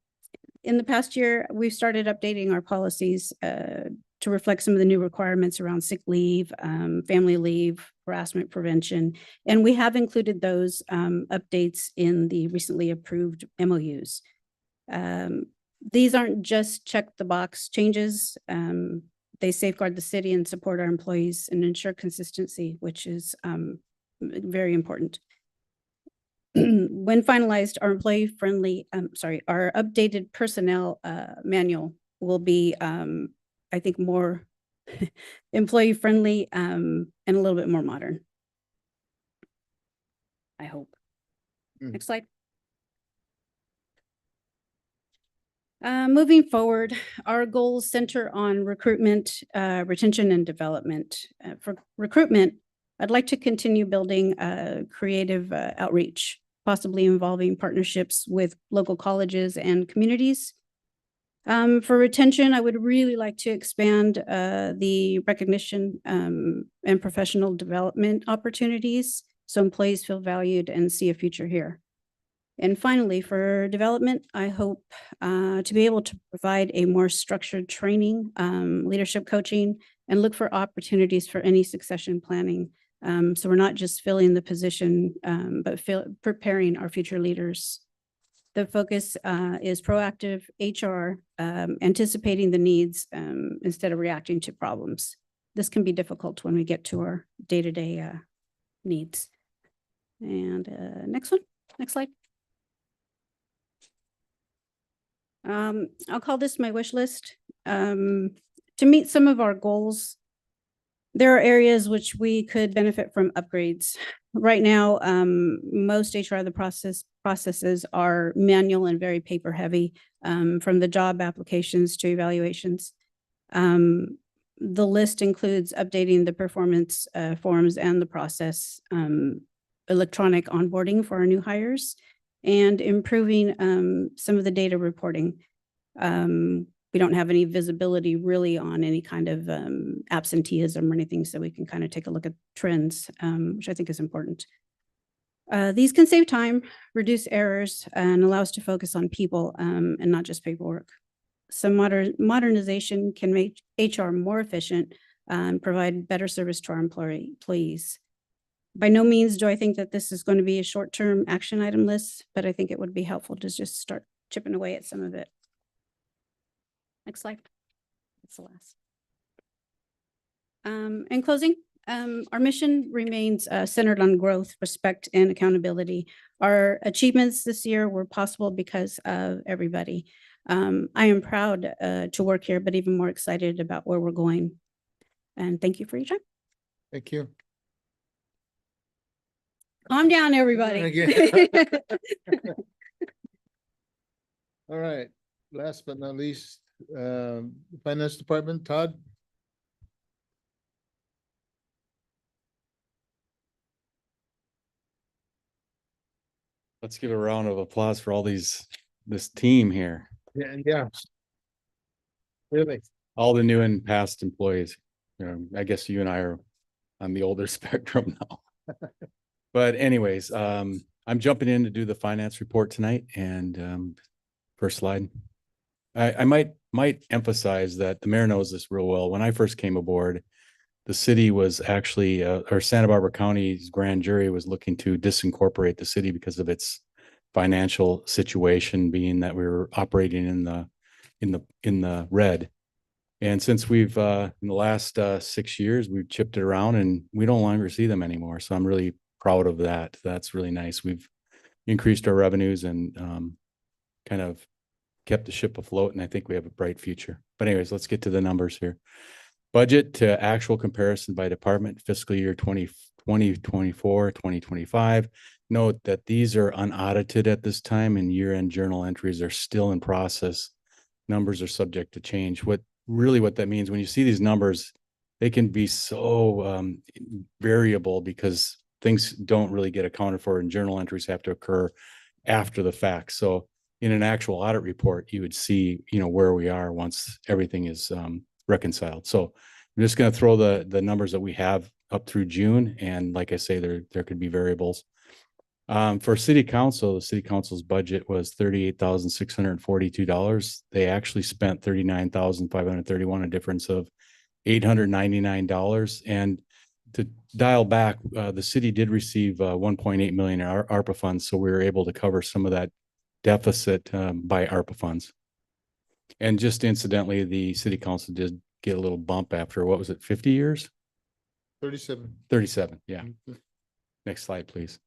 the past year, we've started updating our policies to reflect some of the new requirements around sick leave, family leave, harassment prevention, and we have included those updates in the recently approved MOUs. These aren't just check the box changes. They safeguard the city and support our employees and ensure consistency, which is very important. When finalized, our our updated personnel manual will be, I think, more employee friendly and a little bit more modern. I hope. Next slide. Moving forward, our goals center on recruitment, retention, and development. For recruitment, I'd like to continue building creative outreach, possibly involving partnerships with local colleges and communities. For retention, I would really like to expand the recognition and professional development opportunities so employees feel valued and see a future here. And finally, for development, I hope to be able to provide a more structured training, leadership coaching, and look for opportunities for any succession planning. So we're not just filling the position, but preparing our future leaders. The focus is proactive HR, anticipating the needs instead of reacting to problems. This can be difficult when we get to our day-to-day needs. And next slide. I'll call this my wish list. To meet some of our goals, there are areas which we could benefit from upgrades. Right now, most HR processes are manual and very paper heavy, from the job applications to evaluations. The list includes updating the performance forms and the process, electronic onboarding for our new hires, and improving some of the data reporting. We don't have any visibility really on any kind of absenteeism or anything, so we can kind of take a look at trends, which I think is important. These can save time, reduce errors, and allow us to focus on people and not just paperwork. Some modernization can make HR more efficient and provide better service to our employees. By no means do I think that this is going to be a short-term action item list, but I think it would be helpful to just start chipping away at some of it. Next slide. It's the last. In closing, our mission remains centered on growth, respect, and accountability. Our achievements this year were possible because of everybody. I am proud to work here, but even more excited about where we're going. And thank you for your time. Thank you. Calm down, everybody. All right, last but not least, Finance Department, Todd. Let's give a round of applause for all this team here, Yeah. Really? all the new and past employees. You know, I guess you and I are on the older spectrum now. But anyways, I'm jumping in to do the finance report tonight, and first slide. I might emphasize that the mayor knows this real well. When I first came aboard, the city was actually, or Santa Barbara County's grand jury was looking to disincorporate the city because of its financial situation, being that we were operating in the red. And since we've in the last 6 years, we've chipped it around and we don't longer see them anymore. So I'm really proud of that. That's really nice. We've increased our revenues and kind of kept the ship afloat, and I think we have a bright future. But anyways, let's get to the numbers here. Budget to actual comparison by department, fiscal year 2024, 2025. Note that these are unaudited at this time and year-end journal entries are still in process. Numbers are subject to change. What that means, when you see these numbers, they can be so variable because things don't really get accounted for and journal entries have to occur after the fact. So in an actual audit report, you would see, where we are once everything is reconciled. So I'm just going to throw the numbers that we have up through June. And like I say, there could be variables. For city council, the city council's budget was $38,642. They actually spent $39,531, a difference of $899. And to dial back, the city did receive 1.8 million in ARPA funds. So we were able to cover some of that deficit by ARPA funds. And just incidentally, the city council did get a little bump after, what was it, 50 years? 37. 37, yeah. Next slide, please.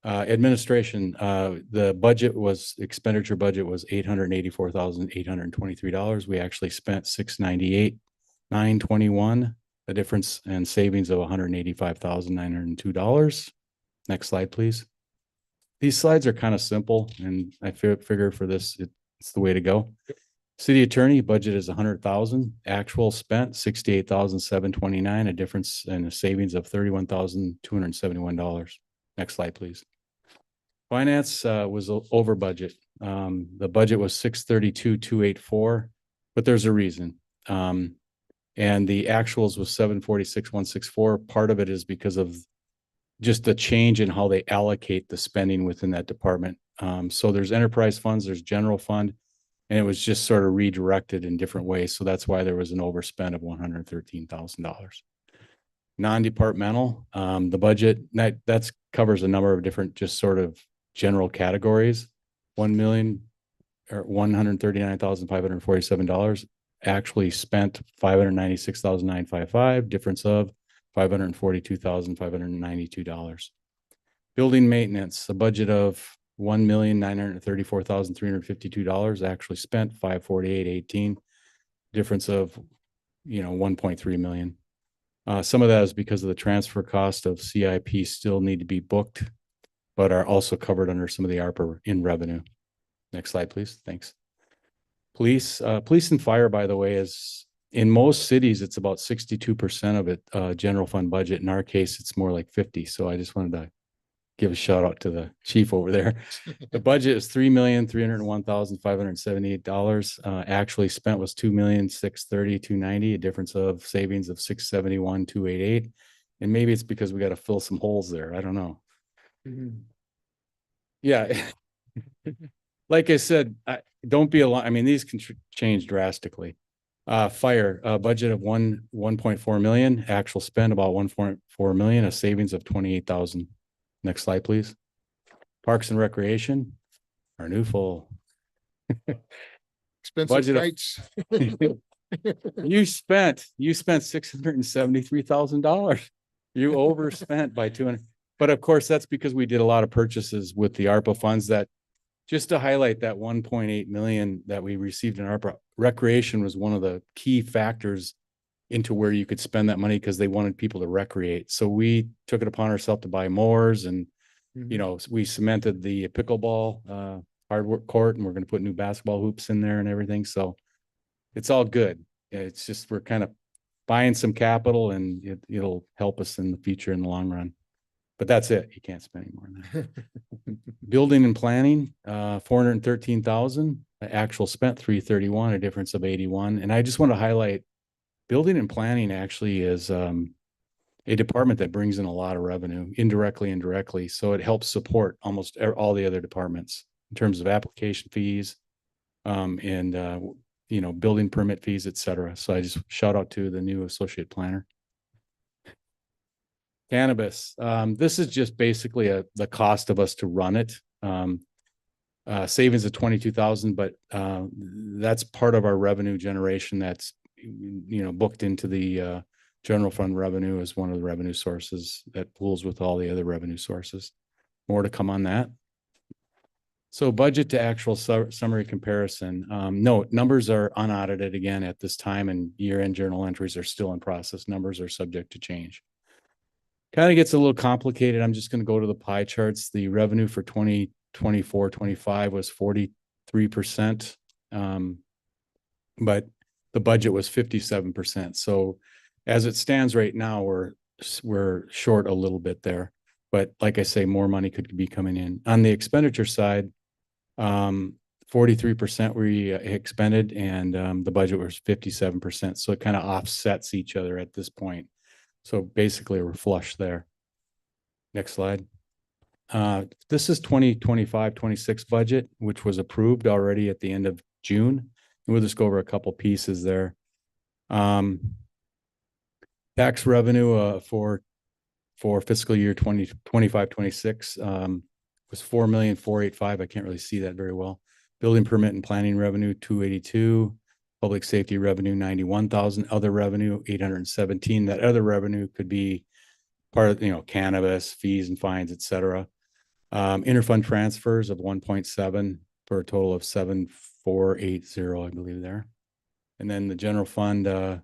Administration, the expenditure budget was $884,823. We actually spent $698,921, a difference and savings of $185,902. Next slide, please. These slides are kind of simple, and I figure for this, it's the way to go. City attorney budget is 100,000, actual spent 68,729, a difference and a savings of $31,271. Next slide, please. Finance was over budget. The budget was 632,284, but there's a reason. And the actuals was 746,164. Part of it is because of just the change in how they allocate the spending within that department. So there's enterprise funds, there's general fund, and it was just sort of redirected in different ways. So that's why there was an overspend of $113,000. Non-departmental, the budget that covers a number of different just sort of general categories. $1,139,547 actually spent $596,955, difference of $542,592. Building maintenance, a budget of $1,934,352, actually spent $548,18, difference of $1.3 million. Some of that is because of the transfer cost of CIP still need to be booked, but are also covered under some of the ARPA in revenue. Next slide, please. Thanks. Police and fire, by the way, is in most cities, it's about 62% of it, general fund budget. In our case, it's more like 50. So I just wanted to give a shout out to the chief over there. The budget is $3,301,578. Actually spent was $2,630,290, a difference of savings of $671,288. And maybe it's because we got to fill some holes there. I don't know. Yeah. Like I said, don't be alarmed. I mean, these can change drastically. Fire, budget of 1.4 million, actual spend about 1.4 million, a savings of 28,000. Next slide, please. Parks and Recreation, our new full expensive Budget of- rights. You spent $673,000. You overspent by 200. But of course, that's because we did a lot of purchases with the ARPA funds that, just to highlight that 1.8 million that we received in ARPA, recreation was one of the key factors into where you could spend that money because they wanted people to recreate. So we took it upon ourselves to buy mowers and, you know, we cemented the pickleball hardwood court, and we're going to put new basketball hoops in there and everything. So it's all good. It's just, we're kind of buying some capital, and it'll help us in the future in the long run. But that's it. You can't spend any more than that. Building and planning, 413,000, actual spent 331, a difference of 81. And I just want to highlight, building and planning actually is a department that brings in a lot of revenue, indirectly and directly. So it helps support almost all the other departments in terms of application fees, and you know, building permit fees, et cetera. So I just shout out to the new associate planner. Cannabis. This is just basically the cost of us to run it. Savings of 22,000, but that's part of our revenue generation that's, you know, booked into the general fund revenue as one of the revenue sources that pools with all the other revenue sources. More to come on that. So budget to actual summary comparison. Note, numbers are unaudited again at this time, and year-end journal entries are still in process. Numbers are subject to change. Kind of gets a little complicated. I'm just going to go to the pie charts. The revenue for 2024-25 was 43%, but the budget was 57%. So as it stands right now, we're short a little bit there. But like I say, more money could be coming in. On the expenditure side, 43% we expended, and the budget was 57%. So it kind of offsets each other at this point. So basically we're flush there. Next slide. This is 2025-26 budget, which was approved already at the end of June. And we'll just go over a couple pieces there. Tax revenue for fiscal year 2025-26 was 4,485,000. I can't really see that very well. Building permit and planning revenue 282. Public safety revenue 91,000. Other revenue 817. That other revenue could be part of, you know, cannabis, fees and fines, et cetera. Interfund transfers of 1.7 for a total of 7,480, I believe there. And then the general fund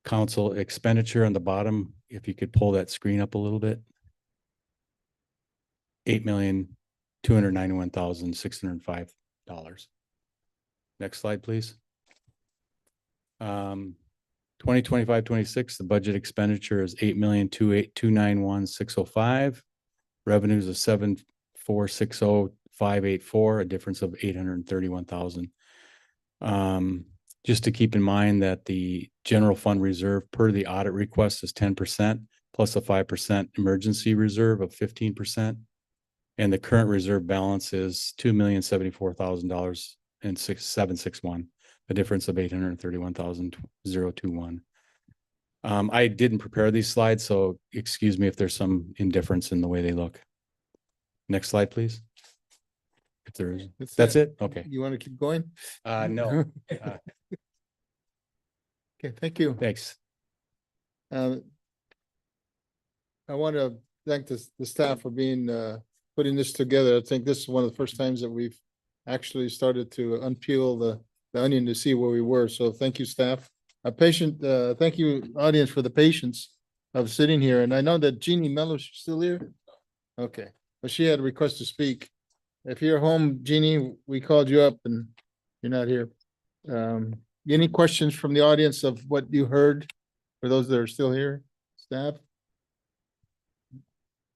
council expenditure on the bottom, if you could pull that screen up a little bit. $8,291,605. Next slide, please. 2025-26, the budget expenditure is 8,291,605. Revenues of 7,460,584, a difference of 831,000. Just to keep in mind that the general fund reserve per the audit request is 10% plus a 5% emergency reserve of 15%. And the current reserve balance is $2,074,000 and 761, a difference of 831,021. I didn't prepare these slides, so excuse me if there's some indifference in the way they look. Next slide, please. If there is, that's it. Okay. You want to keep going? No. Okay, thank you. Thanks. I want to thank the staff for being putting this together. I think this is one of the first times that we've actually started to unpeel the onion to see where we were. So thank you, staff. Thank you, audience, for the patience of sitting here. And I know that Jeannie Mello is still here. Okay, but she had a request to speak. If you're home, Jeannie, we called you up and you're not here. Any questions from the audience of what you heard for those that are still here, staff?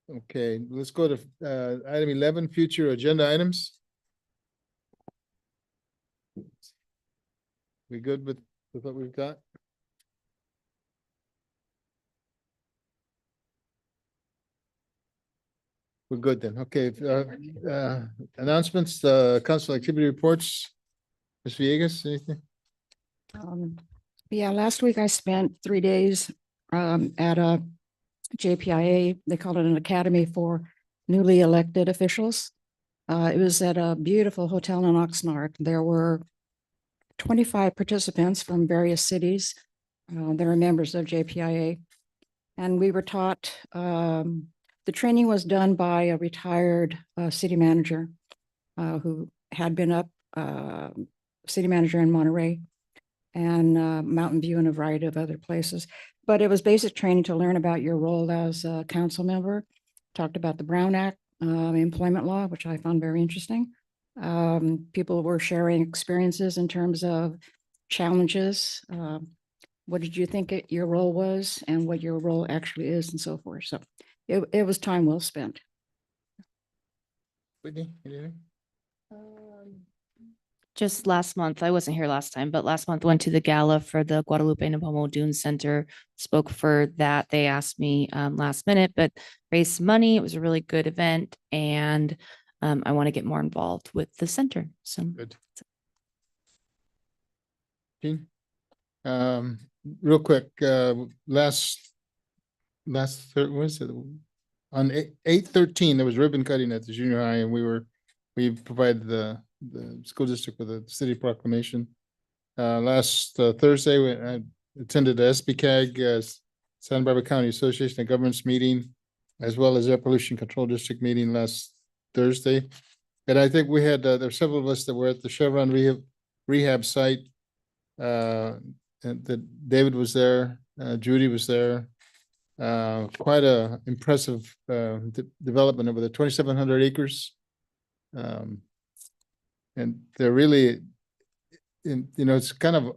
Okay, let's go to item 11, future agenda items. We good with what we've got? We're good then. Okay. Announcements, council activity reports. Ms. Villegas, anything? Yeah, last week I spent 3 days at a JPIA. They call it an academy for newly elected officials. It was at a beautiful hotel in Oxnard. There were 25 participants from various cities. They were members of JPIA. And we were taught, the training was done by a retired city manager who had been city manager in Monterey and Mountain View and a variety of other places. But it was basic training to learn about your role as a council member. Talked about the Brown Act, employment law, which I found very interesting. People were sharing experiences in terms of challenges. What did you think your role was and what your role actually is and so forth. So it was time well spent. Whitney, anything? Just last month, I wasn't here last time, but last month went to the gala for the Guadalupe Napomo Dune Center, spoke for that. They asked me last minute, but raised some money. It was a really good event and I want to get more involved with the center. So Good. Gene? Real quick, last, what was it? On 8/13, there was ribbon cutting at the junior high and we provided the school district with a city proclamation. Last Thursday, I attended the SBCAG, Santa Barbara County Association of Governments meeting, as well as Air Pollution Control District meeting last Thursday. And I think we had, there were several of us that were at the Chevron rehab site. And that David was there, Judy was there. Quite a impressive development over the 2,700 acres. And they're really, it's kind of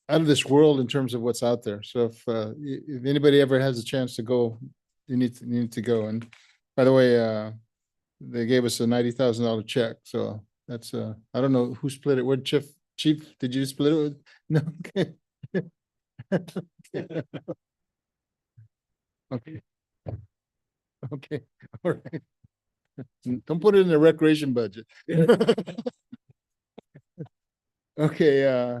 out of this world in terms of what's out there. So if anybody ever has a chance to go, you need to go. And by the way, they gave us a $90,000 check. So that's I don't know who split it. What Chief, did you split it with? No, okay. Okay. Okay, all right. Don't put it in the recreation budget. Okay,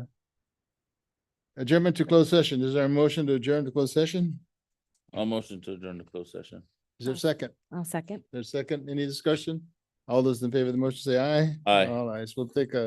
adjournment to closed session. Is there a motion to adjourn to closed session? I'll motion to adjourn the closed session. Is there a second? I'll second. There's a second. Any discussion? All those in favor of the motion say aye. Aye. All ayes. We'll take a